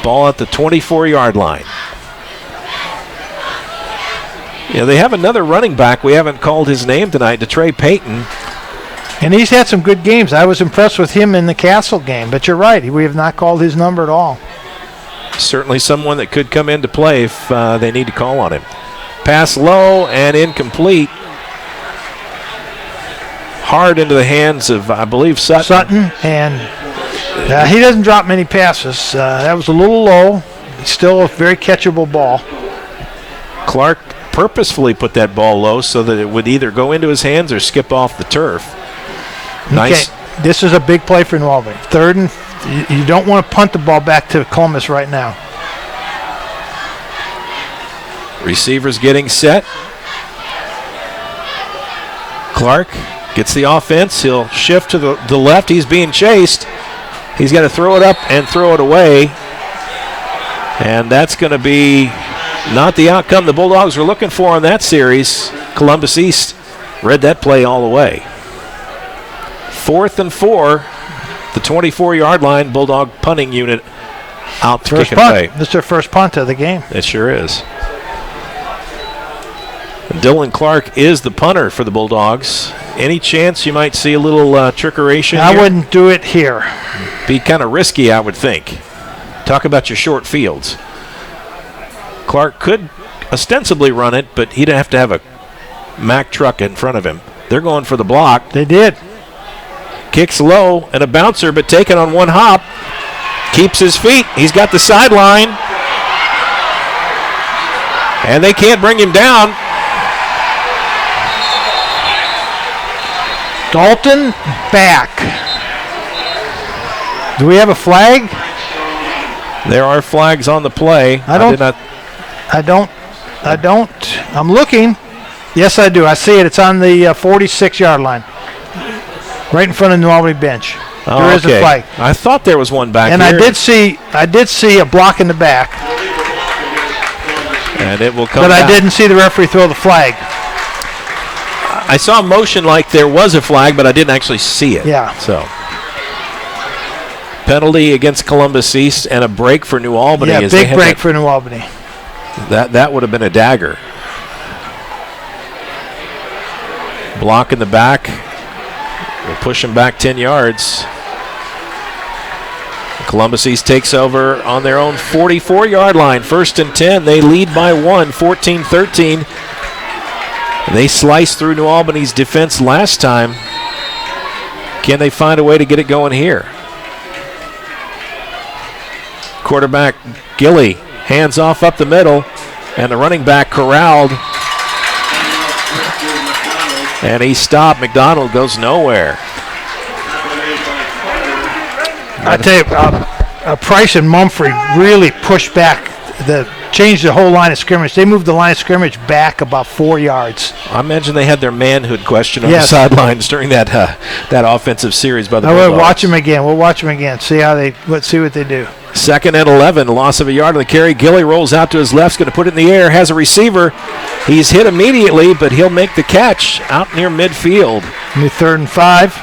Ball at the 24-yard line. They have another running back. We haven't called his name tonight, DeTrey Payton. And he's had some good games. I was impressed with him in the Castle game. But you're right. We have not called his number at all. Certainly someone that could come into play if they need to call on him. Pass low and incomplete. Hard into the hands of, I believe, Sutton. And he doesn't drop many passes. That was a little low. Still a very catchable ball. Clark purposefully put that ball low so that it would either go into his hands or skip off the turf. Nice. Okay. This is a big play for New Albany. 3rd and you don't want to punt the ball back to Columbus right now. Receivers getting set. Clark gets the offense. He'll shift to the left. He's being chased. He's got to throw it up and throw it away. And that's going to be not the outcome the Bulldogs were looking for in that series. Columbus East read that play all the way. 4th and 4, the 24-yard line. Bulldog punting unit out to kick it away. This is their first punt of the game. It sure is. Dylan Clark is the punter for the Bulldogs. Any chance you might see a little trickeration I here? wouldn't do it here. Be kind of risky, I would think. Talk about your short fields. Clark could ostensibly run it, but he'd have to have a Mack truck in front of him. They're going for the block. They did. Kicks low and a bouncer, but taken on one hop. Keeps his feet. He's got the sideline. And they can't bring him down. Dalton back. Do we have a flag? There are flags on the play. I don't. I'm looking. Yes, I do. I see it. It's on the 46-yard line. Right in front of the New Albany bench. There is a flag. I thought there was one back and here. And I did see a block in the back. And it will come But back. I didn't see the referee throw the flag. I saw a motion like there was a flag, but I didn't actually see it. Yeah. So penalty against Columbus East and a break for New Albany. Yeah, big break for New Albany. That would have been a dagger. Block in the back. We'll push him back 10 yards. Columbus East takes over on their own 44-yard line. 1st and 10. They lead by 1, 14-13. They sliced through New Albany's defense last time. Can they find a way to get it going here? Quarterback Gilly hands off up the middle, and the running back corralled. And he stopped. McDonald goes nowhere. I tell you, Price and Mumphrey really pushed back, changed the whole line of scrimmage. They moved the line of scrimmage back about 4 yards. I imagine they had their manhood question on the sidelines during that offensive series by the Bulldogs. We'll watch them again. See what they do. 2nd and 11, loss of a yard on the carry. Gilly rolls out to his left, going to put it in the air, has a receiver. He's hit immediately, but he'll make the catch out near midfield. 3rd and 5.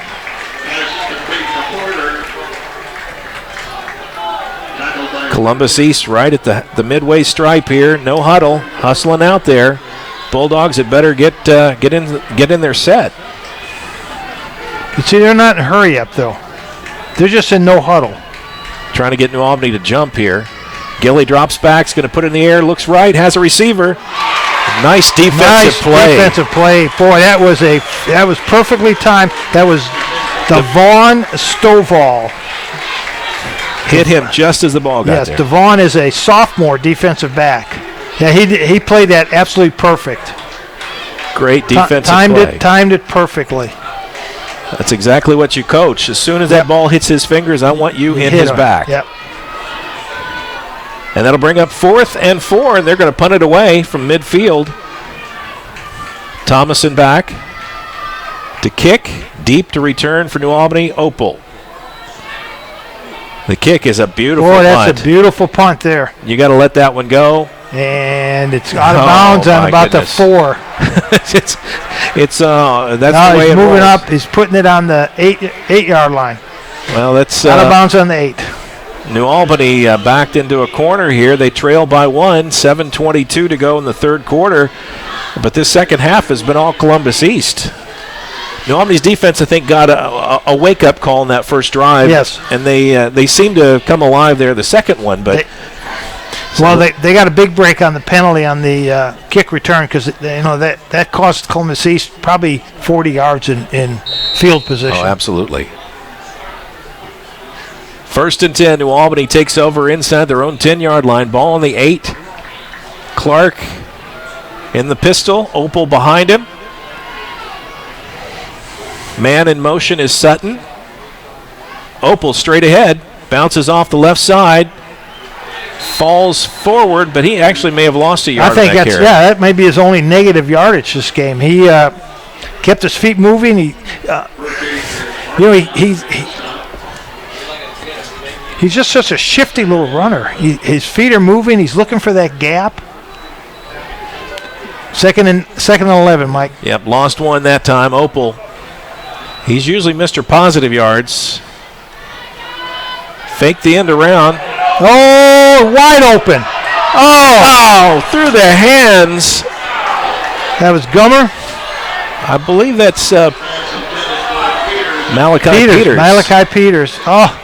Columbus East right at the midway stripe here. No huddle, hustling out there. Bulldogs had better get in their set. You see, they're not in a hurry up, though. They're just in no huddle. Trying to get New Albany to jump here. Gilly drops back, is going to put it in the air, looks right, has a receiver. Nice defensive play. Boy, that was perfectly timed. That was Devon Stovall. Hit him just as the ball got there. Yes, Devon is a sophomore defensive back. Yeah, he played that absolutely perfect. Great defensive play. Timed it perfectly. That's exactly what you coach. As soon as that ball hits his fingers, I want you in his back. Yep. And that'll bring up 4th and 4, and they're going to punt it away from midfield. Thomason back to kick, deep to return for New Albany, Opal. The kick is a beautiful punt. Boy, that's a beautiful punt there. You got to let that one go. And it's out of bounds on about the 4. That's the way he's it moving rolls. up. He's putting it on the 8-yard line. Well, that's out of bounds on the 8. New Albany backed into a corner here. They trail by 1, 7:22 to go in the 3rd quarter. But this second half has been all Columbus East. New Albany's defense, I think, got a wake-up call in that first drive. Yes. And they seem to come alive there the second one. But they got a big break on the penalty on the kick return because that cost Columbus East probably 40 yards in field position. Oh, absolutely. 1st and 10, New Albany takes over inside their own 10-yard line. Ball on the 8. Clark in the pistol. Opal behind him. Man in motion is Sutton. Opal straight ahead. Bounces off the left side. Falls forward, but he actually may have lost a yard. I think carry. that may be his only negative yardage this game. He kept his feet moving. He's just such a shifty little runner. His feet are moving. He's looking for that gap. 2nd and 11, Mike. Yep, lost one that time. Opal. He's usually Mr. Positive Yards. Fake the end around. Oh, wide open. Oh, through the hands. That was Gummer. I believe that's Malachi Peters. Malachi Peters. Oh.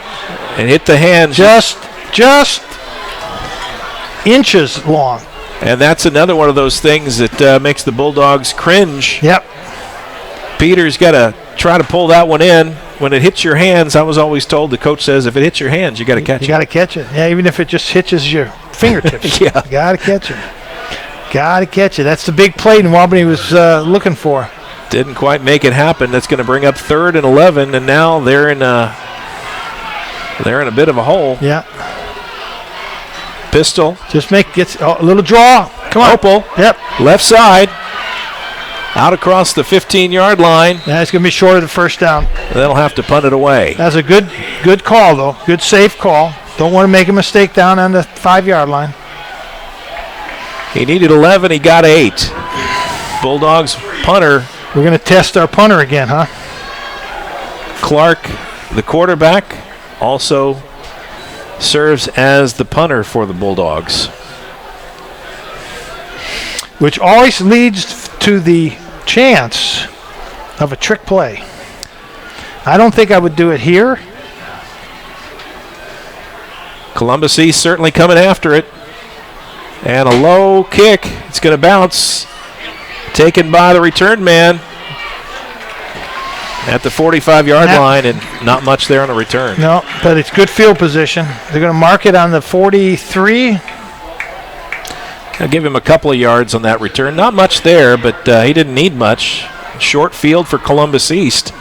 And hit the hands. Just inches long. And that's another one of those things that makes the Bulldogs cringe. Yep. Peters got to try to pull that one in. When it hits your hands, I was always told, the coach says, if it hits your hands, you got to catch it. You got to catch it. Yeah, even if it just hitches your fingertips. Yeah. You got to catch it. Got to catch it. That's the big play New Albany was looking for. Didn't quite make it happen. That's going to bring up 3rd and 11, and now they're in a bit of a hole. Yeah. Pistol. Just gets a little draw. Come on. Opal. Yep. Left side. Out across the 15-yard line. Yeah, it's going to be short of the first down. They'll have to punt it away. That's a good call, though. Good, safe call. Don't want to make a mistake down on the 5-yard line. He needed 11. He got 8. Bulldogs punter. We're going to test our punter again, huh? Clark, the quarterback, also serves as the punter for the Bulldogs. Which always leads to the chance of a trick play. I don't think I would do it here. Columbus East certainly coming after it. And a low kick. It's going to bounce. Taken by the return man at the 45-yard line, and not much there on the return. No, but it's good field position. They're going to mark it on the 43. I'll give him a couple of yards on that return. Not much there, but he didn't need much. Short field for Columbus East.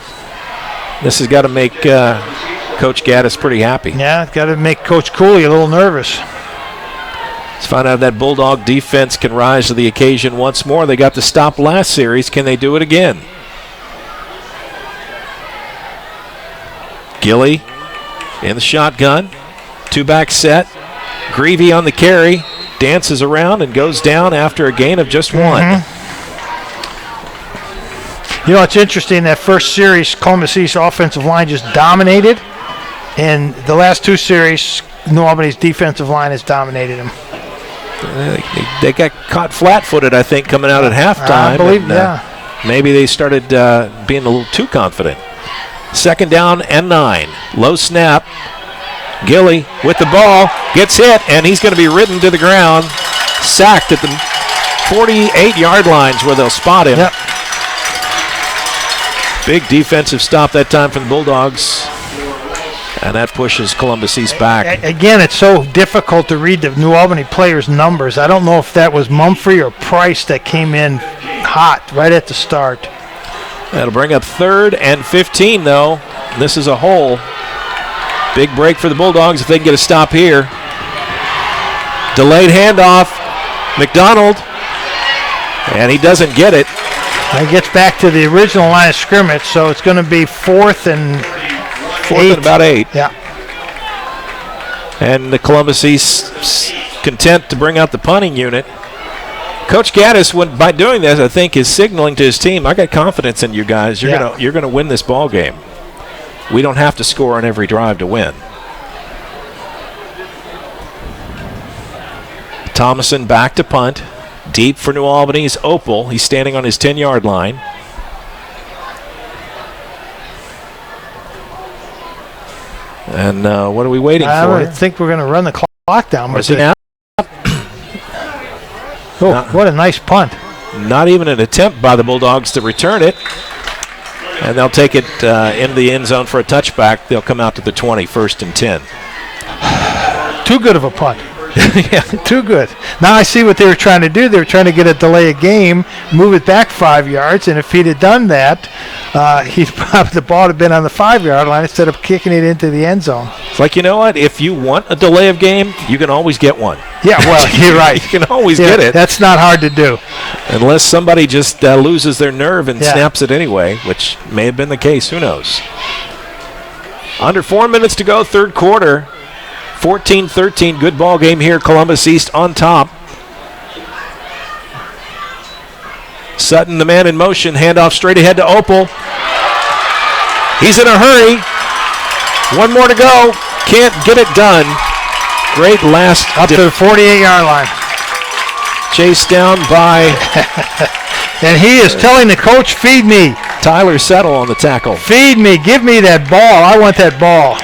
This has got to make Coach Gaddis pretty happy. Yeah, it's got to make Coach Cooley a little nervous. Let's find out if that Bulldog defense can rise to the occasion once more. They got the stop last series. Can they do it again? Gilly in the shotgun. 2-back set. Greavy on the carry. Dances around and goes down after a gain of just one. You know, it's interesting, that first series, Columbus East offensive line just dominated. And the last 2 series, New Albany's defensive line has dominated them. They got caught flat-footed, I think, coming out at halftime. I believe, yeah. Maybe they started being a little too confident. 2nd down and 9. Low snap. Gilly with the ball, gets hit, and he's going to be ridden to the ground. Sacked at the 48-yard lines where they'll spot him. Yep. Big defensive stop that time from the Bulldogs. And that pushes Columbus East back. Again, it's so difficult to read the New Albany players' numbers. I don't know if that was Mumphrey or Price that came in hot right at the start. That'll bring up 3rd and 15, though. This is a hole. Big break for the Bulldogs if they can get a stop here. Delayed handoff. McDonald. And he doesn't get it. It gets back to the original line of scrimmage, so it's going to be 4th and 8. And about 8. Yeah. And the Columbus East content to bring out the punting unit. Coach Gaddis, by doing this, I think, is signaling to his team, I got confidence in you guys. You're gonna win this ball game. We don't have to score on every drive to win. Thomason back to punt. Deep for New Albany's Opal. He's standing on his 10-yard line. And what are we waiting for? I think we're going to run the clock down. Is it now? What a nice punt. Not even an attempt by the Bulldogs to return it. And they'll take it into the end zone for a touchback. They'll come out to the 20, 1st and 10. Too good of a punt. Yeah, too good. Now I see what they were trying to do. They were trying to get a delay of game, move it back 5 yards, and if he'd have done that, the ball would have been on the 5-yard line instead of kicking it into the end zone. It's like, you know what? If you want a delay of game, you can always get one. Yeah, well, you're right. You can always get it. That's not hard to do. Unless somebody just loses their nerve and snaps it anyway, which may have been the case. Who knows? Under 4 minutes to go, 3rd quarter. 14-13, good ball game here. Columbus East on top. Sutton, the man in motion, handoff straight ahead to Opal. He's in a hurry. 1 more to go. Can't get it done. Great last. Up to the 48-yard line. Chased down by. And he is telling the coach, feed me. Tyler Settle on the tackle. Feed me. Give me that ball. I want that ball.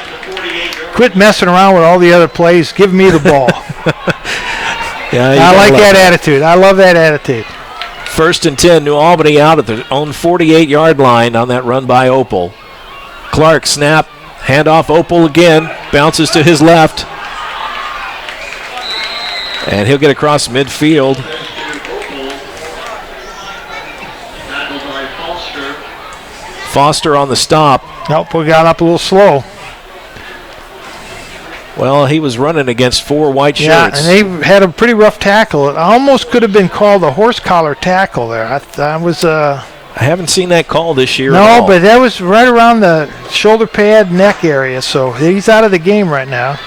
Quit messing around with all the other plays. Give me the ball. I like that attitude. I love that attitude. 1st and 10, New Albany out at their own 48-yard line on that run by Opal. Clark snap, handoff Opal again, bounces to his left. And he'll get across midfield. Foster on the stop. Nope, we got up a little slow. Well, he was running against 4 white shirts. Yeah, and they had a pretty rough tackle. It almost could have been called a horse collar tackle there. I haven't seen that call this year. No, but that was right around the shoulder pad, neck area. So he's out of the game right now.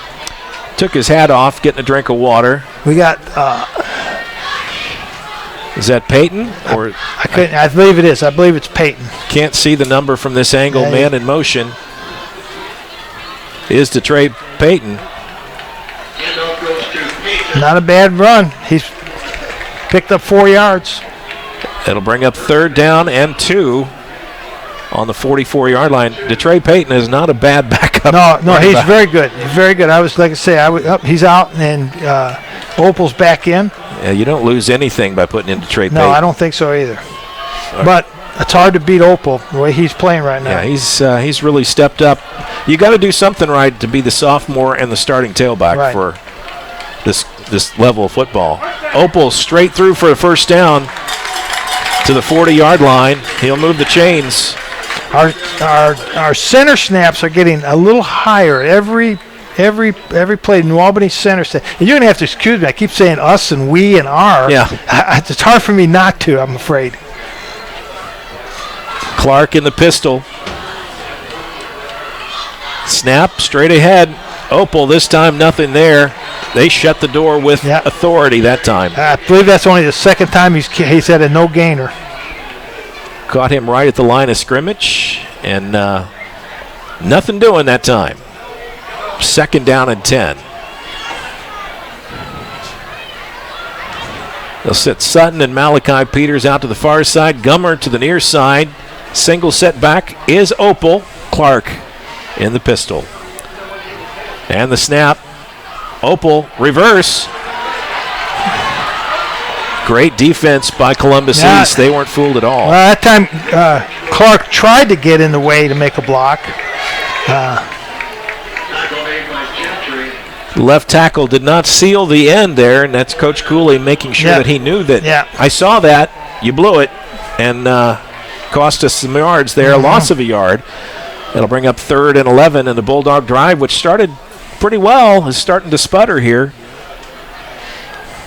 Took his hat off, getting a drink of water. We got. Is that Peyton? Or I believe it is. I believe it's Peyton. Can't see the number from this angle. Yeah, man in motion is to Trey Peyton. Not a bad run. He's picked up 4 yards. It'll bring up 3rd down and 2 on the 44-yard line. DeTrey Payton is not a bad backup. No, he's very good. He's very good. He's out, and Opal's back in. Yeah, you don't lose anything by putting in DeTrey Payton. No, I don't think so either. But it's hard to beat Opal the way he's playing right now. Yeah, he's really stepped up. You got to do something right to be the sophomore and the starting tailback for this level of football. Opal straight through for a 1st down. to the 40-yard line. He'll move the chains. Our center snaps are getting a little higher every play. New Albany center snap. And you're going to have to excuse me. I keep saying us and we and our. Yeah. It's hard for me not to, I'm afraid. Clark in the pistol. Snap straight ahead. Opal this time nothing there. They shut the door with authority that time. I believe that's only the second time he's had a no gainer. Caught him right at the line of scrimmage, and nothing doing that time. 2nd down and 10. They'll sit Sutton and Malachi Peters out to the far side. Gummer to the near side. Single set back is Opal. Clark in the pistol. And the snap. Opal reverse. Great defense by Columbus East. They weren't fooled at all. That time, Clark tried to get in the way to make a block. Left tackle did not seal the end there, and that's Coach Cooley making sure that he knew that. Yeah. I saw that. You blew it, and cost us some yards there, a loss of a yard. It'll bring up 3rd and 11, and the Bulldog drive, which started pretty well, is starting to sputter here.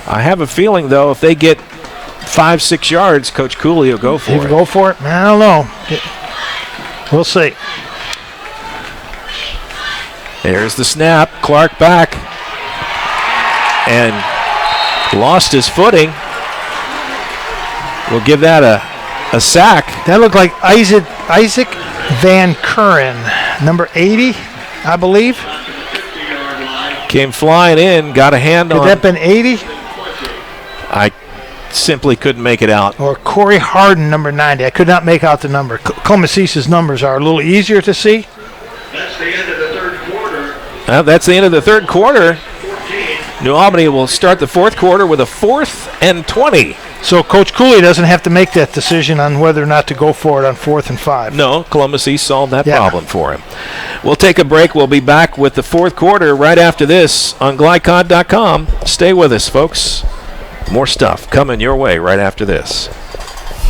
I have a feeling, though, if they get 5-6 yards, Coach Cooley will go for it. Go for it? I don't know. We'll see. There's the snap. Clark back. And lost his footing. We'll give that a sack. That looked like Isaac Van Kuren, number 80, I believe. Came flying in, got a hand on. Could that have been 80? I simply couldn't make it out. Or Corey Harden, number 90. I could not make out the number. Columbus East's numbers are a little easier to see. That's the end of the third quarter. That's the end of the third quarter. New Albany will start the fourth quarter with a 4th and 20. So Coach Cooley doesn't have to make that decision on whether or not to go for it on 4th and 5. No, Columbus East solved that problem for him. We'll take a break. We'll be back with the fourth quarter right after this on Glycod.com. Stay with us, folks. More stuff coming your way right after this.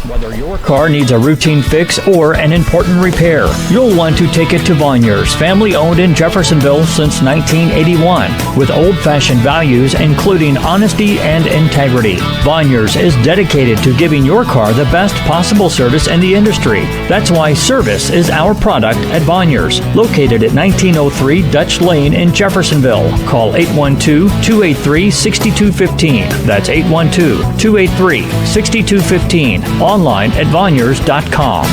Whether your car needs a routine fix or an important repair, you'll want to take it to Vonyers, family owned in Jeffersonville since 1981, with old-fashioned values including honesty and integrity. Vonyers is dedicated to giving your car the best possible service in the industry. That's why service is our product at Vonyers, located at 1903 Dutch Lane in Jeffersonville. Call 812-283-6215. That's 812-283-6215. Online at Vonyers.com.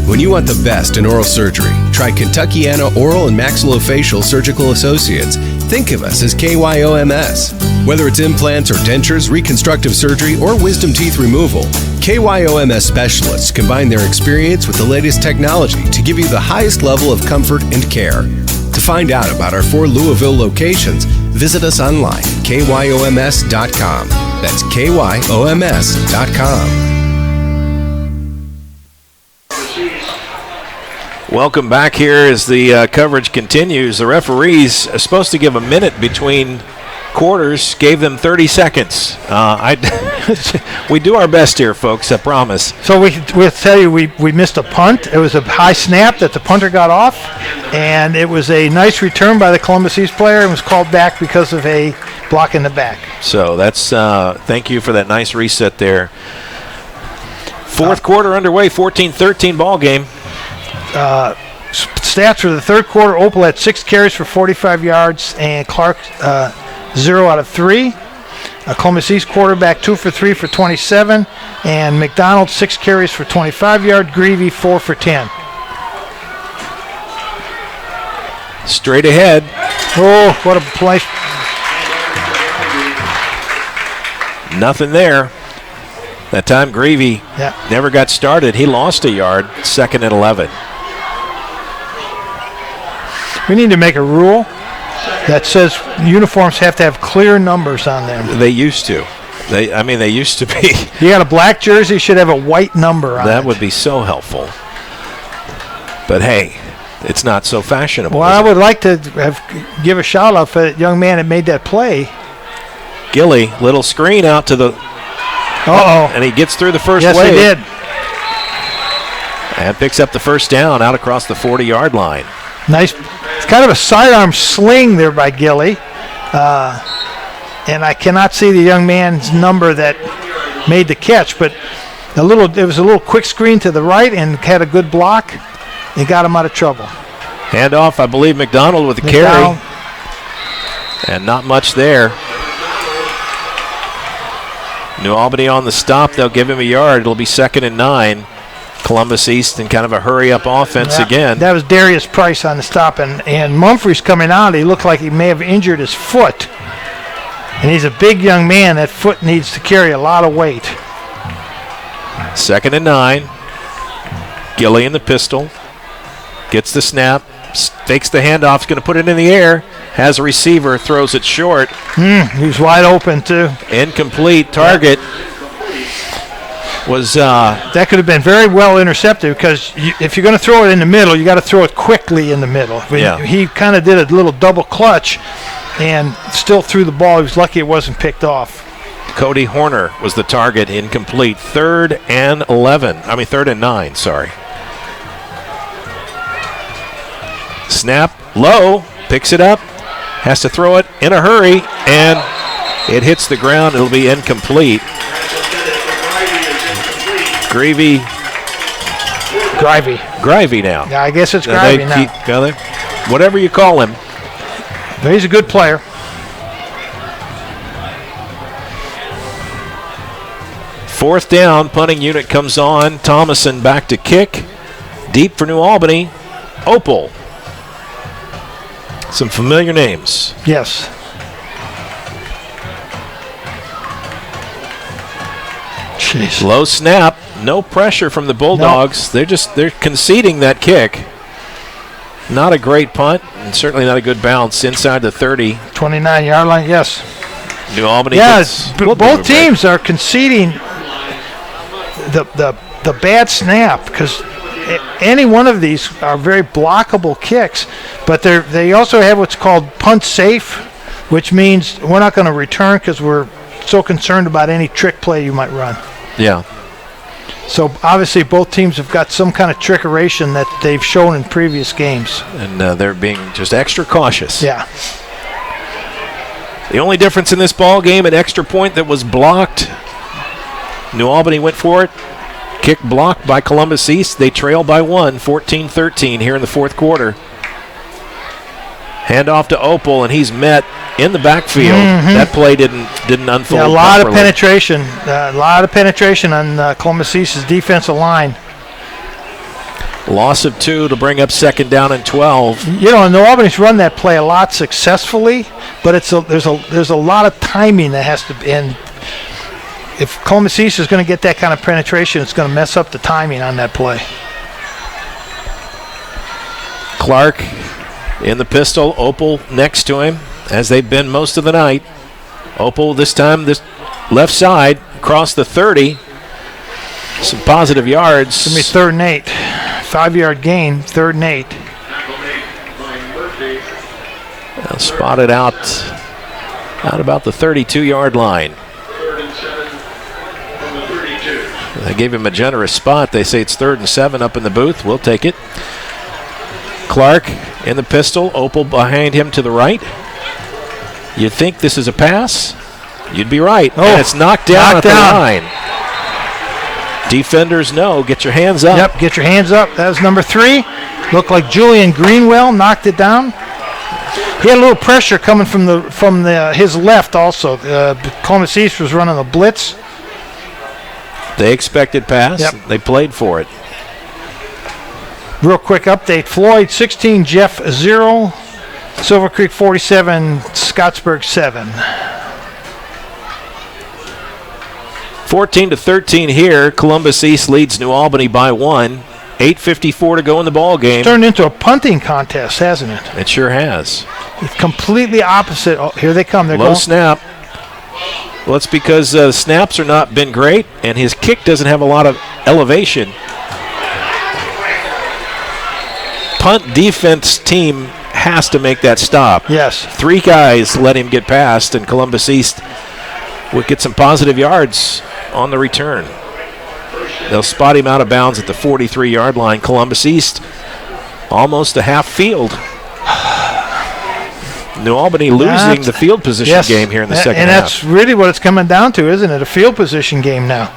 When you want the best in oral surgery, try Kentuckiana Oral and Maxillofacial Surgical Associates. Think of us as KYOMS. Whether it's implants or dentures, reconstructive surgery, or wisdom teeth removal, KYOMS specialists combine their experience with the latest technology to give you the highest level of comfort and care. To find out about our 4 Louisville locations, visit us online, KYOMS.com. That's KYOMS.com. Welcome back here as the coverage continues. The referees are supposed to give a minute between quarters, gave them 30 seconds. We do our best here, folks, I promise. So we'll tell you we missed a punt. It was a high snap that the punter got off, and it was a nice return by the Columbus East player and was called back because of a block in the back. So that's thank you for that nice reset there. Fourth quarter underway, 14-13 ball game. Stats for the third quarter: Opal had 6 carries for 45 yards, and Clark 0 out of 3. Columbus East quarterback 2 for 3 for 27, and McDonald 6 carries for 25 yards. Greavy 4 for 10. Straight ahead. Oh, what a play! Nothing there. That time Greavy never got started. He lost a yard. 2nd and 11. We need to make a rule that says uniforms have to have clear numbers on them. They used to. They used to be. You got a black jersey, should have a white number on it. That would be so helpful. But hey, it's not so fashionable. Well, I would like to give a shout out for that young man that made that play. Gilly, little screen out to the Uh-oh. And he gets through the first wave. Yes, he did. And picks up the first down out across the 40-yard line. Nice. It's kind of a sidearm sling there by Gilly. And I cannot see the young man's number that made the catch, but it was a little quick screen to the right and had a good block. It got him out of trouble. Handoff, I believe, McDonald with the carry. And not much there. New Albany on the stop. They'll give him a yard. It'll be 2nd and 9. Columbus East in kind of a hurry-up offense again. That was Darius Price on the stop, and Mumphrey's coming out. He looked like he may have injured his foot. And he's a big young man. That foot needs to carry a lot of weight. 2nd and 9. Gilly in the pistol. Gets the snap. Fakes the handoff. Is going to put it in the air. Has a receiver. Throws it short. He's wide open, too. Incomplete. Target was... that could have been very well intercepted because if you're going to throw it in the middle, you got to throw it quickly in the middle. He kind of did a little double clutch and still threw the ball. He was lucky it wasn't picked off. Cody Horner was the target. Incomplete. 3rd and 9, sorry. Snap low. Picks it up. Has to throw it in a hurry, and it hits the ground. It'll be incomplete. Grivey now. Yeah, I guess it's Grivey now. Whatever you call him. But he's a good player. Fourth down, punting unit comes on. Thomason back to kick. Deep for New Albany. Opal. Some familiar names. Yes. Jeez. Low snap. No pressure from the Bulldogs. Nope. They're conceding that kick. Not a great punt, and certainly not a good bounce inside the 30. 29-yard line, yes. New Albany. Both teams are conceding the bad snap because any one of these are very blockable kicks, but they also have what's called punt safe, which means we're not going to return because we're so concerned about any trick play you might run. Yeah. So obviously both teams have got some kind of trickeration that they've shown in previous games. And they're being just extra cautious. Yeah. The only difference in this ball game, an extra point that was blocked. New Albany went for it. Kick blocked by Columbus East. They trail by 1, 14-13 here in the fourth quarter. Handoff to Opal, and he's met in the backfield. That play didn't unfold. Yeah, a lot properly. of penetration on Columbus East's defensive line. Loss of 2 to bring up 2nd down and 12. New Albany's run that play a lot successfully, but there's a lot of timing that has to be. And if Columbus East is going to get that kind of penetration, it's going to mess up the timing on that play. Clark in the pistol. Opal next to him, as they've been most of the night. Opal this time, this left side, across the 30. Some positive yards. It's going to be 3rd and 8. 5-yard gain, 3rd and 8. Spotted out about the 32-yard line. They gave him a generous spot. They say it's 3rd and 7 up in the booth. We'll take it. Clark in the pistol. Opal behind him to the right. You'd think this is a pass. You'd be right. And it's knocked down at the line. Defenders know. Get your hands up. Yep, get your hands up. That was number 3. Looked like Julian Greenwell knocked it down. He had a little pressure coming from his left also. Columbus East was running a blitz. They expected pass. Yep. They played for it. Real quick update. Floyd 16, Jeff 0, Silver Creek 47, Scottsburg 7. 14-13 here. Columbus East leads New Albany by 1. 8:54 to go in the ball game. It's turned into a punting contest, hasn't it? It sure has. It's completely opposite. Oh, here they come. They're low going. Snap. Well, it's because the snaps are not been great, and his kick doesn't have a lot of elevation. Punt defense team has to make that stop. Yes. 3 guys let him get past, and Columbus East would get some positive yards on the return. They'll spot him out of bounds at the 43-yard line. Columbus East almost a half field. New Albany losing the field position game here in the second half. And that's really what it's coming down to, isn't it? A field position game now.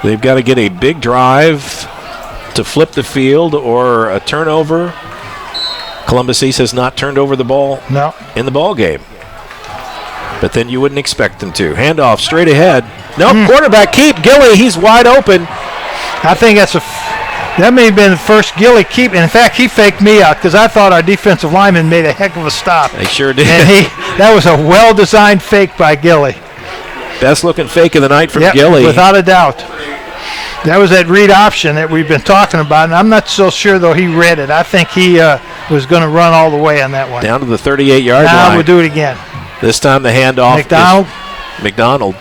They've got to get a big drive to flip the field or a turnover. Columbus East has not turned over the ball in the ball game. But then you wouldn't expect them to. Handoff straight ahead. Nope, quarterback keep. Gilly, he's wide open. I think that may have been the first Gilly keep. And in fact, he faked me out because I thought our defensive lineman made a heck of a stop. They sure did. And that was a well-designed fake by Gilly. Best looking fake of the night from Gilly. Without a doubt. That was that read option that we've been talking about, and I'm not so sure, though, he read it. I think he was going to run all the way on that one. Down to the 38-yard line. Now we'll do it again. This time the handoff is McDonald.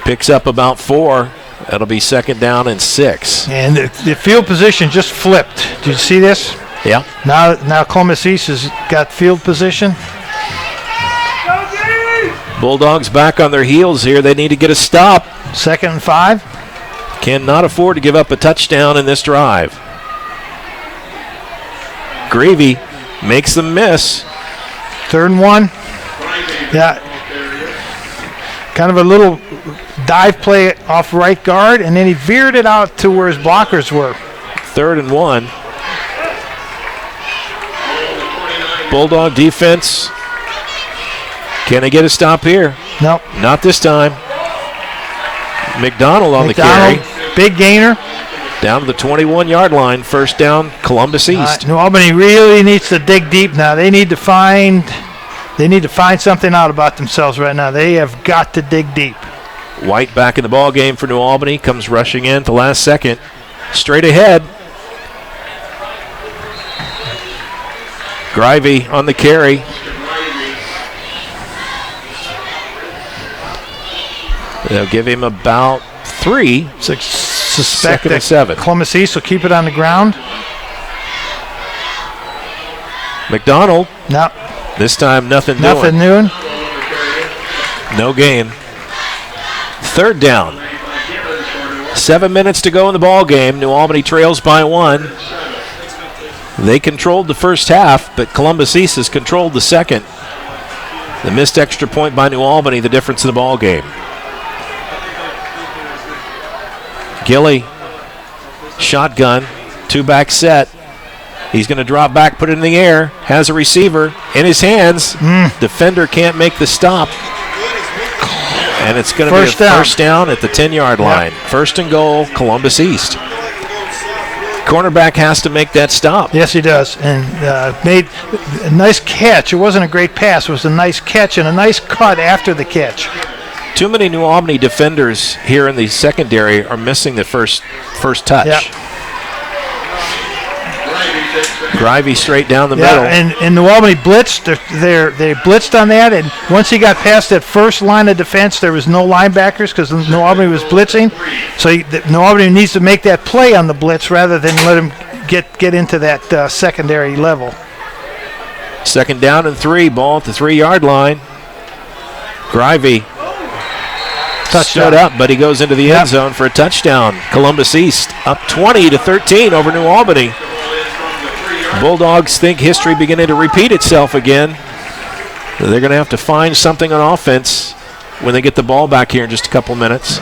Picks up about 4. That'll be second down and 6. And the field position just flipped. Did you see this? Yeah. Now Columbus East has got field position. Bulldogs back on their heels here. They need to get a stop. 2nd and 5. Cannot afford to give up a touchdown in this drive. Gravy makes them miss. 3rd and 1. Yeah. Kind of a little dive play off right guard, and then he veered it out to where his blockers were. 3rd and 1. Bulldog defense. Can they get a stop here? Nope. Not this time. McDonald on the carry. Big gainer. Down to the 21-yard line. First down, Columbus East. New Albany really needs to dig deep now. They need to find something out about themselves right now. They have got to dig deep. White back in the ball game for New Albany. Comes rushing in at the last second. Straight ahead. Grivey on the carry. They'll give him about 3. Suspect Second that and 7. Columbus East will keep it on the ground. McDonald. No. This time nothing doing. No gain. 3rd down. 7 minutes to go in the ball game. New Albany trails by 1. They controlled the first half, but Columbus East has controlled the second. The missed extra point by New Albany, the difference in the ball game. Gilly, shotgun, 2-back set. He's going to drop back, put it in the air, has a receiver in his hands. Defender can't make the stop. And it's going to be a first down at the 10-yard line. First and goal, Columbus East. Cornerback has to make that stop. Yes, he does. And made a nice catch. It wasn't a great pass. It was a nice catch and a nice cut after the catch. Too many New Albany defenders here in the secondary are missing the first touch. Yeah. Grivey straight down the middle. And New Albany blitzed. They blitzed on that, and once he got past that first line of defense, there was no linebackers because New Albany was blitzing. So New Albany needs to make that play on the blitz rather than let him get into that secondary level. Second down and 3, ball at the 3-yard line. Grivey stood up, but he goes into the end zone for a touchdown. Columbus East up 20-13 over New Albany. Bulldogs think history beginning to repeat itself again. They're going to have to find something on offense when they get the ball back here in just a couple minutes.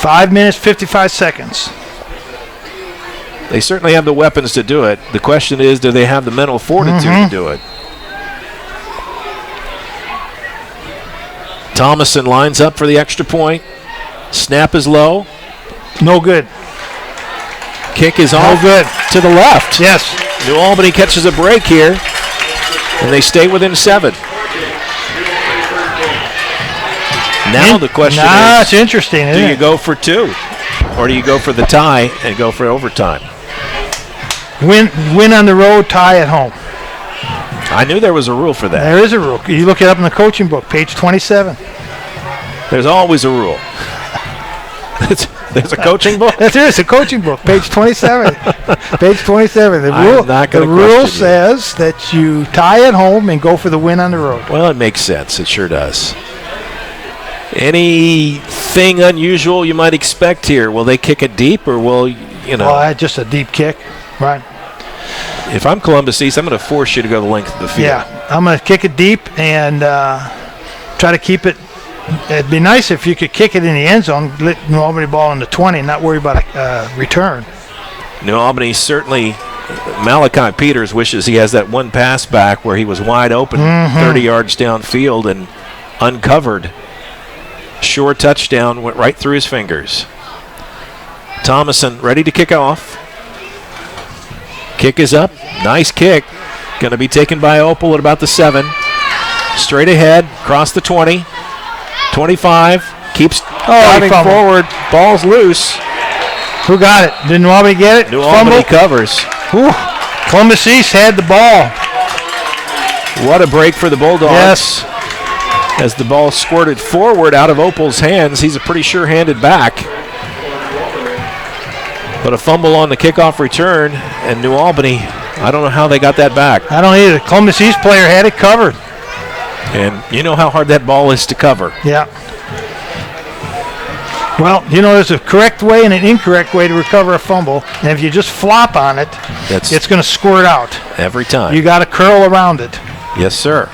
5 minutes, 55 seconds. They certainly have the weapons to do it. The question is, do they have the mental fortitude to do it? Thomason lines up for the extra point. Snap is low. No good. Kick is off to the left. Yes. New Albany catches a break here, and they stay within 7. Now the question is, it's interesting, isn't do it? you go for 2, or do you go for the tie and go for overtime? Win on the road, tie at home. I knew there was a rule for that. There is a rule. You look it up in the coaching book, page 27. There's always a rule. There's a coaching book? There is a coaching book, page 27. Page 27. The rule says that you tie at home and go for the win on the road. Well, it makes sense. It sure does. Anything unusual you might expect here? Will they kick it deep, or will, just a deep kick, right? If I'm Columbus East, I'm going to force you to go the length of the field. Yeah, I'm going to kick it deep and try to keep it. It'd be nice if you could kick it in the end zone, let New Albany ball in the 20, and not worry about a return. New Albany certainly, Malachi Peters wishes he has that one pass back where he was wide open, 30 yards downfield, and uncovered. Sure touchdown, went right through his fingers. Thomason ready to kick off. Kick is up. Nice kick. Going to be taken by Opal at about the 7. Straight ahead, across the 20. 25. Keeps driving forward. Ball's loose. Who got it? Did New Albany get it? New Albany covers. Whew. Columbus East had the ball. What a break for the Bulldogs. Yes. As the ball squirted forward out of Opal's hands. He's a pretty sure-handed back. But a fumble on the kickoff return, and New Albany, I don't know how they got that back. I don't either. Columbus East player had it covered. And you know how hard that ball is to cover. Yeah. Well, there's a correct way and an incorrect way to recover a fumble. And if you just flop on it, it's going to squirt out. Every time. You got to curl around it. Yes, sir.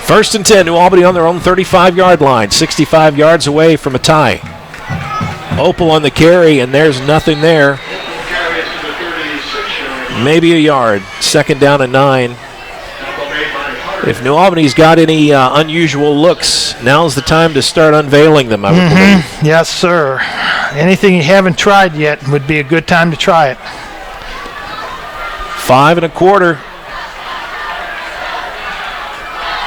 1st and 10, New Albany on their own 35-yard line, 65 yards away from a tie. Opal on the carry, and there's nothing there. Maybe a yard. 2nd down and 9. If New Albany's got any unusual looks, now's the time to start unveiling them, I would believe. Yes, sir. Anything you haven't tried yet would be a good time to try it. 5 1/4.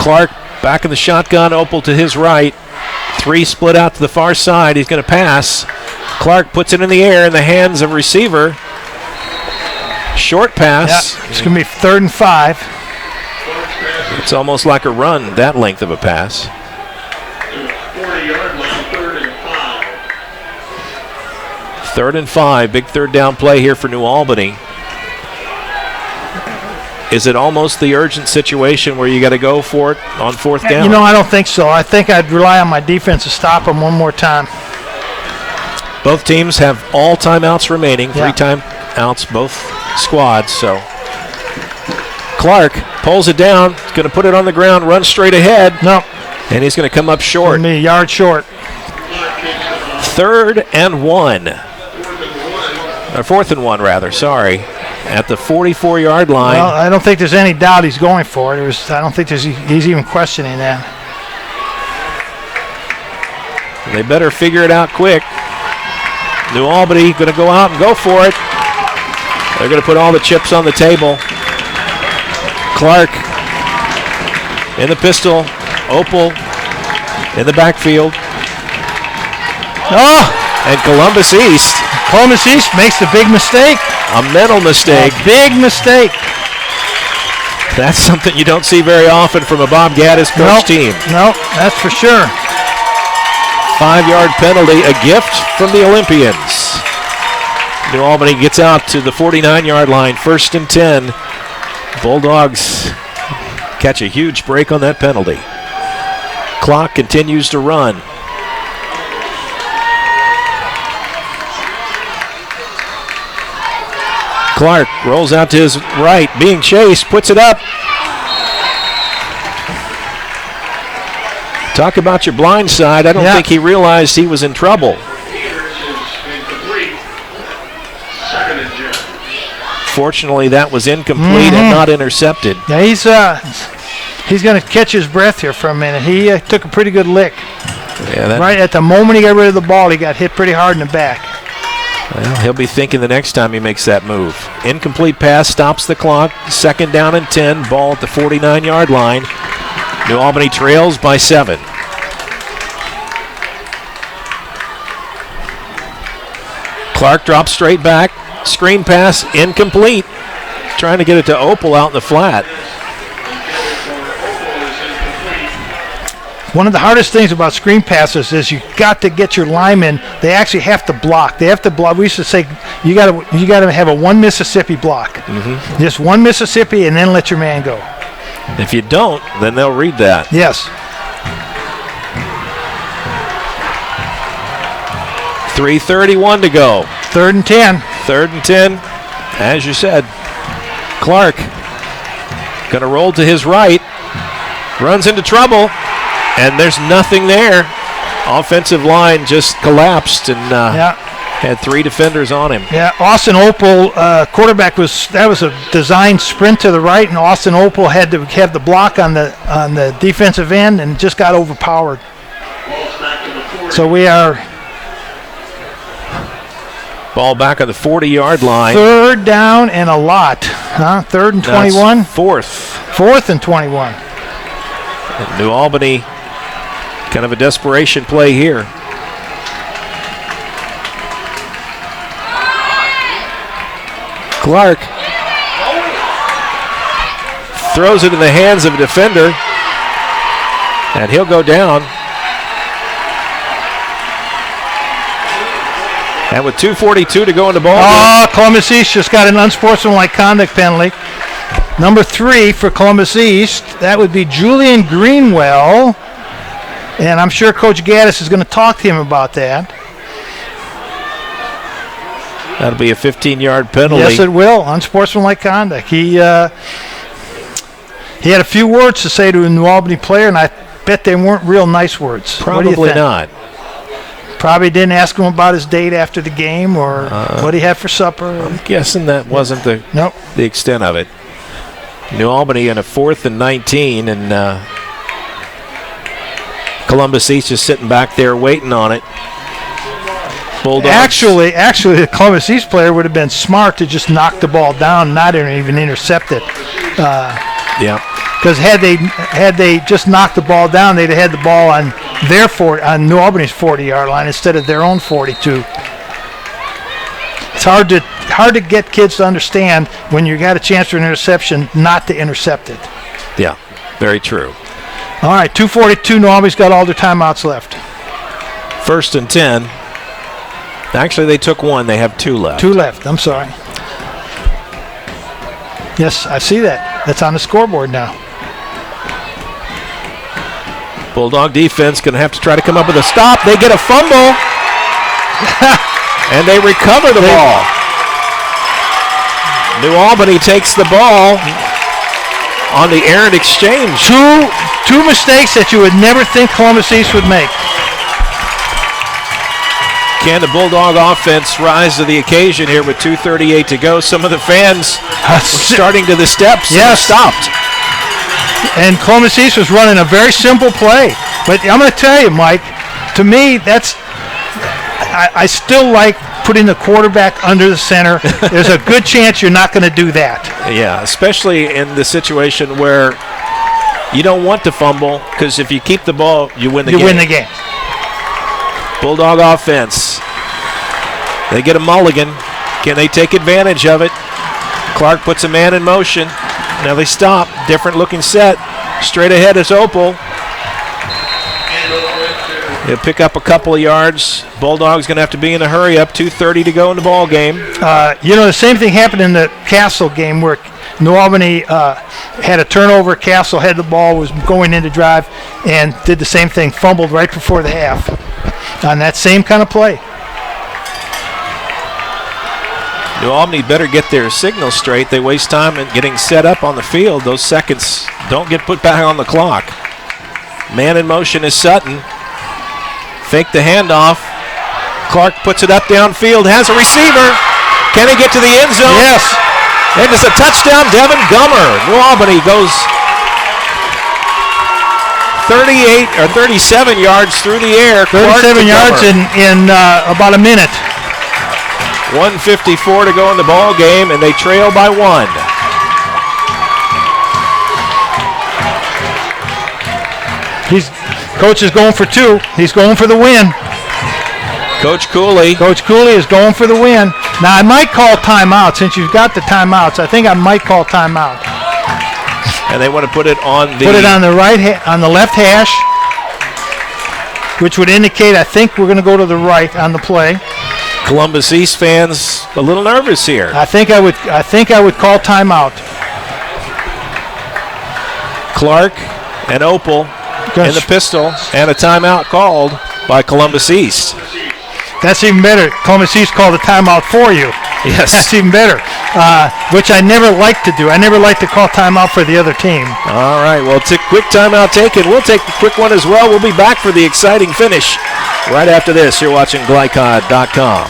Clark back in the shotgun, Opal to his right. 3 split out to the far side. He's going to pass. Clark puts it in the air in the hands of receiver. Short pass. Yeah, it's going to be 3rd and 5. It's almost like a run, that length of a pass. 40-yard line, 3rd and 5. 3rd and 5, big 3rd down play here for New Albany. Is it almost the urgent situation where you got to go for it on 4th down? I don't think so. I think I'd rely on my defense to stop them one more time. Both teams have all timeouts remaining, 3 timeouts, both squads. So Clark pulls it down, going to put it on the ground, run straight ahead. No. And he's going to come up short. A yard short. 3rd and 1. Or 4th and 1, rather, sorry. At the 44-yard line. Well, I don't think there's any doubt he's going for it. I don't think he's even questioning that. They better figure it out quick. New Albany going to go out and go for it. They're going to put all the chips on the table. Clark in the pistol. Opal in the backfield. Oh! And Columbus East. Columbus East makes the big mistake. A mental mistake. A big mistake. That's something you don't see very often from a Bob Gaddis coach team. No, that's for sure. 5-yard penalty, a gift from the Olympians. New Albany gets out to the 49-yard line, 1st and 10. Bulldogs catch a huge break on that penalty. Clock continues to run. Clark rolls out to his right, being chased, puts it up. Talk about your blind side. I don't think he realized he was in trouble. Fortunately, that was incomplete and not intercepted. Yeah, he's going to catch his breath here for a minute. He took a pretty good lick. Yeah, right at the moment he got rid of the ball, he got hit pretty hard in the back. Well, he'll be thinking the next time he makes that move. Incomplete pass stops the clock. 2nd down and 10. Ball at the 49-yard line. New Albany trails by 7. Clark drops straight back. Screen pass incomplete. Trying to get it to Opal out in the flat. One of the hardest things about screen passes is you got to get your linemen. They actually have to block. They have to block. We used to say you got to have a one Mississippi block. Mm-hmm. Just one Mississippi, and then let your man go. If you don't, then they'll read that. Yes. 3:31 to go. 3rd and 10. 3rd and 10. As you said, Clark going to roll to his right. Runs into trouble. And there's nothing there. Offensive line just collapsed and had 3 defenders on him. Yeah, Austin Opal, quarterback was a designed sprint to the right, and Austin Opal had to have the block on the defensive end and just got overpowered. So we are ball back on the 40-yard line. 3rd down and a lot. 3rd and 21. 4th and 21. And New Albany. Kind of a desperation play here. Clark throws it in the hands of a defender, and he'll go down. And with 2:42 to go in the ball. Columbus East just got an unsportsmanlike conduct penalty. Number 3 for Columbus East. That would be Julian Greenwell. And I'm sure Coach Gaddis is going to talk to him about that. That'll be a 15-yard penalty. Yes, it will. Unsportsmanlike conduct. He had a few words to say to a New Albany player, and I bet they weren't real nice words. Probably not. Probably didn't ask him about his date after the game or what he had for supper. I'm guessing that wasn't the extent of it. New Albany in a 4th and 19, and Columbus East is sitting back there waiting on it. Bulldogs. Actually, the Columbus East player would have been smart to just knock the ball down, not even intercept it. Because had they just knocked the ball down, they'd have had the ball on New Albany's 40-yard line instead of their own 42. It's hard to get kids to understand when you got a chance for an interception not to intercept it. Yeah, very true. All right, 2:42. New Albany's got all their timeouts left. 1st and 10. Actually, they took 1. They have 2 left. 2 left. I'm sorry. Yes, I see that. That's on the scoreboard now. Bulldog defense going to have to try to come up with a stop. They get a fumble. And they recover the ball. New Albany takes the ball on the errant exchange. Two mistakes that you would never think Columbus East would make. Can the Bulldog offense rise to the occasion here with 2:38 to go? Some of the fans were starting to the steps. Yes. Stopped. And Columbus East was running a very simple play. But I'm going to tell you, Mike, to me, I still like putting the quarterback under the center. There's a good chance you're not going to do that. Yeah, especially in the situation where you don't want to fumble, because if you keep the ball, you win the game. You win the game. Bulldog offense. They get a mulligan. Can they take advantage of it? Clark puts a man in motion. Now they stop. Different looking set. Straight ahead is Opal. He'll pick up a couple of yards. Bulldogs going to have to be in a hurry up. 2:30 to go in the ball game. The same thing happened in the Castle game where New Albany had a turnover. Castle had the ball, was going in to drive, and did the same thing. Fumbled right before the half on that same kind of play. New Albany better get their signal straight. They waste time in getting set up on the field. Those seconds don't get put back on the clock. Man in motion is Sutton. Fake the handoff. Clark puts it up downfield, has a receiver. Can he get to the end zone? Yes. And it's a touchdown, Devin Gummer. New Albany goes 38 or 37 yards through the air. 37 yards in about a minute. 1:54 to go in the ball game, and they trail by 1. Coach is going for 2. He's going for the win. Coach Cooley is going for the win. Now I might call timeout since you've got the timeouts. I think I might call timeout. And they want to put it on the on the right on the left hash. which would indicate I think we're going to go to the right on the play. Columbus East fans a little nervous here. I think I would call timeout. Clark and Opal in the pistol, and a timeout called by Columbus East. That's even better. Columbus East called a timeout for you. Yes. That's even better, which I never like to do. I never like to call timeout for the other team. All right, well, it's a quick timeout taken. We'll take a quick one as well. We'll be back for the exciting finish right after this. You're watching Glycod.com.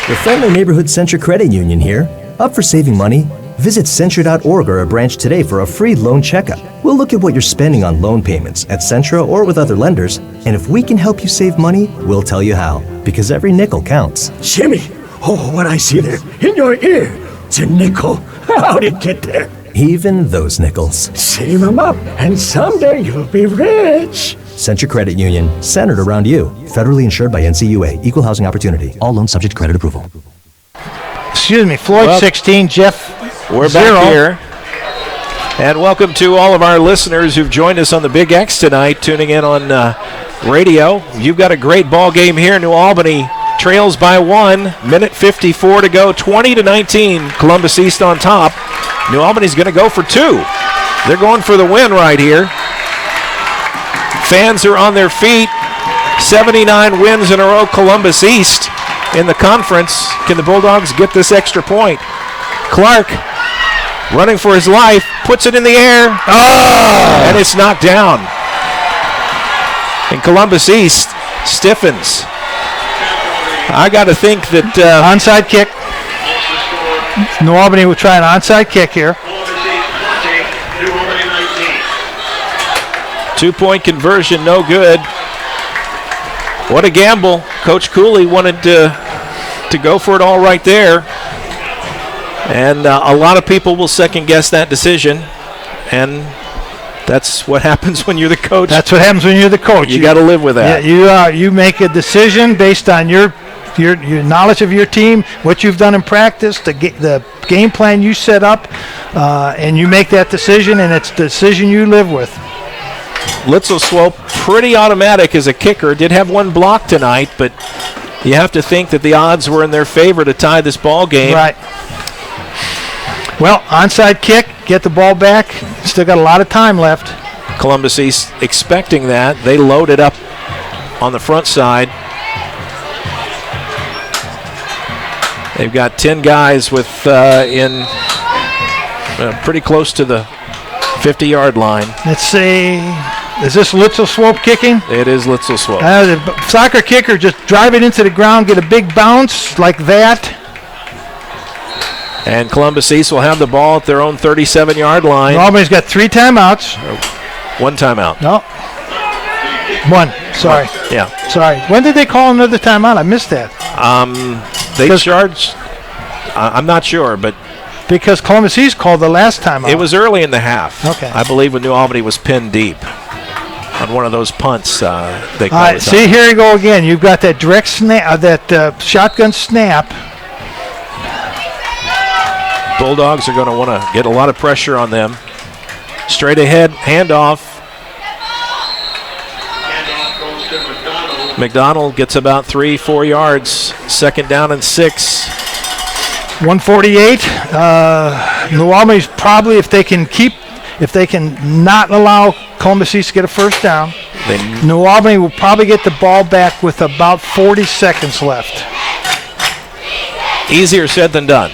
Your friendly neighborhood Centra Credit Union here. Up for saving money? Visit Centra.org or a branch today for a free loan checkup. We'll look at what you're spending on loan payments at Centra or with other lenders, and if we can help you save money, we'll tell you how, because every nickel counts. Jimmy, oh, what I see there in your ear, it's a nickel. How'd it get there? Even those nickels. Save them up, and someday you'll be rich. Centra Credit Union, centered around you. Federally insured by NCUA. Equal housing opportunity. All loans subject to credit approval. Excuse me, Floyd 16, Jeff We're 0. back here. And welcome to all of our listeners who've joined us on the Big X tonight, tuning in on radio. You've got a great ball game here. New Albany trails by 1, minute 54 to go, 20-19. Columbus East on top. New Albany's going to go for 2. They're going for the win right here. Fans are on their feet. 79 wins in a row, Columbus East in the conference. Can the Bulldogs get this extra point? Clark running for his life, puts it in the air, and it's knocked down. And Columbus East stiffens. I got to think that onside kick. New Albany will try an onside kick here. 2-point conversion, no good. What a gamble. Coach Cooley wanted to go for it all right there. And a lot of people will second-guess that decision. And that's what happens when you're the coach. That's what happens when you're the coach. You got to live with that. Yeah, you make a decision based on your knowledge of your team, what you've done in practice, the game plan you set up, and you make that decision, and it's the decision you live with. Litzel Swope, pretty automatic as a kicker. Did have one block tonight, but you have to think that the odds were in their favor to tie this ball game. Right. Well, onside kick, get the ball back. Still got a lot of time left. Columbus East expecting that. They load it up on the front side. They've got 10 guys with pretty close to the 50-yard line. Let's see. Is this Litzel Swope kicking? It is Litzel Swope. The soccer kicker just drive it into the ground, get a big bounce like that. And Columbus East will have the ball at their own 37-yard line. Albany's got 3 timeouts. One timeout. No. 1. Sorry. Yeah. Sorry. When did they call another timeout? I missed that. They charged. I'm not sure, but because Columbus East called the last timeout. It was early in the half. Okay. I believe when New Albany was pinned deep on one of those punts. They all right. See, here you go again. You've got that direct snap, that shotgun snap. Bulldogs are going to want to get a lot of pressure on them. Straight ahead, handoff. McDonald gets about 3-4 yards. Second down and 6. 148. New Albany's probably, if they can not allow Columbus East to get a first down, New Albany will probably get the ball back with about 40 seconds left. Easier said than done.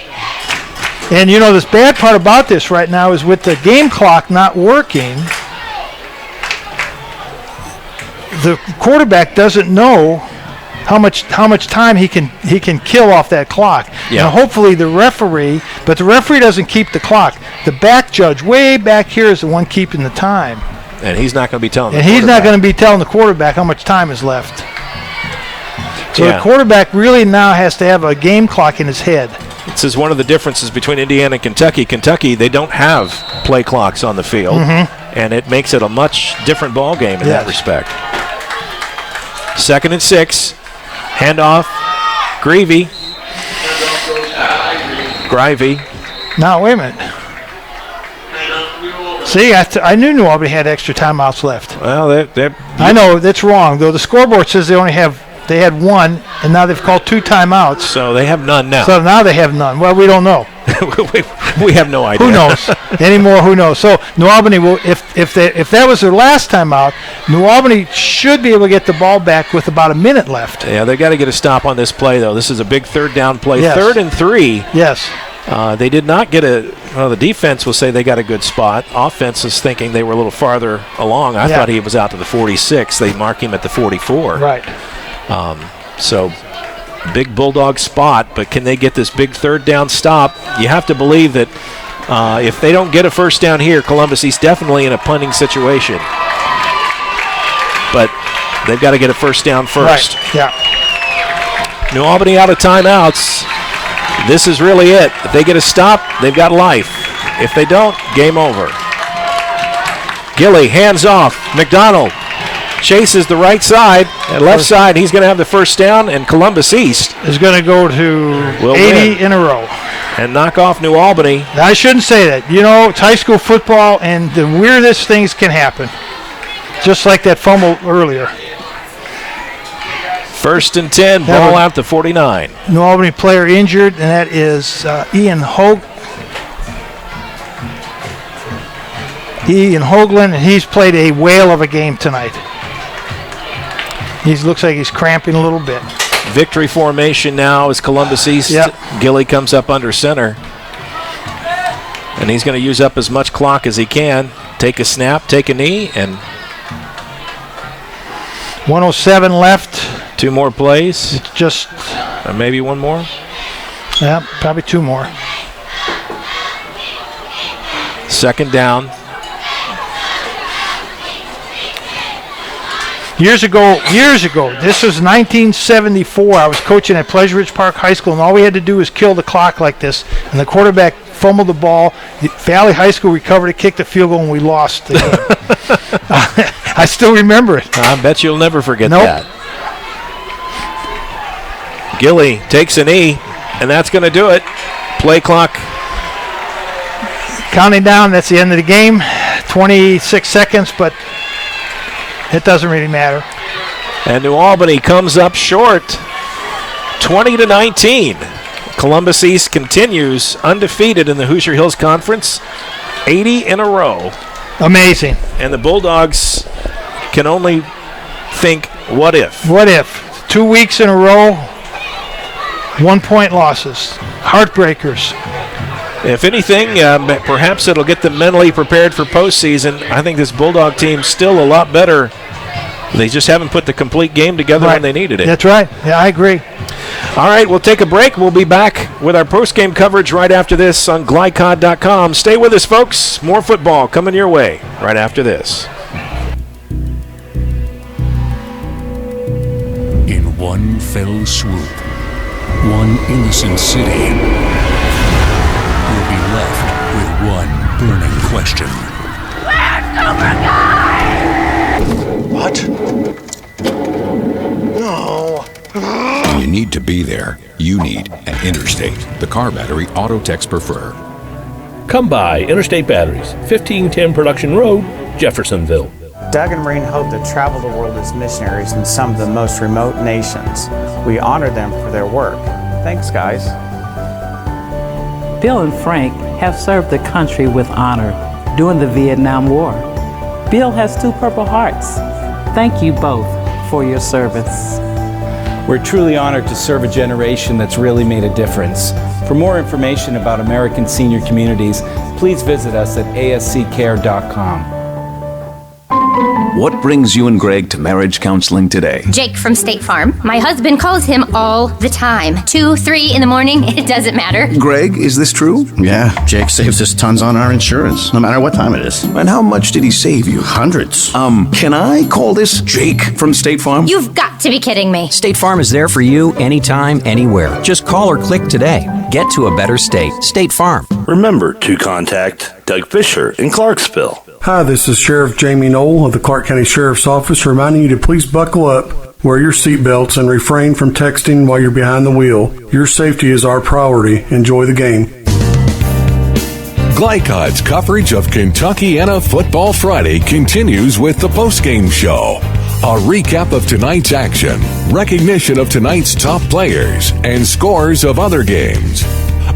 And you know, this bad part about this right now is with the game clock not working, the quarterback doesn't know how much time he can kill off that clock. Yeah. And hopefully the referee doesn't keep the clock. The back judge way back here is the one keeping the time. And he's not going to be telling the quarterback how much time is left. So the quarterback really now has to have a game clock in his head. This is one of the differences between Indiana and Kentucky. Kentucky, they don't have play clocks on the field, and it makes it a much different ball game in that respect. 2nd and 6. Handoff. Grivey. Grivey. Now, wait a minute. See, I knew New Albany had extra timeouts left. Well, I know that's wrong, though. The scoreboard says they had one, and now they've called 2 timeouts. So they have none now. So now they have none. Well, we don't know. we have no idea. Who knows? Anymore, who knows? So New Albany will, if that was their last timeout, New Albany should be able to get the ball back with about a minute left. Yeah, they got to get a stop on this play, though. This is a big third down play. Yes. 3rd and 3. Yes. They did not get the defense will say they got a good spot. Offense is thinking they were a little farther along. I thought he was out to the 46. They mark him at the 44. Right. So big Bulldog spot, but can they get this big third down stop? You have to believe that if they don't get a first down here, Columbus East definitely in a punting situation. But they've got to get a first down first. Right. Yeah. New Albany out of timeouts. This is really it. If they get a stop, they've got life. If they don't, game over. Gilly, hands off. McDonald chases the right side. And left side, he's going to have the first down, and Columbus East is going to go to 80 in a row. And knock off New Albany. I shouldn't say that. You know, it's high school football, and the weirdest things can happen. Just like that fumble earlier. 1st and 10, ball out to 49. New Albany player injured, and that is Ian Hoagland, and he's played a whale of a game tonight. He looks like he's cramping a little bit. Victory formation now is Columbus East. Yep. Gilly comes up under center. And he's going to use up as much clock as he can. Take a snap, take a knee, and 1:07 left. 2 more plays. It's just... Or maybe one more. Yeah, probably 2 more. 2nd down. Years ago, this was 1974. I was coaching at Pleasure Ridge Park High School, and all we had to do was kill the clock like this. And the quarterback fumbled the ball. The Valley High School recovered it, kicked the field goal, and we lost the game. I still remember it. I bet you'll never forget Nope. that. Gilly takes a knee, and that's going to do it. Play clock. Counting down, that's the end of the game. 26 seconds, but it doesn't really matter. And New Albany comes up short, 20-19. Columbus East continues undefeated in the Hoosier Hills Conference, 80 in a row. Amazing. And the Bulldogs can only think, what if? What if? 2 weeks in a row, 1-point losses. Heartbreakers. If anything, perhaps it'll get them mentally prepared for postseason. I think this Bulldog team's still a lot better. They just haven't put the complete game together when they needed it. That's right. Yeah, I agree. All right, we'll take a break. We'll be back with our postgame coverage right after this on Glycod.com. Stay with us, folks. More football coming your way right after this. In one fell swoop, one innocent city will be left with one burning question. Where's Cobra Guy? What? No. When you need to be there, you need an Interstate, the car battery auto techs prefer. Come by Interstate Batteries, 1510 Production Road, Jeffersonville. Doug and Maureen hope to travel the world as missionaries in some of the most remote nations. We honor them for their work. Thanks, guys. Bill and Frank have served the country with honor during the Vietnam War. Bill has 2 Purple Hearts. Thank you both for your service. We're truly honored to serve a generation that's really made a difference. For more information about American senior communities, please visit us at asccare.com. What brings you and Greg to marriage counseling today? Jake from State Farm. My husband calls him all the time. 2, 3 in the morning, it doesn't matter. Greg, is this true? Yeah, Jake saves us tons on our insurance, no matter what time it is. And how much did he save you? Hundreds. Can I call this Jake from State Farm? You've got to be kidding me. State Farm is there for you anytime, anywhere. Just call or click today. Get to a better state. State Farm. Remember to contact Doug Fisher in Clarksville. Hi, this is Sheriff Jamie Knoll of the Clark County Sheriff's Office reminding you to please buckle up, wear your seatbelts, and refrain from texting while you're behind the wheel. Your safety is our priority. Enjoy the game. Glycod's coverage of Kentuckiana Football Friday continues with the Postgame Show. A recap of tonight's action, recognition of tonight's top players, and scores of other games.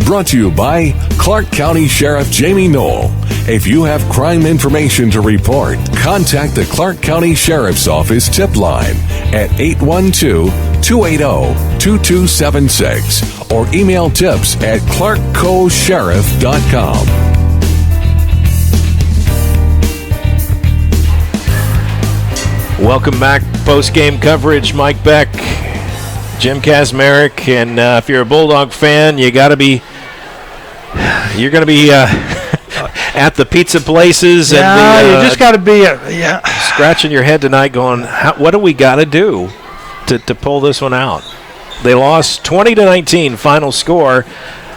Brought to you by Clark County Sheriff Jamie Knoll. If you have crime information to report, contact the Clark County Sheriff's Office tip line at 812-280-2276 or email tips at clarkcosheriff.com. Welcome back. Post-game coverage. Mike Beck, Jim Kazmarek, and if you're a Bulldog fan, you're going to be at the pizza places. Yeah, and you just got to be scratching your head tonight going, what do we got to do to pull this one out? They lost 20-19 final score.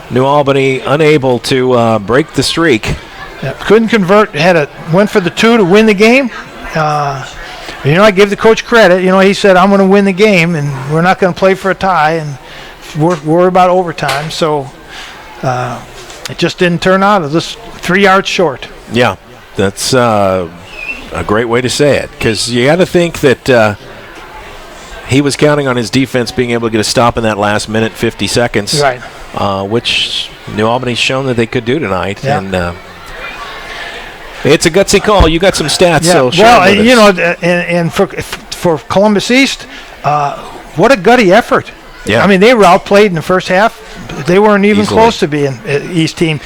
New Albany unable to break the streak. Yeah, couldn't convert. Went for the 2 to win the game. I give the coach credit. He said, I'm going to win the game, and we're not going to play for a tie, and worry about overtime. So it just didn't turn out. It was 3 yards short. Yeah, that's a great way to say it, because you got to think that he was counting on his defense being able to get a stop in that last minute, 50 seconds, right? Which New Albany's shown that they could do tonight. Yeah. And it's a gutsy call. You got some stats, so share well, them with us. and for Columbus East, what a gutty effort. Yeah. I mean, they were outplayed in the first half. They weren't even Easily. close to being East team.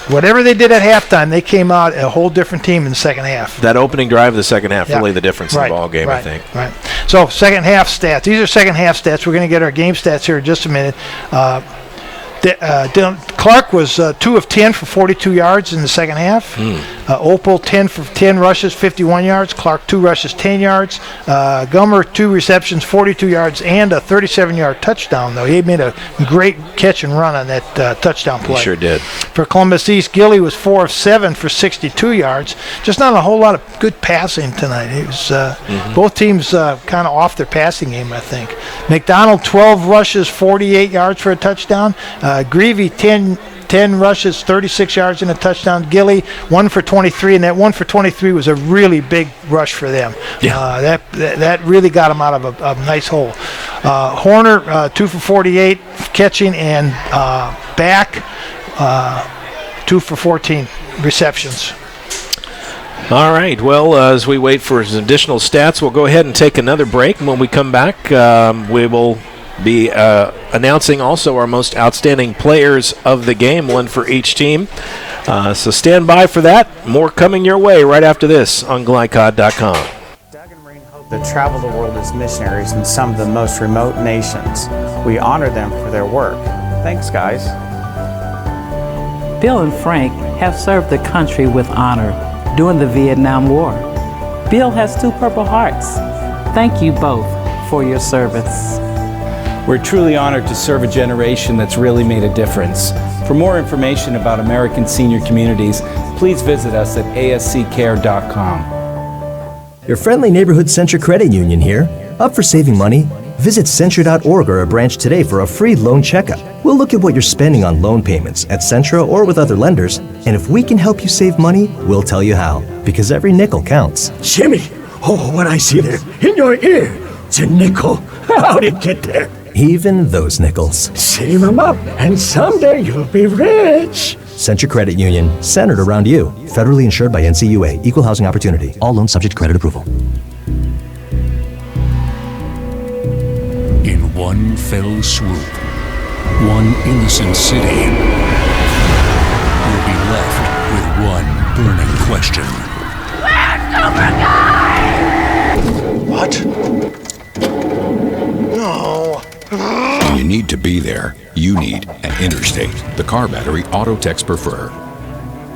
Whatever they did at halftime, they came out a whole different team in the second half. That opening drive of the second half Yeah. really the difference in the ball game, I think. Right. So second half stats. These are second half stats. We're going to get our game stats here in just a minute. Clark was 2 of 10 for 42 yards in the second half. Opal 10 for 10 rushes, 51 yards. Clark 2 rushes, 10 yards. Gummer 2 receptions, 42 yards, and a 37-yard touchdown. Though he made a great catch and run on that touchdown play. He sure did. For Columbus East, Gilly was 4 of 7 for 62 yards. Just not a whole lot of good passing tonight. It was both teams kind of off their passing game, I think. McDonald 12 rushes, 48 yards for a touchdown. Greavy 10 rushes, 36 yards and a touchdown. Gilly 1 for 23, and that 1 for 23 was a really big rush for them. Yeah. That really got them out of a nice hole. Horner 2 for 48 catching and back 2 for 14 receptions. All right. Well, as we wait for some additional stats, we'll go ahead and take another break. And when we come back, we will be announcing also our most outstanding players of the game, one for each team. So stand by for that. More coming your way right after this on Glycod.com. That travel the world as missionaries in some of the most remote nations. We honor them for their work. Thanks, guys. Bill and Frank have served the country with honor during the Vietnam War. Bill has 2 Purple Hearts. Thank you both for your service. We're truly honored to serve a generation that's really made a difference. For more information about American senior communities, please visit us at asccare.com. Your friendly neighborhood Centra Credit Union here. Up for saving money? Visit Centra.org or a branch today for a free loan checkup. We'll look at what you're spending on loan payments at Centra or with other lenders, and if we can help you save money, we'll tell you how, because every nickel counts. Jimmy, what I see there in your ear, it's a nickel. How'd it get there? Even those nickels. Save them up, and someday you'll be rich. Centra Credit Union, centered around you. Federally insured by NCUA. Equal housing opportunity. All loans subject to credit approval. In one fell swoop, one innocent city will be left with one burning question. What? No. You need to be there. You need an Interstate, the car battery auto techs prefer.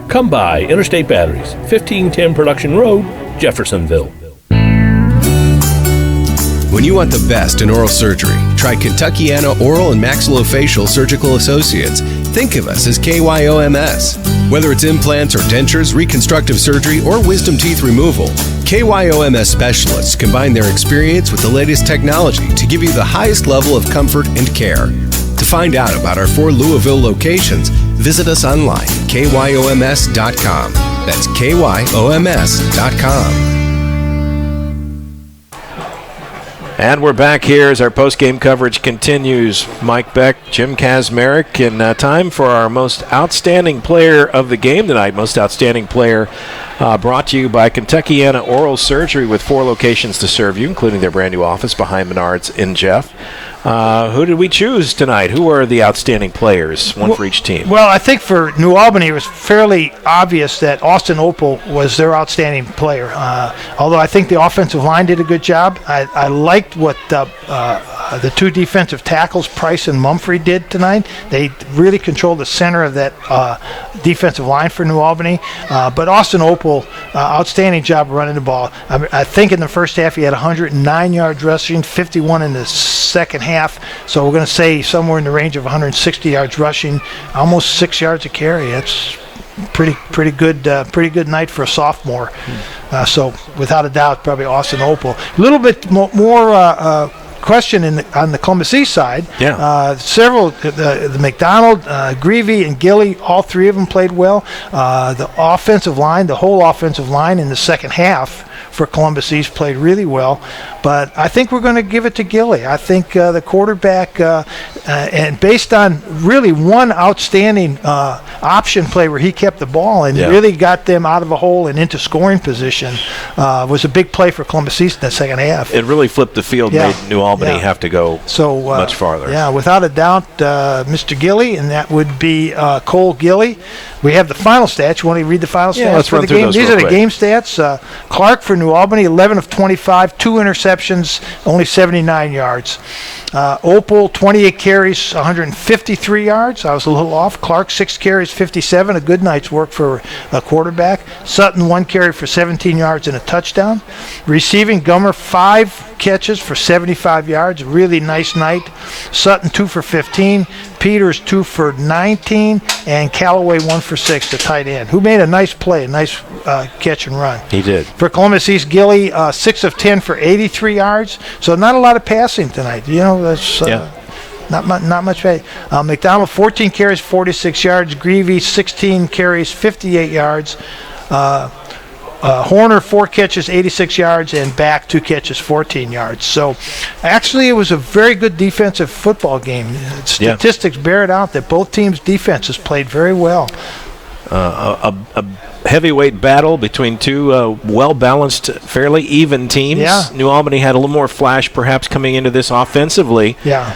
Come by Interstate Batteries, 1510 Production Road, Jeffersonville. When you want the best in oral surgery, try Kentuckiana Oral and Maxillofacial Surgical Associates. Think of us as KYOMS. Whether it's implants or dentures, reconstructive surgery, or wisdom teeth removal, KYOMS specialists combine their experience with the latest technology to give you the highest level of comfort and care. To find out about our 4 Louisville locations, Visit us online, KYOMS.com. That's KYOMS.com. And we're back here as our post-game coverage continues. Mike Beck, Jim Kazmarek, and time for our most outstanding player of the game tonight. Most outstanding player brought to you by Kentuckiana Oral Surgery with 4 locations to serve you, including their brand new office behind Menards in Jeff. Who did we choose tonight? Who are the outstanding players, one for each team? Well, I think for New Albany, it was fairly obvious that Austin Opel was their outstanding player. Although I think the offensive line did a good job. I liked what the 2 defensive tackles, Price and Mumphrey, did tonight. They really controlled the center of that defensive line for New Albany. But Austin Opel, outstanding job running the ball. I think in the first half he had 109 yards rushing, 51 in the second half. So we're going to say somewhere in the range of 160 yards rushing, almost 6 yards a carry. That's pretty good night for a sophomore. So without a doubt, probably Austin Opel. A little bit more question on the Columbus East side. Yeah. Several, the McDonald, Greavy, and Gilly, all 3 of them played well. The offensive line, the whole offensive line in the second half for Columbus East played really well. But I think we're going to give it to Gilly. I think the quarterback, and based on really one outstanding option play where he kept the ball and really got them out of a hole and into scoring position, was a big play for Columbus East in the second half. It really flipped the field, made New Albany have to go much farther. Yeah, without a doubt, Mr. Gilly, and that would be Cole Gilly. We have the final stats. You want to read the final stats let's for run the through game? those These real are the quick. game stats. Clark for New Albany, 11 of 25, 2 interceptions, only 79 yards. Opel, 28 carries, 153 yards. I was a little off. Clark, 6 carries, 57. A good night's work for a quarterback. Sutton, 1 carry for 17 yards and a touchdown. Receiving, Gummer, 5 catches for 75 yards. Really nice night. Sutton, 2 for 15. Peters, 2 for 19. And Callaway, 1 for 6, the tight end, who made a nice play, a nice catch and run. He did. For Columbus East, Gilly, 6 of 10 for 83 yards. So not a lot of passing tonight. You know, that's not much. McDonald, 14 carries, 46 yards. Greavy, 16 carries, 58 yards. Horner, 4 catches, 86 yards, and Back, 2 catches, 14 yards. So actually it was a very good defensive football game. Statistics bear it out that both teams' defenses played very well. A heavyweight battle between 2 well-balanced, fairly even teams. Yeah. New Albany had a little more flash perhaps coming into this offensively. Yeah.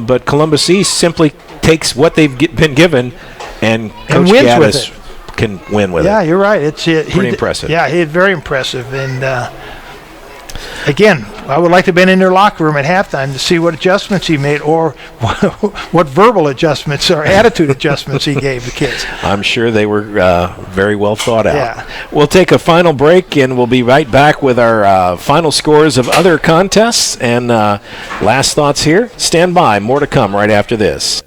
But Columbus East simply takes what they've been given and Coach wins Gaddis with it. can win with it. Yeah, you're right. It's pretty impressive. Yeah, he's very impressive. And again, I would like to have been in their locker room at halftime to see what adjustments he made or what verbal adjustments or attitude adjustments he gave the kids. I'm sure they were very well thought out. Yeah. We'll take a final break, and we'll be right back with our final scores of other contests and last thoughts here. Stand by. More to come right after this.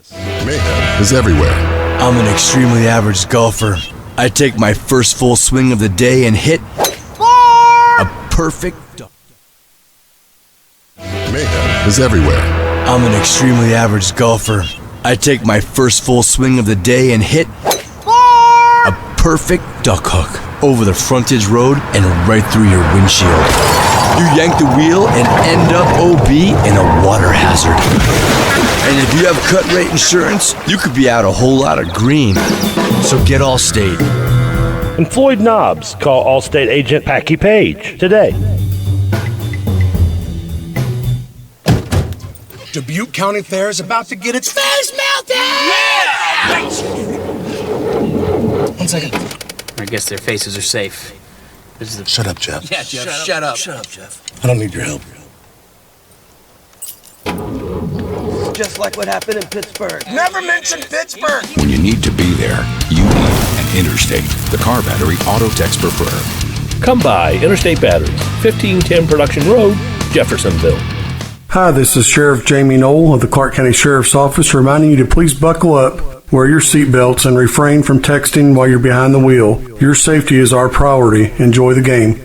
Mayhem is everywhere. I'm an extremely average golfer. I take my first full swing of the day and hit a perfect. Mayhem is everywhere. I'm an extremely average golfer. I take my first full swing of the day and hit a perfect duck hook over the frontage road and right through your windshield. You yank the wheel and end up OB in a water hazard. And if you have cut rate insurance, you could be out a whole lot of green. So get Allstate. And Floyd Knobs, call Allstate agent Packy Page today. Dubuque County Fair is about to get its face melted! Yeah! 1 second. I guess their faces are safe. This is the... Shut up, Jeff. Yeah, Jeff, shut up. Shut up, Jeff. I don't need your help. Just like what happened in Pittsburgh. Never mention Pittsburgh! When you need to be there, you need an Interstate. The car battery auto techs prefer. Come by Interstate Batteries, 1510 Production Road, Jeffersonville. Hi, this is Sheriff Jamie Knoll of the Clark County Sheriff's Office reminding you to please buckle up. Wear your seatbelts and refrain from texting while you're behind the wheel. Your safety is our priority. Enjoy the game.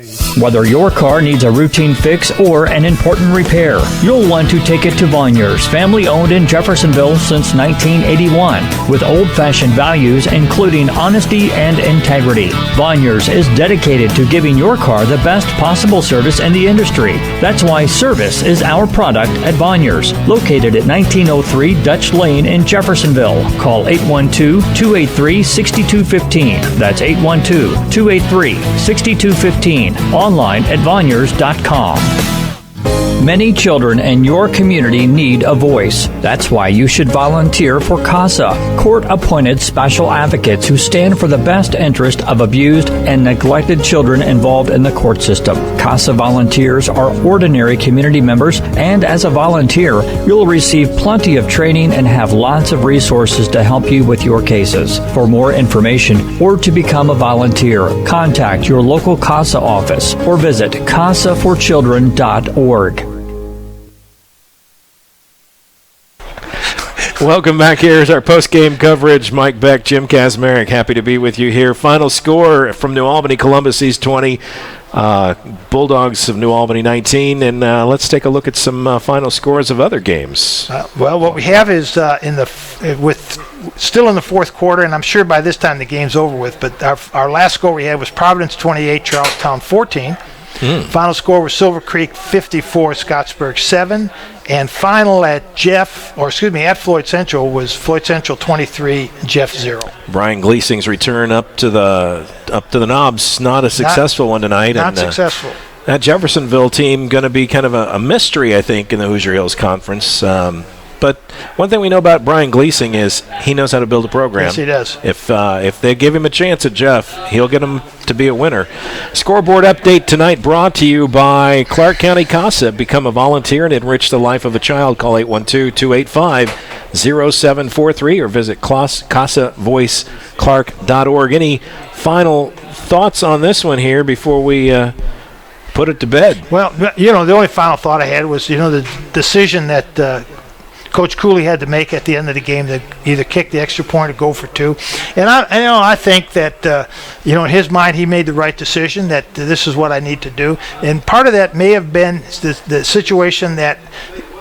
Whether your car needs a routine fix or an important repair, you'll want to take it to Vonyers, family owned in Jeffersonville since 1981, with old-fashioned values including honesty and integrity. Vonyers is dedicated to giving your car the best possible service in the industry. That's why service is our product at Vonyers, located at 1903 Dutch Lane in Jeffersonville. Call 812-283-6215. That's 812-283-6215. Online at Vonyers.com. Many children in your community need a voice. That's why you should volunteer for CASA, court-appointed special advocates who stand for the best interest of abused and neglected children involved in the court system. CASA volunteers are ordinary community members, and as a volunteer, you'll receive plenty of training and have lots of resources to help you with your cases. For more information or to become a volunteer, contact your local CASA office or visit casaforchildren.org. Welcome back. Here's our post-game coverage. Mike Beck, Jim Kazmarek, happy to be with you here. Final score from New Albany, Columbus East 20, Bulldogs of New Albany 19. And let's take a look at some final scores of other games. Well, what we have is still in the fourth quarter, and I'm sure by this time the game's over with, but our last score we had was Providence 28, Charlestown 14. Final score was Silver Creek 54, Scottsburg 7, and final at Floyd Central was Floyd Central 23, Jeff 0. Brian Gleasing's return up to the Knobs, not a successful one tonight. Not successful. That Jeffersonville team going to be kind of a mystery, I think, in the Hoosier Hills Conference. But one thing we know about Brian Gleasing is he knows how to build a program. Yes, he does. If they give him a chance at Jeff, he'll get him to be a winner. Scoreboard update tonight brought to you by Clark County CASA. Become a volunteer and enrich the life of a child. Call 812-285-0743 or visit CASAVoiceClark.org. Any final thoughts on this one here before we put it to bed? Well, the only final thought I had was, the decision that Coach Cooley had to make at the end of the game to either kick the extra point or go for two. And I think that in his mind he made the right decision, that this is what I need to do. And part of that may have been the situation that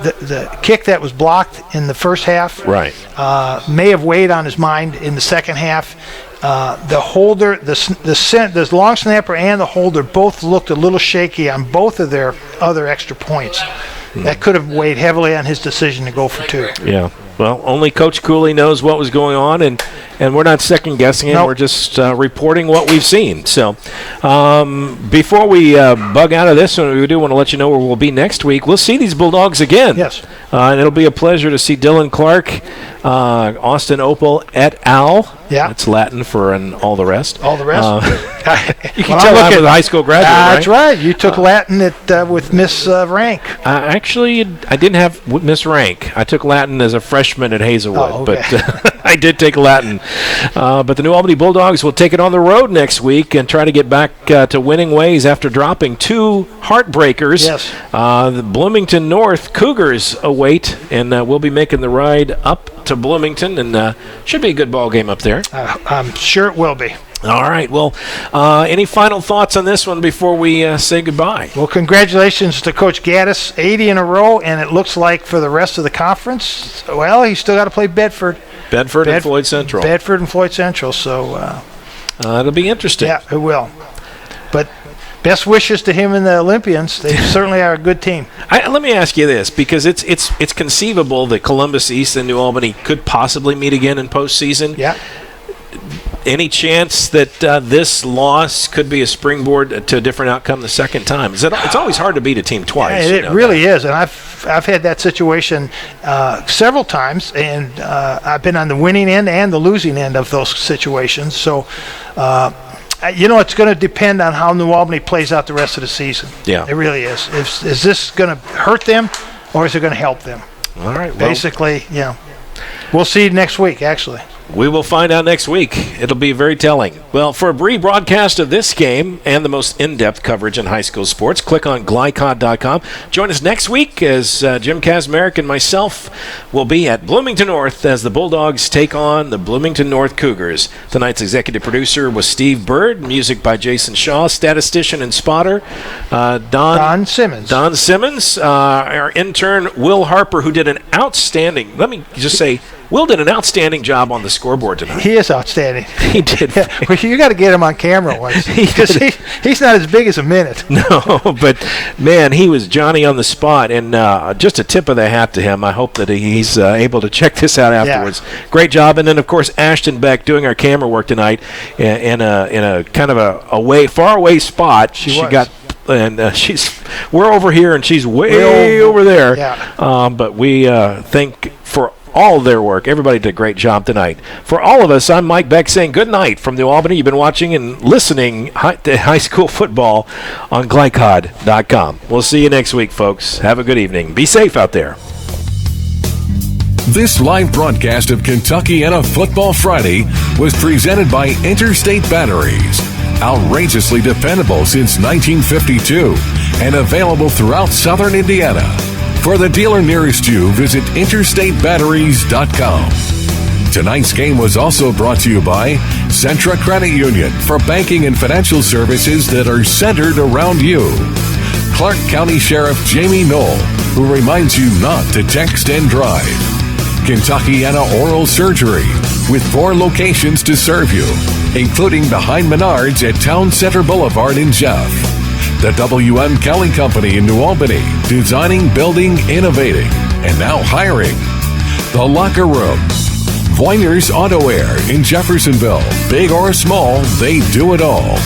the kick that was blocked in the first half may have weighed on his mind in the second half. The holder, the long snapper and the holder both looked a little shaky on both of their other extra points. That could have weighed heavily on his decision to go for two. Yeah. Well, only Coach Cooley knows what was going on, and we're not second-guessing it. Nope. We're just reporting what we've seen. So before we bug out of this one, we do want to let you know where we'll be next week. We'll see these Bulldogs again. Yes. And it'll be a pleasure to see Dylan Clark, Austin Opal et al. Yeah. That's Latin for all the rest. All the rest. You can tell I'm a high school graduate, right? That's right. You took Latin with Miss Rank. Actually, I didn't have Miss Rank. I took Latin as a freshman at Hazelwood, but I did take Latin. But the New Albany Bulldogs will take it on the road next week and try to get back to winning ways after dropping two heartbreakers. Yes. The Bloomington North Cougars await, and we'll be making the ride up to Bloomington, and should be a good ball game up there. I'm sure it will be. All right. Well, any final thoughts on this one before we say goodbye? Well, congratulations to Coach Gaddis, 80 in a row, and it looks like for the rest of the conference, well, he's still got to play Bedford. And Floyd Central. Bedford and Floyd Central, so it'll be interesting. Yeah, it will. But best wishes to him and the Olympians. They certainly are a good team. Let me ask you this, because it's conceivable that Columbus East and New Albany could possibly meet again in postseason. Yeah. Any chance that this loss could be a springboard to a different outcome the second time? It's always hard to beat a team twice. Yeah, it really is, and I've had that situation several times, and I've been on the winning end and the losing end of those situations. So, it's going to depend on how New Albany plays out the rest of the season. Yeah, it really is. Is this going to hurt them, or is it going to help them? All right. Basically, we'll see next week, actually. We will find out next week. It'll be very telling. Well, for a rebroadcast of this game and the most in-depth coverage in high school sports, click on glycod.com. Join us next week as Jim Kazmarek and myself will be at Bloomington North as the Bulldogs take on the Bloomington North Cougars. Tonight's executive producer was Steve Bird, music by Jason Shaw, statistician and spotter Don Simmons. Don Simmons, our intern Will Harper, who did an outstanding, let me just say, Will did an outstanding job on the scoreboard tonight. He is outstanding. He did. Well, you got to get him on camera once. He's not as big as a minute. No, but, man, he was Johnny on the spot. And just a tip of the hat to him. I hope that he's able to check this out afterwards. Yeah. Great job. And then, of course, Ashton Beck doing our camera work tonight in a kind of a far away spot. She got. And we're over here, and she's way over there. Yeah. But we thank for all their work. Everybody did a great job tonight. For all of us, I'm Mike Beck saying good night from New Albany. You've been watching and listening to high school football on glycod.com. We'll see you next week, folks. Have a good evening. Be safe out there. This live broadcast of Kentuckiana Football Friday was presented by Interstate Batteries. Outrageously dependable since 1952 and available throughout southern Indiana. For the dealer nearest you, visit interstatebatteries.com. Tonight's game was also brought to you by Centra Credit Union for banking and financial services that are centered around you. Clark County Sheriff Jamie Knoll, who reminds you not to text and drive. Kentuckiana Oral Surgery, with 4 locations to serve you, including behind Menards at Town Center Boulevard in Jeff. The W.M. Kelly Company in New Albany, designing, building, innovating, and now hiring. The Locker Room. Voiner's Auto Air in Jeffersonville. Big or small, they do it all.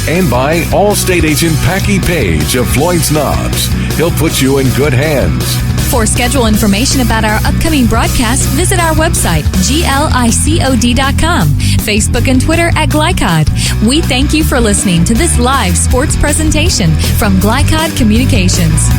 And by Allstate agent Packy Page of Floyd's Knobs. He'll put you in good hands. For schedule information about our upcoming broadcast, visit our website, glicod.com, Facebook and Twitter at Glycod. We thank you for listening to this live sports presentation from Glycod Communications.